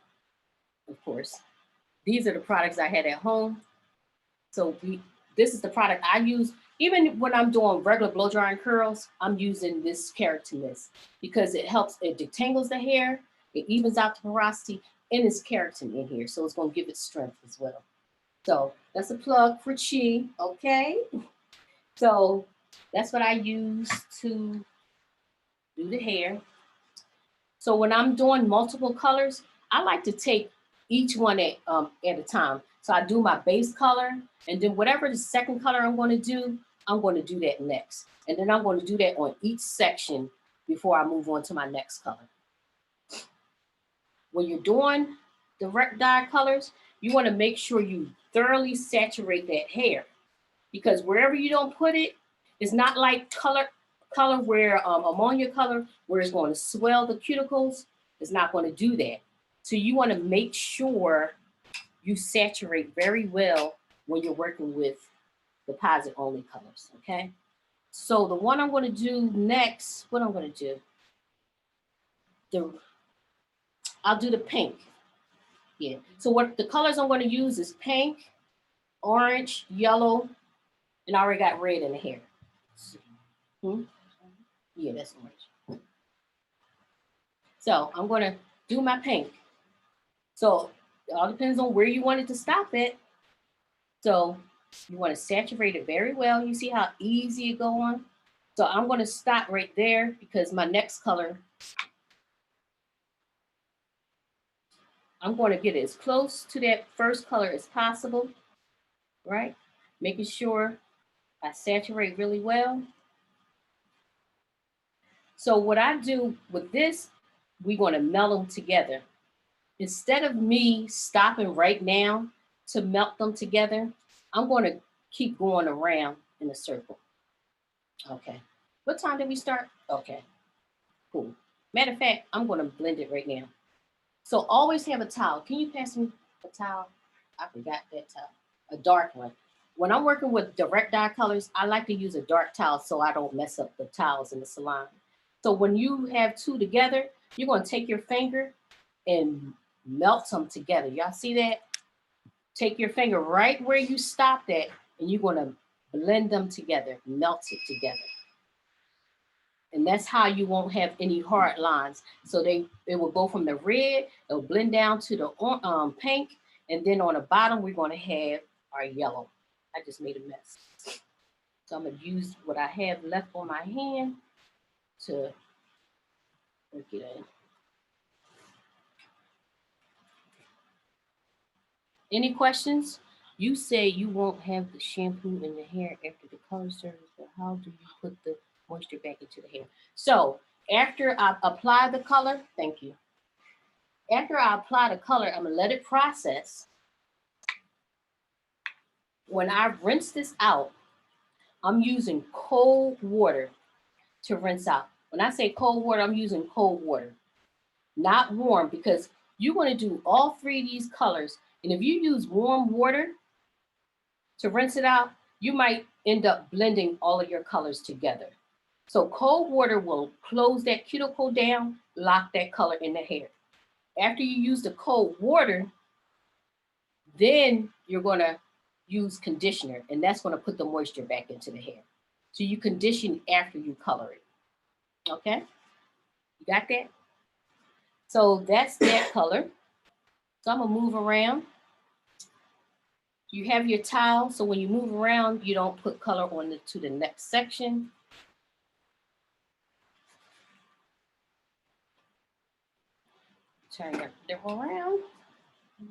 of course. These are the products I had at home. So this is the product I use. Even when I'm doing regular blow drying curls, I'm using this keratin mist because it helps, it detangles the hair, it evens out the porosity, and it's keratin in here. So it's gonna give it strength as well. So that's a plug for Chi, okay? So that's what I use to do the hair. So when I'm doing multiple colors, I like to take each one at a time. So I do my base color, and then whatever the second color I'm going to do that next. And then I'm going to do that on each section before I move on to my next color. When you're doing direct dye colors, you want to make sure you thoroughly saturate that hair, because wherever you don't put it, it's not like color where ammonia color, where it's going to swell the cuticles. It's not going to do that. So you want to make sure you saturate very well when you're working with deposit only colors, okay? So the one I'm going to do next, what I'm going to do, I'll do the pink. Yeah, so what the colors I'm going to use is pink, orange, yellow, and I already got red in the hair. Yeah, that's orange. So I'm going to do my pink. So it all depends on where you want it to stop at. So you want to saturate it very well. You see how easy it go on? So I'm going to stop right there because my next color, I'm going to get as close to that first color as possible, right? Making sure I saturate really well. So what I do with this, we're going to melt them together. Instead of me stopping right now to melt them together, I'm going to keep going around in a circle. Okay. What time did we start? Okay, cool. Matter of fact, I'm going to blend it right now. So always have a towel. Can you pass me a towel? I forgot that towel. A dark one. When I'm working with direct dye colors, I like to use a dark towel so I don't mess up the towels in the salon. So when you have two together, you're going to take your finger and melt them together. Y'all see that? Take your finger right where you stopped at, and you're going to blend them together, melt it together. And that's how you won't have any hard lines. So it will go from the red, it'll blend down to the pink, and then on the bottom, we're going to have our yellow. I just made a mess. So I'm going to use what I have left on my hand to work it in. Any questions? You say you won't have the shampoo in the hair after the color service, but how do you put the moisture back into the hair? So after I apply the color, thank you. After I apply the color, I'm gonna let it process. When I rinse this out, I'm using cold water to rinse out. When I say cold water, I'm using cold water, not warm, because you want to do all three of these colors. And if you use warm water to rinse it out, you might end up blending all of your colors together. So cold water will close that cuticle down, lock that color in the hair. After you use the cold water, then you're gonna use conditioner, and that's gonna put the moisture back into the hair. So you condition after you color it, okay? You got that? So that's that color. So I'm gonna move around. You have your towel, so when you move around, you don't put color on to the next section. Turn your around.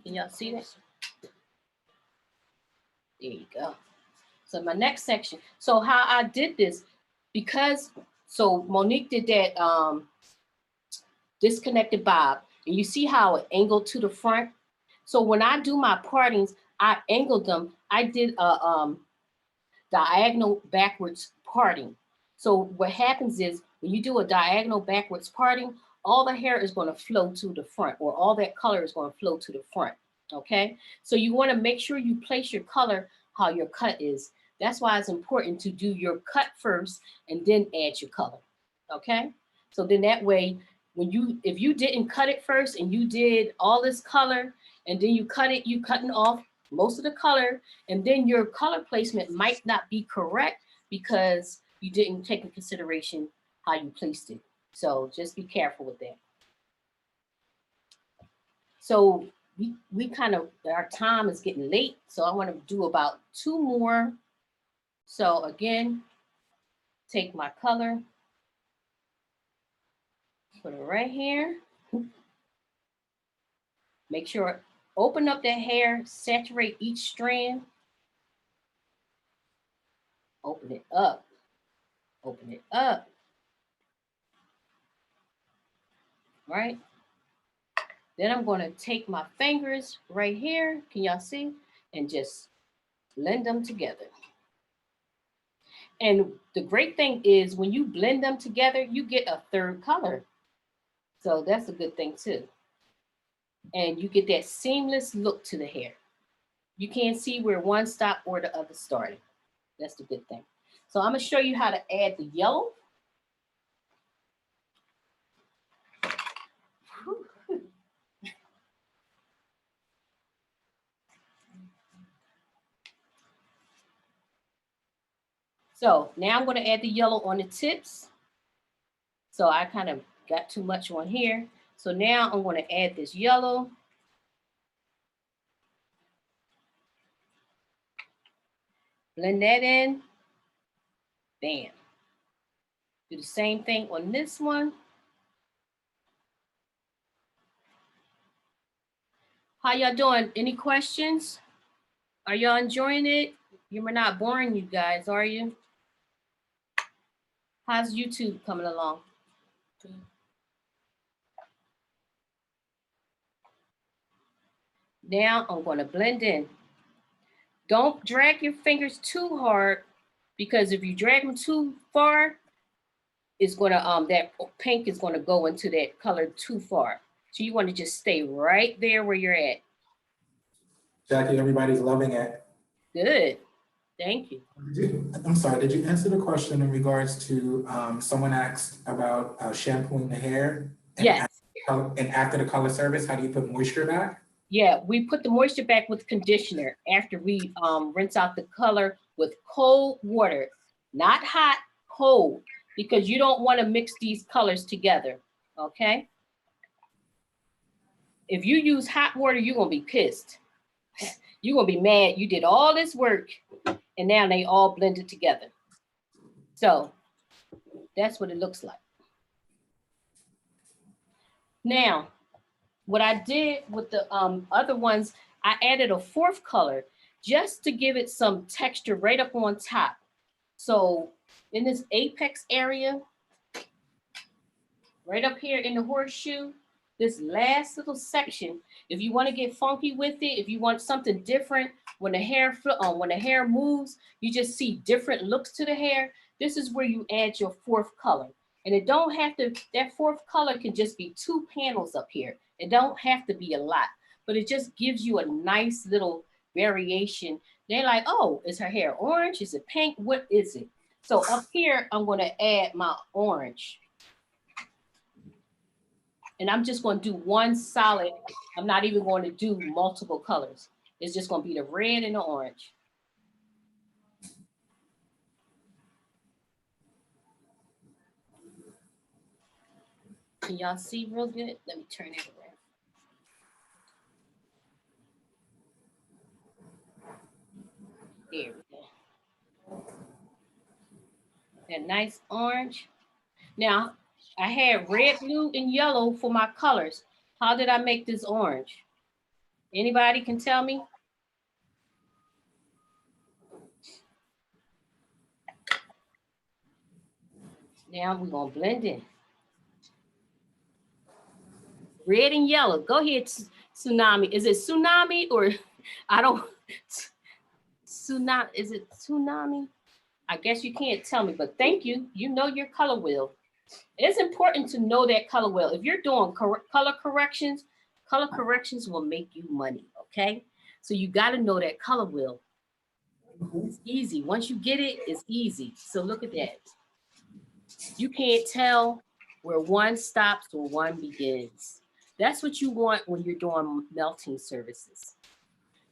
Can y'all see that? There you go. So my next section. So how I did this, so Monique did that disconnected bob, and you see how it angled to the front. So when I do my partings, I angled them. I did a diagonal backwards parting. So what happens is when you do a diagonal backwards parting, all the hair is going to flow to the front, or all that color is going to flow to the front. Okay, so you want to make sure you place your color how your cut is. That's why it's important to do your cut first and then add your color, okay? So then that way, if you didn't cut it first and you did all this color and then you cut it, you cutting off most of the color, and then your color placement might not be correct because you didn't take into consideration how you placed it. So just be careful with that. So we kind of, our time is getting late, so I want to do about 2 more. So again, take my color, put it right here. Make sure, open up that hair, saturate each strand. Open it up, open it up, right? Then I'm gonna take my fingers right here, can y'all see? And just blend them together. And the great thing is when you blend them together, you get a third color. So that's a good thing too. And you get that seamless look to the hair. You can't see where one stopped or the other started. That's the good thing. So I'm gonna show you how to add the yellow. So now I'm gonna add the yellow on the tips. So I kind of got too much on here. So now I'm gonna add this yellow. Blend that in, bam. Do the same thing on this one. How y'all doing? Any questions? Are y'all enjoying it? You're not boring, you guys, are you? How's YouTube coming along? Now I'm gonna blend in. Don't drag your fingers too hard because if you drag them too far, it's gonna that pink is gonna go into that color too far. So you want to just stay right there where you're at. Jackie, everybody's loving it. Good. Thank you. I'm sorry, did you answer the question in regards to, someone asked about shampooing the hair? Yes. And after the color service, how do you put moisture back? Yeah, we put the moisture back with conditioner after we rinse out the color with cold water, not hot, cold, because you don't want to mix these colors together, okay? If you use hot water, you're gonna be pissed. You're gonna be mad. You did all this work and now they all blended together. So that's what it looks like. Now, what I did with the other ones, I added a 4th color just to give it some texture right up on top. So in this apex area, right up here in the horseshoe, this last little section, if you want to get funky with it, if you want something different, when the hair moves, you just see different looks to the hair. This is where you add your 4th color. And it don't have to, that 4th color can just be 2 panels up here. It don't have to be a lot, but it just gives you a nice little variation. They're like, oh, is her hair orange? Is it pink? What is it? So up here, I'm gonna add my orange. And I'm just gonna do one solid. I'm not even going to do multiple colors. It's just gonna be the red and the orange. Can y'all see real good? Let me turn it around. There we go. That nice orange. Now, I had red, blue, and yellow for my colors. How did I make this orange? Anybody can tell me? Now we're gonna blend in. Red and yellow. Go ahead, Tsunami. Is it Tsunami or I don't, Tsunami, is it Tsunami? I guess you can't tell me, but thank you. You know your color wheel. It's important to know that color wheel. If you're doing color corrections will make you money, okay? So you gotta know that color wheel. It's easy. Once you get it, it's easy. So look at that. You can't tell where one stops or one begins. That's what you want when you're doing melting services.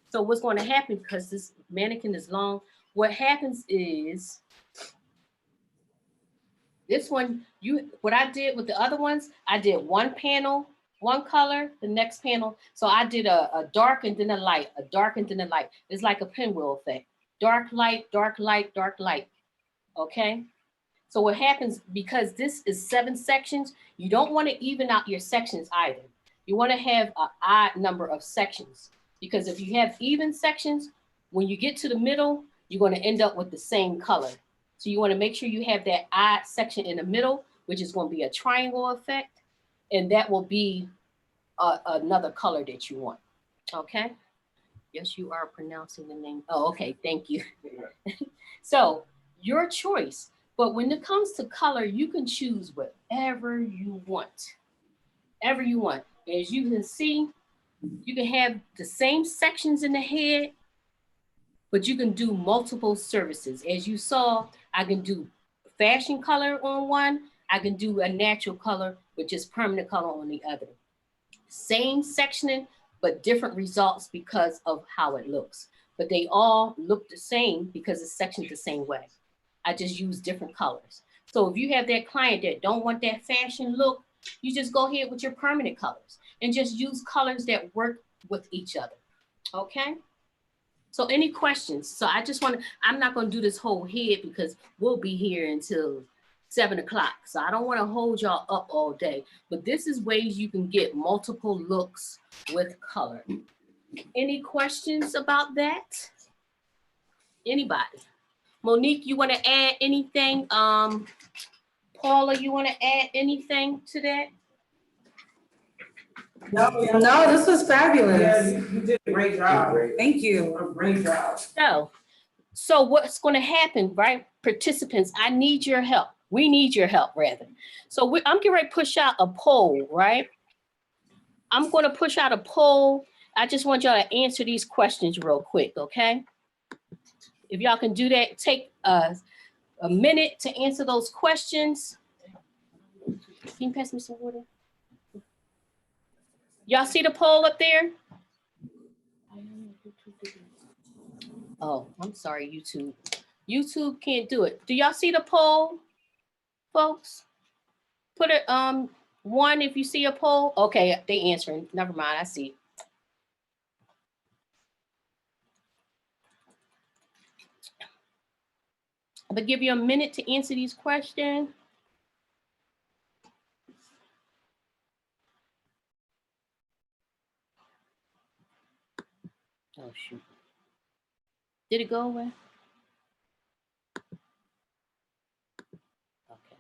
So what's going to happen, because this mannequin is long, what happens is this one, what I did with the other ones, I did one panel, one color, the next panel. So I did a dark and then a light, a dark and then a light. It's like a pinwheel effect. Dark, light, dark, light, dark, light. Okay? So what happens, because this is 7 sections, you don't want to even out your sections either. You want to have an odd number of sections, because if you have even sections, when you get to the middle, you're going to end up with the same color. So you want to make sure you have that odd section in the middle, which is going to be a triangle effect, and that will be another color that you want. Okay? Yes, you are pronouncing the name. Oh, okay. Thank you. So your choice. But when it comes to color, you can choose whatever you want. Whatever you want. As you can see, you can have the same sections in the head, but you can do multiple services. As you saw, I can do fashion color on one. I can do a natural color, which is permanent color on the other. Same sectioning, but different results because of how it looks. But they all look the same because it's sectioned the same way. I just use different colors. So if you have that client that don't want that fashion look, you just go ahead with your permanent colors and just use colors that work with each other. Okay? So any questions? So I just want to, I'm not going to do this whole head because we'll be here until 7 o'clock. So I don't want to hold y'all up all day, but this is ways you can get multiple looks with color. Any questions about that? Anybody? Monique, you want to add anything? Paula, you want to add anything to that? No, this was fabulous. Yeah, you did a great job. Thank you. A great job. So what's going to happen, right? Participants, I need your help. We need your help, rather. So I'm getting ready to push out a poll, right? I'm going to push out a poll. I just want y'all to answer these questions real quick, okay? If y'all can do that, take a minute to answer those questions. Can you pass me some water? Y'all see the poll up there? Oh, I'm sorry, YouTube. YouTube can't do it. Do y'all see the poll, folks? Put it 1 if you see a poll. Okay, they answering. Never mind, I see. I'm gonna give you a minute to answer these questions. Oh shoot. Did it go away? Okay.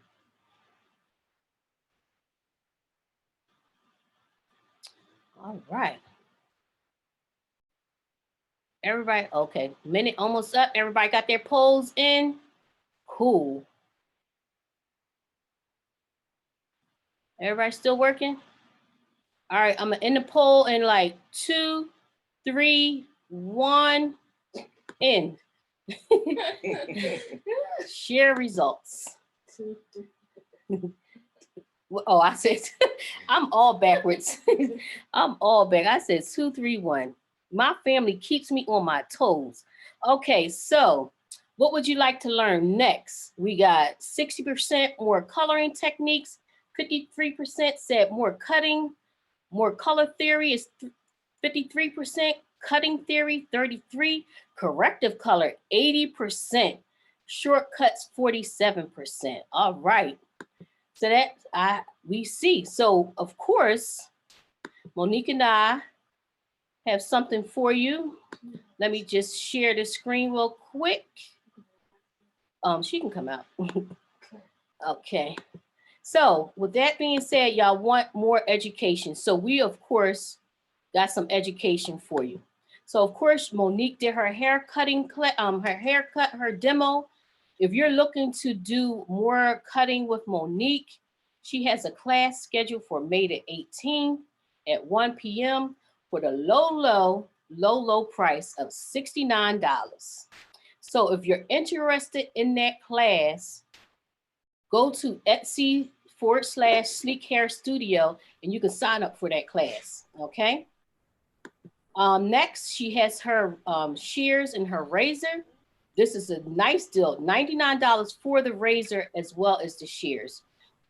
All right. Everybody, okay. Minute almost up. Everybody got their polls in. Cool. Everybody still working? All right, I'm gonna end the poll in like 2, 3, 1, end. Share results. Oh, I said, I'm all backwards. I'm all back. I said 2, 3, 1. My family keeps me on my toes. Okay, so what would you like to learn next? We got 60% more coloring techniques. 53% said more cutting. More color theory is 53%. Cutting theory, 33%. Corrective color, 80%. Shortcuts, 47%. All right. So that we see. So of course, Monique and I have something for you. Let me just share the screen real quick. She can come out. Okay. So with that being said, y'all want more education. So we, of course, got some education for you. So of course, Monique did her hair cutting, her demo. If you're looking to do more cutting with Monique, she has a class scheduled for May the 18th at 1 p.m. for the low price of $69. So if you're interested in that class, go to Etsy/Sleek Hair Studio and you can sign up for that class, okay? Next, she has her shears and her razor. This is a nice deal, $99 for the razor as well as the shears.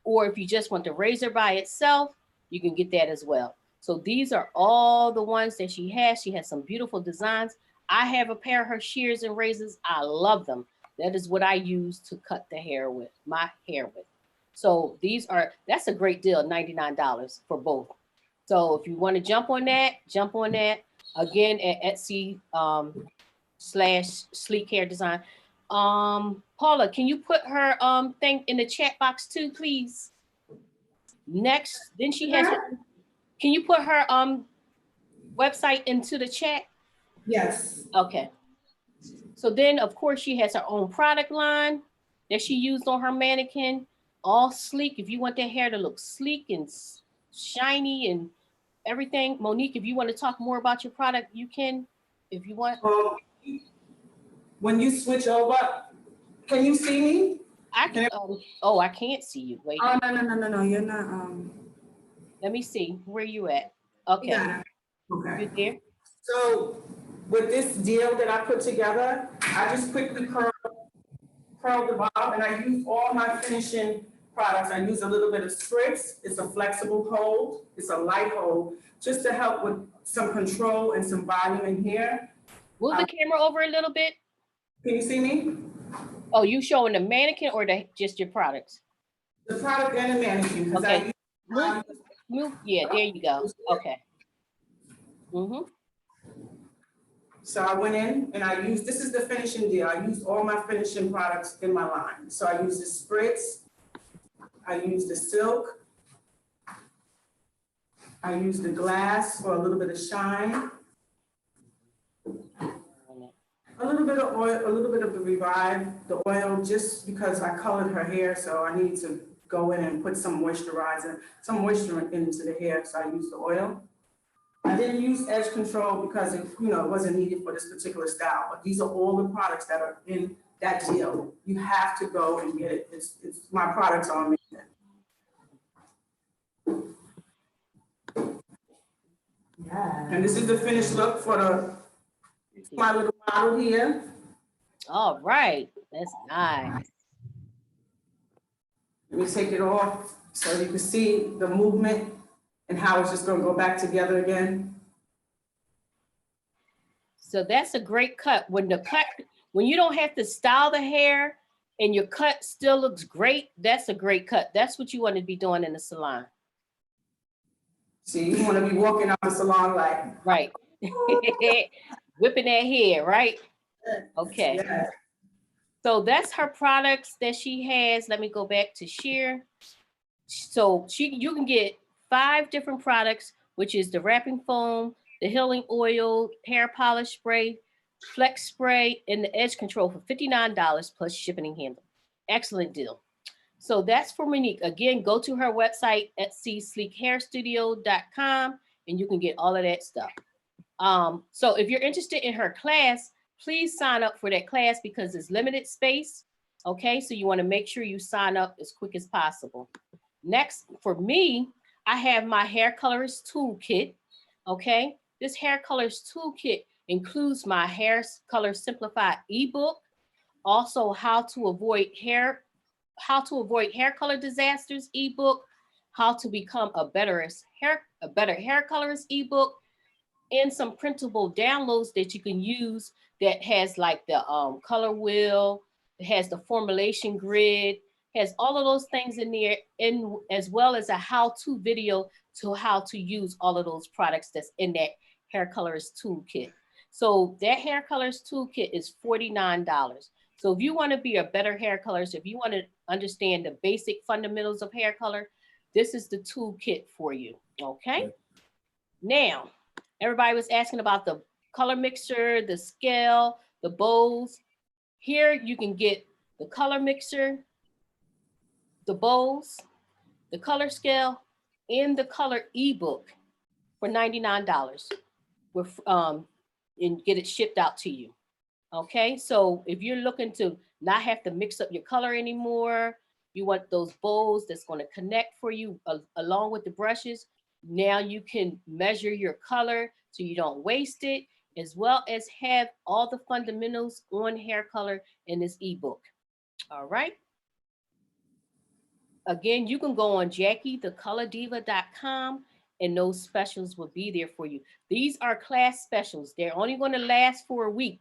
Or if you just want the razor by itself, you can get that as well. So these are all the ones that she has. She has some beautiful designs. I have a pair of her shears and razors. I love them. That is what I use to cut the hair with, my hair with. So that's a great deal, $99 for both. So if you want to jump on that, jump on that. Again, at Etsy /Sleek Hair Design. Paula, can you put her thing in the chat box too, please? Next, then she has, can you put her website into the chat? Yes. Okay. So then, of course, she has her own product line that she used on her mannequin, all sleek. If you want that hair to look sleek and shiny and everything. Monique, if you want to talk more about your product, you can, if you want. When you switch over, can you see me? I can, oh, I can't see you. Wait, Oh, no, you're not, let me see. Where you at? you Okay, got it. Okay. you there? So with this deal that I put together, I just quickly curled the bob and I use all my finishing products. I use a little bit of spritz. It's a flexible hold. It's a light hold, just to help with some control and some volume in here. Move the camera over a little bit. Can you see me? Oh, you showing the mannequin or just your products? The product and the mannequin, because Okay. Move, yeah, there you go. Okay. Mm-hmm. So I went in and I used, this is the finishing deal. I used all my finishing products in my line. So I used the spritz, I used the silk, I used the glass for a little bit of shine, a little bit of oil, a little bit of the Revive, the oil, just because I colored her hair, so I need to go in and put some moisturizer, some moisture into the hair, so I used the oil. I didn't use edge control because it, it wasn't needed for this particular style, but these are all the products that are in that deal. You have to go and get it. It's my products are amazing. Yeah. And this is the finished look for my little model here. All right, that's nice. Let me take it off so you can see the movement and how it's just gonna go back together again. So that's a great cut. When you don't have to style the hair and your cut still looks great, that's a great cut. That's what you want to be doing in the salon. See, you wanna be walking out the salon like. Right. Whipping that hair, right? Okay. Yeah. So that's her products that she has. Let me go back to share. So you can get 5 different products, which is the wrapping foam, the healing oil, hair polish spray, flex spray, and the edge control for $59 plus shipping and handling. Excellent deal. So that's for Monique. Again, go to her website at sleekhairstudio.com and you can get all of that stuff. So if you're interested in her class, please sign up for that class because it's limited space. Okay, so you want to make sure you sign up as quick as possible. Next, for me, I have my hair colorist toolkit. Okay, this hair colorist toolkit includes my hair color simplified ebook, also how to avoid hair color disasters ebook, how to become a better hair colorist ebook, and some printable downloads that you can use that has like the color wheel, it has the formulation grid, has all of those things in there, as well as a how-to video to how to use all of those products that's in that hair colorist toolkit. So that hair colorist toolkit is $49. So if you want to be a better hair colorist, if you want to understand the basic fundamentals of hair color, this is the toolkit for you, okay? Now, everybody was asking about the color mixer, the scale, the bows. Here you can get the color mixer, the bows, the color scale, and the color ebook for $99 with and get it shipped out to you. Okay, so if you're looking to not have to mix up your color anymore, you want those bowls that's going to connect for you along with the brushes. Now you can measure your color so you don't waste it, as well as have all the fundamentals on hair color in this ebook. All right. Again, you can go on JackieTheColorDiva.com and those specials will be there for you. These are class specials. They're only going to last for a week.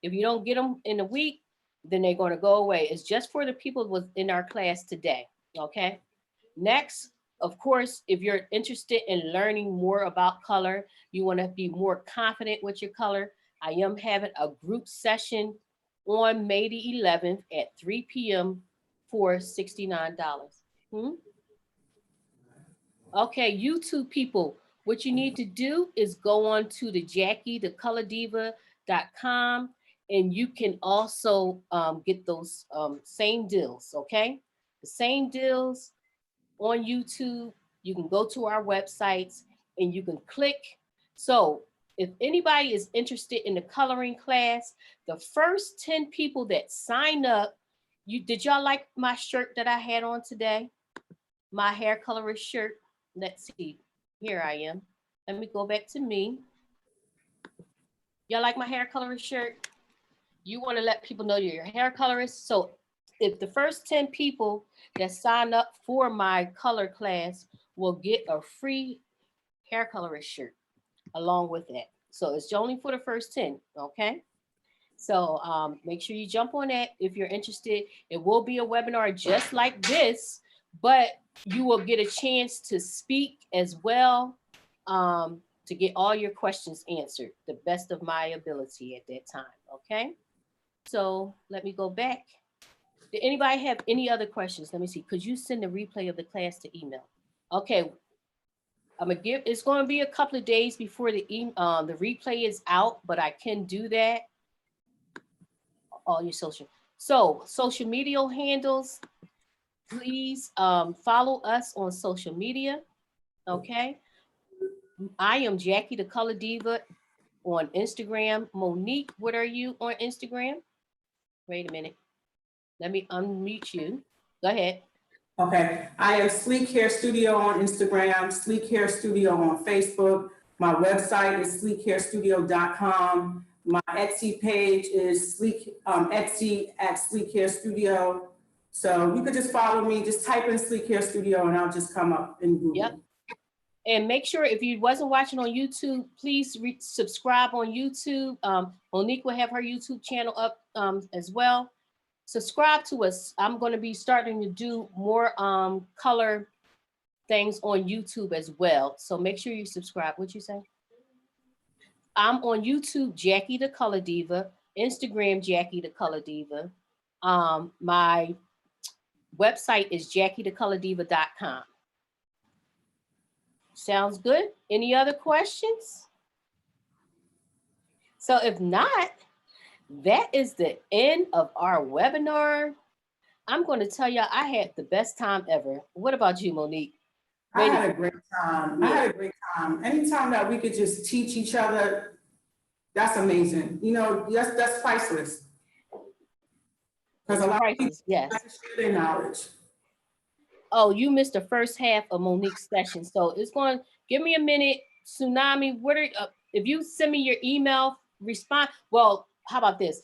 If you don't get them in a week, then they're going to go away. It's just for the people within our class today. Okay. Next, of course, if you're interested in learning more about color, you want to be more confident with your color, I am having a group session on May the 11th at 3 p.m. for $69. Okay, YouTube people, what you need to do is go on to the JackieTheColorDiva.com and you can also get those same deals, okay? The same deals on YouTube. You can go to our websites and you can click. So if anybody is interested in the coloring class, the first 10 people that sign up, did y'all like my shirt that I had on today? My hair colorist shirt. Let's see. Here I am. Let me go back to me. Y'all like my hair colorist shirt? You want to let people know you're your hair colorist. So if the first 10 people that sign up for my color class will get a free hair colorist shirt along with that. So it's only for the first 10, okay? So make sure you jump on that if you're interested. It will be a webinar just like this, but you will get a chance to speak as well to get all your questions answered the best of my ability at that time, okay? So let me go back. Did anybody have any other questions? Let me see. Could you send a replay of the class to email? Okay. It's going to be a couple of days before the replay is out, but I can do that. All your social media handles, please follow us on social media. Okay. I am Jackie the Color Diva on Instagram. Monique, what are you on Instagram? Wait a minute. Let me unmute you. Go ahead. Okay, I am Sleek Hair Studio on Instagram, Sleek Hair Studio on Facebook. My website is sleekhairstudio.com. My Etsy page is Etsy at Sleek Hair Studio. So you could just follow me, just type in Sleek Hair Studio and I'll just come up in Google. Yep. And make sure if you wasn't watching on YouTube, please subscribe on YouTube. Monique will have her YouTube channel up as well. Subscribe to us. I'm going to be starting to do more color things on YouTube as well. So make sure you subscribe. What'd you say? I'm on YouTube, Jackie the Color Diva, Instagram, Jackie the Color Diva. My website is JackieTheColorDiva.com. Sounds good? Any other questions? So if not, that is the end of our webinar. I'm going to tell y'all I had the best time ever. What about you, Monique? I had a great time. I had a great time. Anytime that we could just teach each other, that's amazing. You know, that's priceless. Because a lot of people yes. share their knowledge. Oh, you missed the first half of Monique's session. So it's going to give me a minute. Tsunami, if you send me your email response, well, how about this?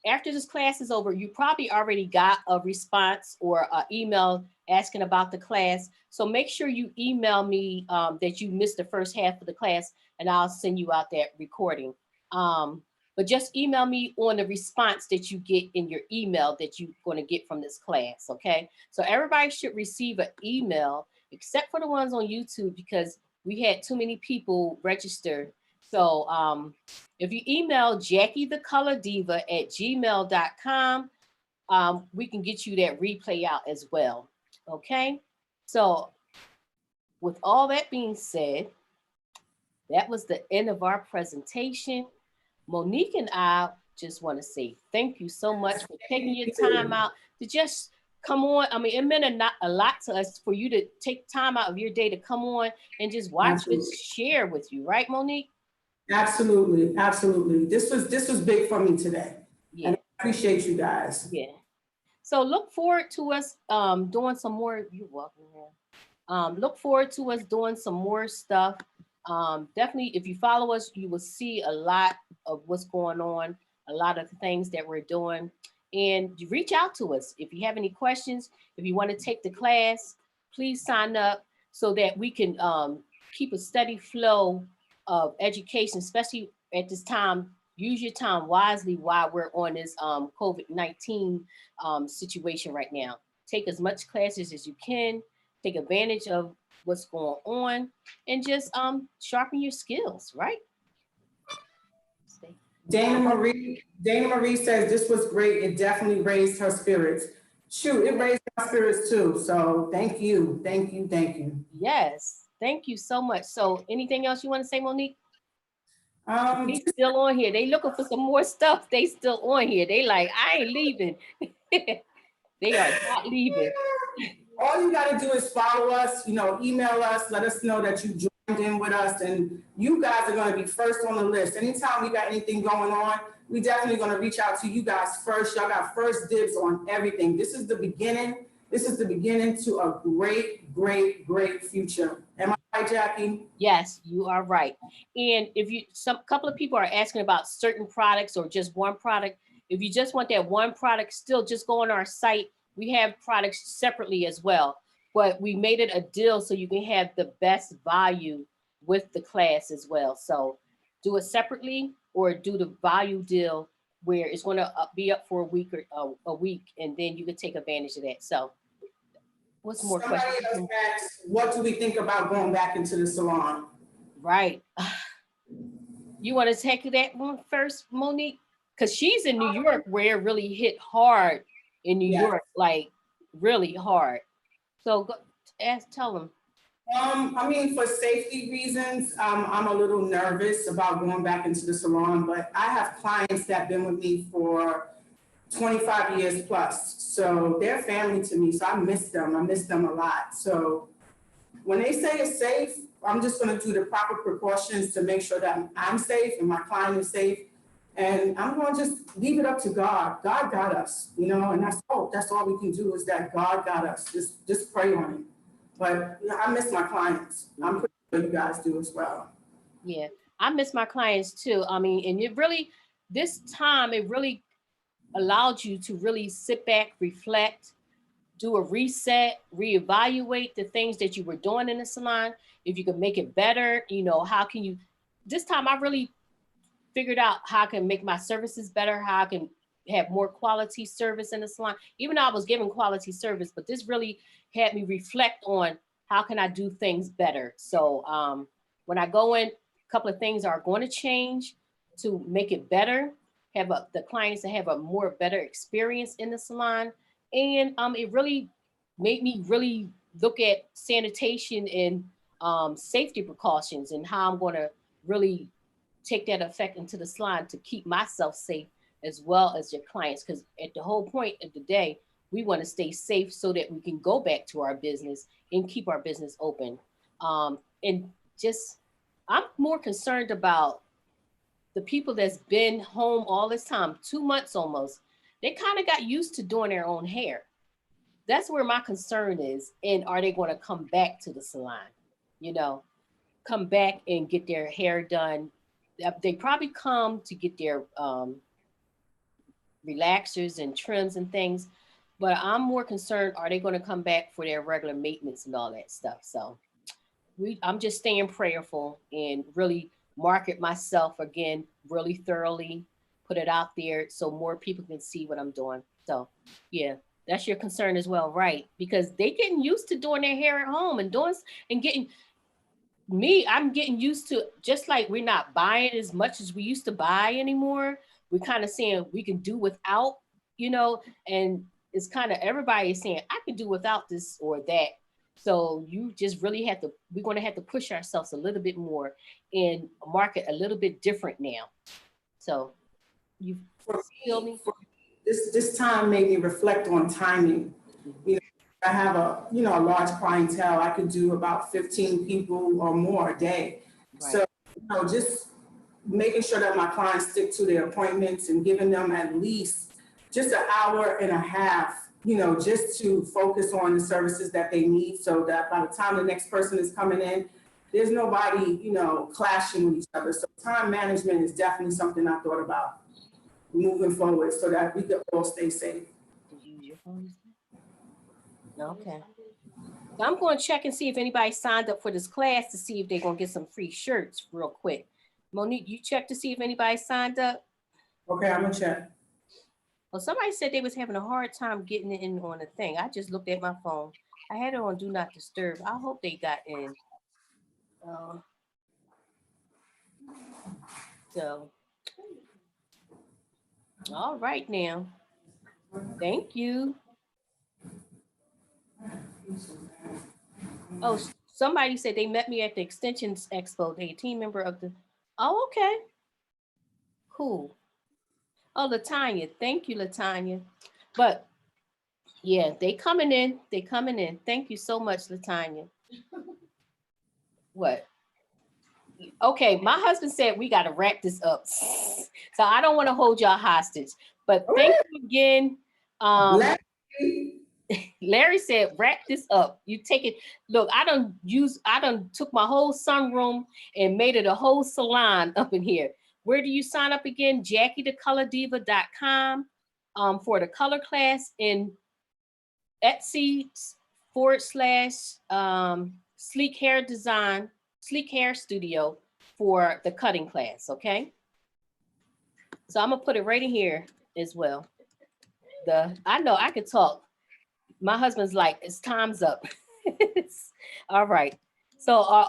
After this class is over, you probably already got a response or an email asking about the class. So make sure you email me that you missed the first half of the class and I'll send you out that recording. But just email me on the response that you get in your email that you're going to get from this class, okay? So everybody should receive an email except for the ones on YouTube because we had too many people register. So if you email JackieTheColorDiva@gmail.com, we can get you that replay out as well, okay? So with all that being said, that was the end of our presentation. Monique and I just want to say thank you so much for taking your time out to just come on. I mean, it meant a lot to us for you to take time out of your day to come on and just watch us share with you, right, Monique? Absolutely, absolutely. This was big for me today. Yeah, And I appreciate you guys. yeah. So look forward to us doing some more. You're welcome. Look forward to us doing some more stuff. Definitely, if you follow us, you will see a lot of what's going on, a lot of the things that we're doing. And you reach out to us. If you have any questions, if you want to take the class, please sign up so that we can keep a steady flow of education, especially at this time. Use your time wisely while we're on this COVID-19 situation right now. Take as much classes as you can, take advantage of what's going on, and just sharpen your skills, right? Dana Marie says this was great. It definitely raised her spirits. Shoot, it raised my spirits too. So thank you, thank you, thank you. Yes, thank you so much. So anything else you want to say, Monique? They Just still on here. They looking for some more stuff. They still on here. They like, I ain't leaving. They are not leaving. all you gotta do is follow us, email us, let us know that you joined in with us, and you guys are gonna be first on the list. Anytime we got anything going on, we definitely gonna reach out to you guys first. Y'all got first dibs on everything. This is the beginning. This is the beginning to a great, great, great future. Am I right, Jackie? Yes, you are right. And if you, some couple of people are asking about certain products or just one product. If you just want that one product, still just go on our site. We have products separately as well, but we made it a deal so you can have the best value with the class as well. So do it separately or do the value deal where it's going to be up for a week or a week, and then you can take advantage of that. So what's more Somebody questions? else asked, what do we think about going back into the salon? Right. You want to take that one first, Monique? Because she's in New York where it really hit hard in New Yes. York, like really hard. So go, tell them. I mean, for safety reasons, I'm a little nervous about going back into the salon, but I have clients that have been with me for 25 years plus. So they're family to me. So I miss them. I miss them a lot. So when they say it's safe, I'm just going to do the proper precautions to make sure that I'm safe and my client is safe. And I'm going to just leave it up to God. God got us, and that's all we can do is that God got us. Just pray on it. But I miss my clients. I'm pretty sure you guys do as well. Yeah, I miss my clients too. I mean, and it really, this time, it really allowed you to really sit back, reflect, do a reset, reevaluate the things that you were doing in the salon. If you could make it better, how can you, this time I really figured out how I can make my services better, how I can have more quality service in the salon, even though I was giving quality service, but this really had me reflect on how can I do things better. So when I go in, a couple of things are going to change to make it better, have the clients to have a more better experience in the salon. And it really made me really look at sanitation and safety precautions and how I'm going to really take that effect into the salon to keep myself safe as well as your clients. Because at the whole point of the day, we want to stay safe so that we can go back to our business and keep our business open. And just, I'm more concerned about the people that's been home all this time, 2 months almost. They kind of got used to doing their own hair. That's where my concern is. And are they going to come back to the salon? Come back and get their hair done. They probably come to get their relaxers and trims and things, but I'm more concerned, are they going to come back for their regular maintenance and all that stuff? So I'm just staying prayerful and really market myself again, really thoroughly, put it out there so more people can see what I'm doing. So yeah, that's your concern as well, right? Because they getting used to doing their hair at home and getting, I'm getting used to, just like we're not buying as much as we used to buy anymore. We're kind of saying we can do without, and it's kind of everybody is saying, I can do without this or that. So you just really we're going to have to push ourselves a little bit more and market a little bit different now. So you feel me? This time made me reflect on timing. I have a large clientele. I could do about 15 people or more a day. Right. So just making sure that my clients stick to their appointments and giving them at least just an hour and a half, just to focus on the services that they need so that by the time the next person is coming in, there's nobody, clashing with each other. So time management is definitely something I thought about moving forward so that we could all stay safe. Did you use your phone? Okay. So I'm going to check and see if anybody signed up for this class to see if they're going to get some free shirts real quick. Monique, you check to see if anybody signed up? Okay, I'm gonna check. Well, somebody said they was having a hard time getting in on the thing. I just looked at my phone. I had it on Do Not Disturb. I hope they got in. So, all right now. Thank you. Oh, somebody said they met me at the Extensions Expo. They a team member of the, oh, okay. Cool. Oh, Latanya, thank you, Latanya. But yeah, they coming in. They coming in. Thank you so much, Latanya. What? Okay, my husband said we got to wrap this up. So I don't want to hold y'all hostage. But thank you again. Larry said, wrap this up. You take it. Look, I done took my whole sunroom and made it a whole salon up in here. Where do you sign up again? JackieTheColorDiva.com for the color class, in Etsy / sleek hair design, sleek hair studio for the cutting class. Okay. So I'm gonna put it right in here as well. I know I could talk. My husband's like, it's time's up. All right. So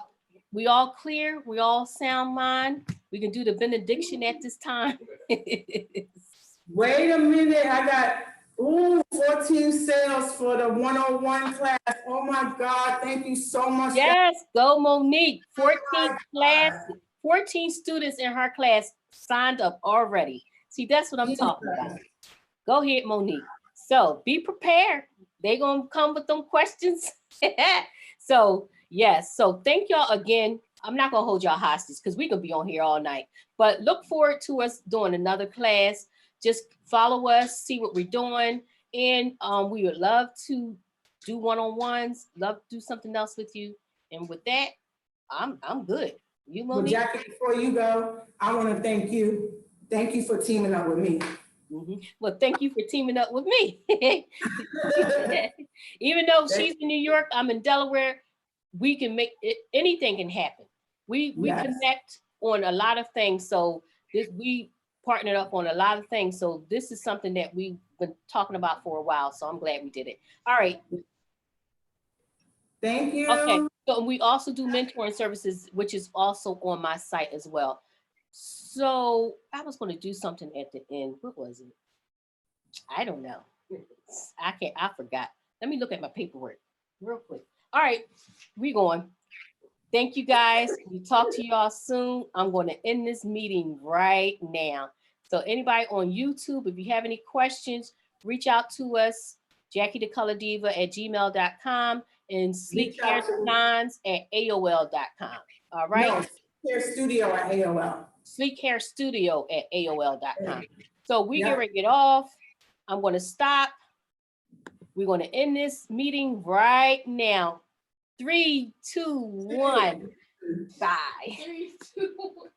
we all clear? We all sound mind? We can do the benediction at this time. Wait a minute, I got 14 sales for the 101 class. Oh my God, thank you so much. Yes, go Monique. 14 students in her class signed up already. See, that's what I'm talking about. Go ahead, Monique. So be prepared. They gonna come with them questions. So yes, so thank y'all again. I'm not gonna hold y'all hostage because we could be on here all night, but look forward to us doing another class. Just follow us, see what we're doing. And we would love to do one-on-ones, love to do something else with you. And with that, I'm good. You, Well, Monique? Jackie, before you go, I want to thank you. Thank you for teaming up with me. Well, thank you for teaming up with me. Even though she's in New York, I'm in Delaware, we can make it, anything can happen. We connect on a lot of things. So we partnered up on a lot of things. So this is something that we've been talking about for a while. So I'm glad we did it. All right. Thank you. Okay. So we also do mentoring services, which is also on my site as well. So I was going to do something at the end. What was it? I don't know. I forgot. Let me look at my paperwork real quick. All right, we going. Thank you guys. We talk to y'all soon. I'm going to end this meeting right now. So anybody on YouTube, if you have any questions, reach out to us, JackieTheColorDiva@gmail.com and sleekhairdesigns@AOL.com. All right. No, Hair Studio at AOL. sleekhairstudio@AOL.com. So we get ready to get off. I'm going to stop. We're going to end this meeting right now. 3, 2, 1. Bye. 3, 2, 1.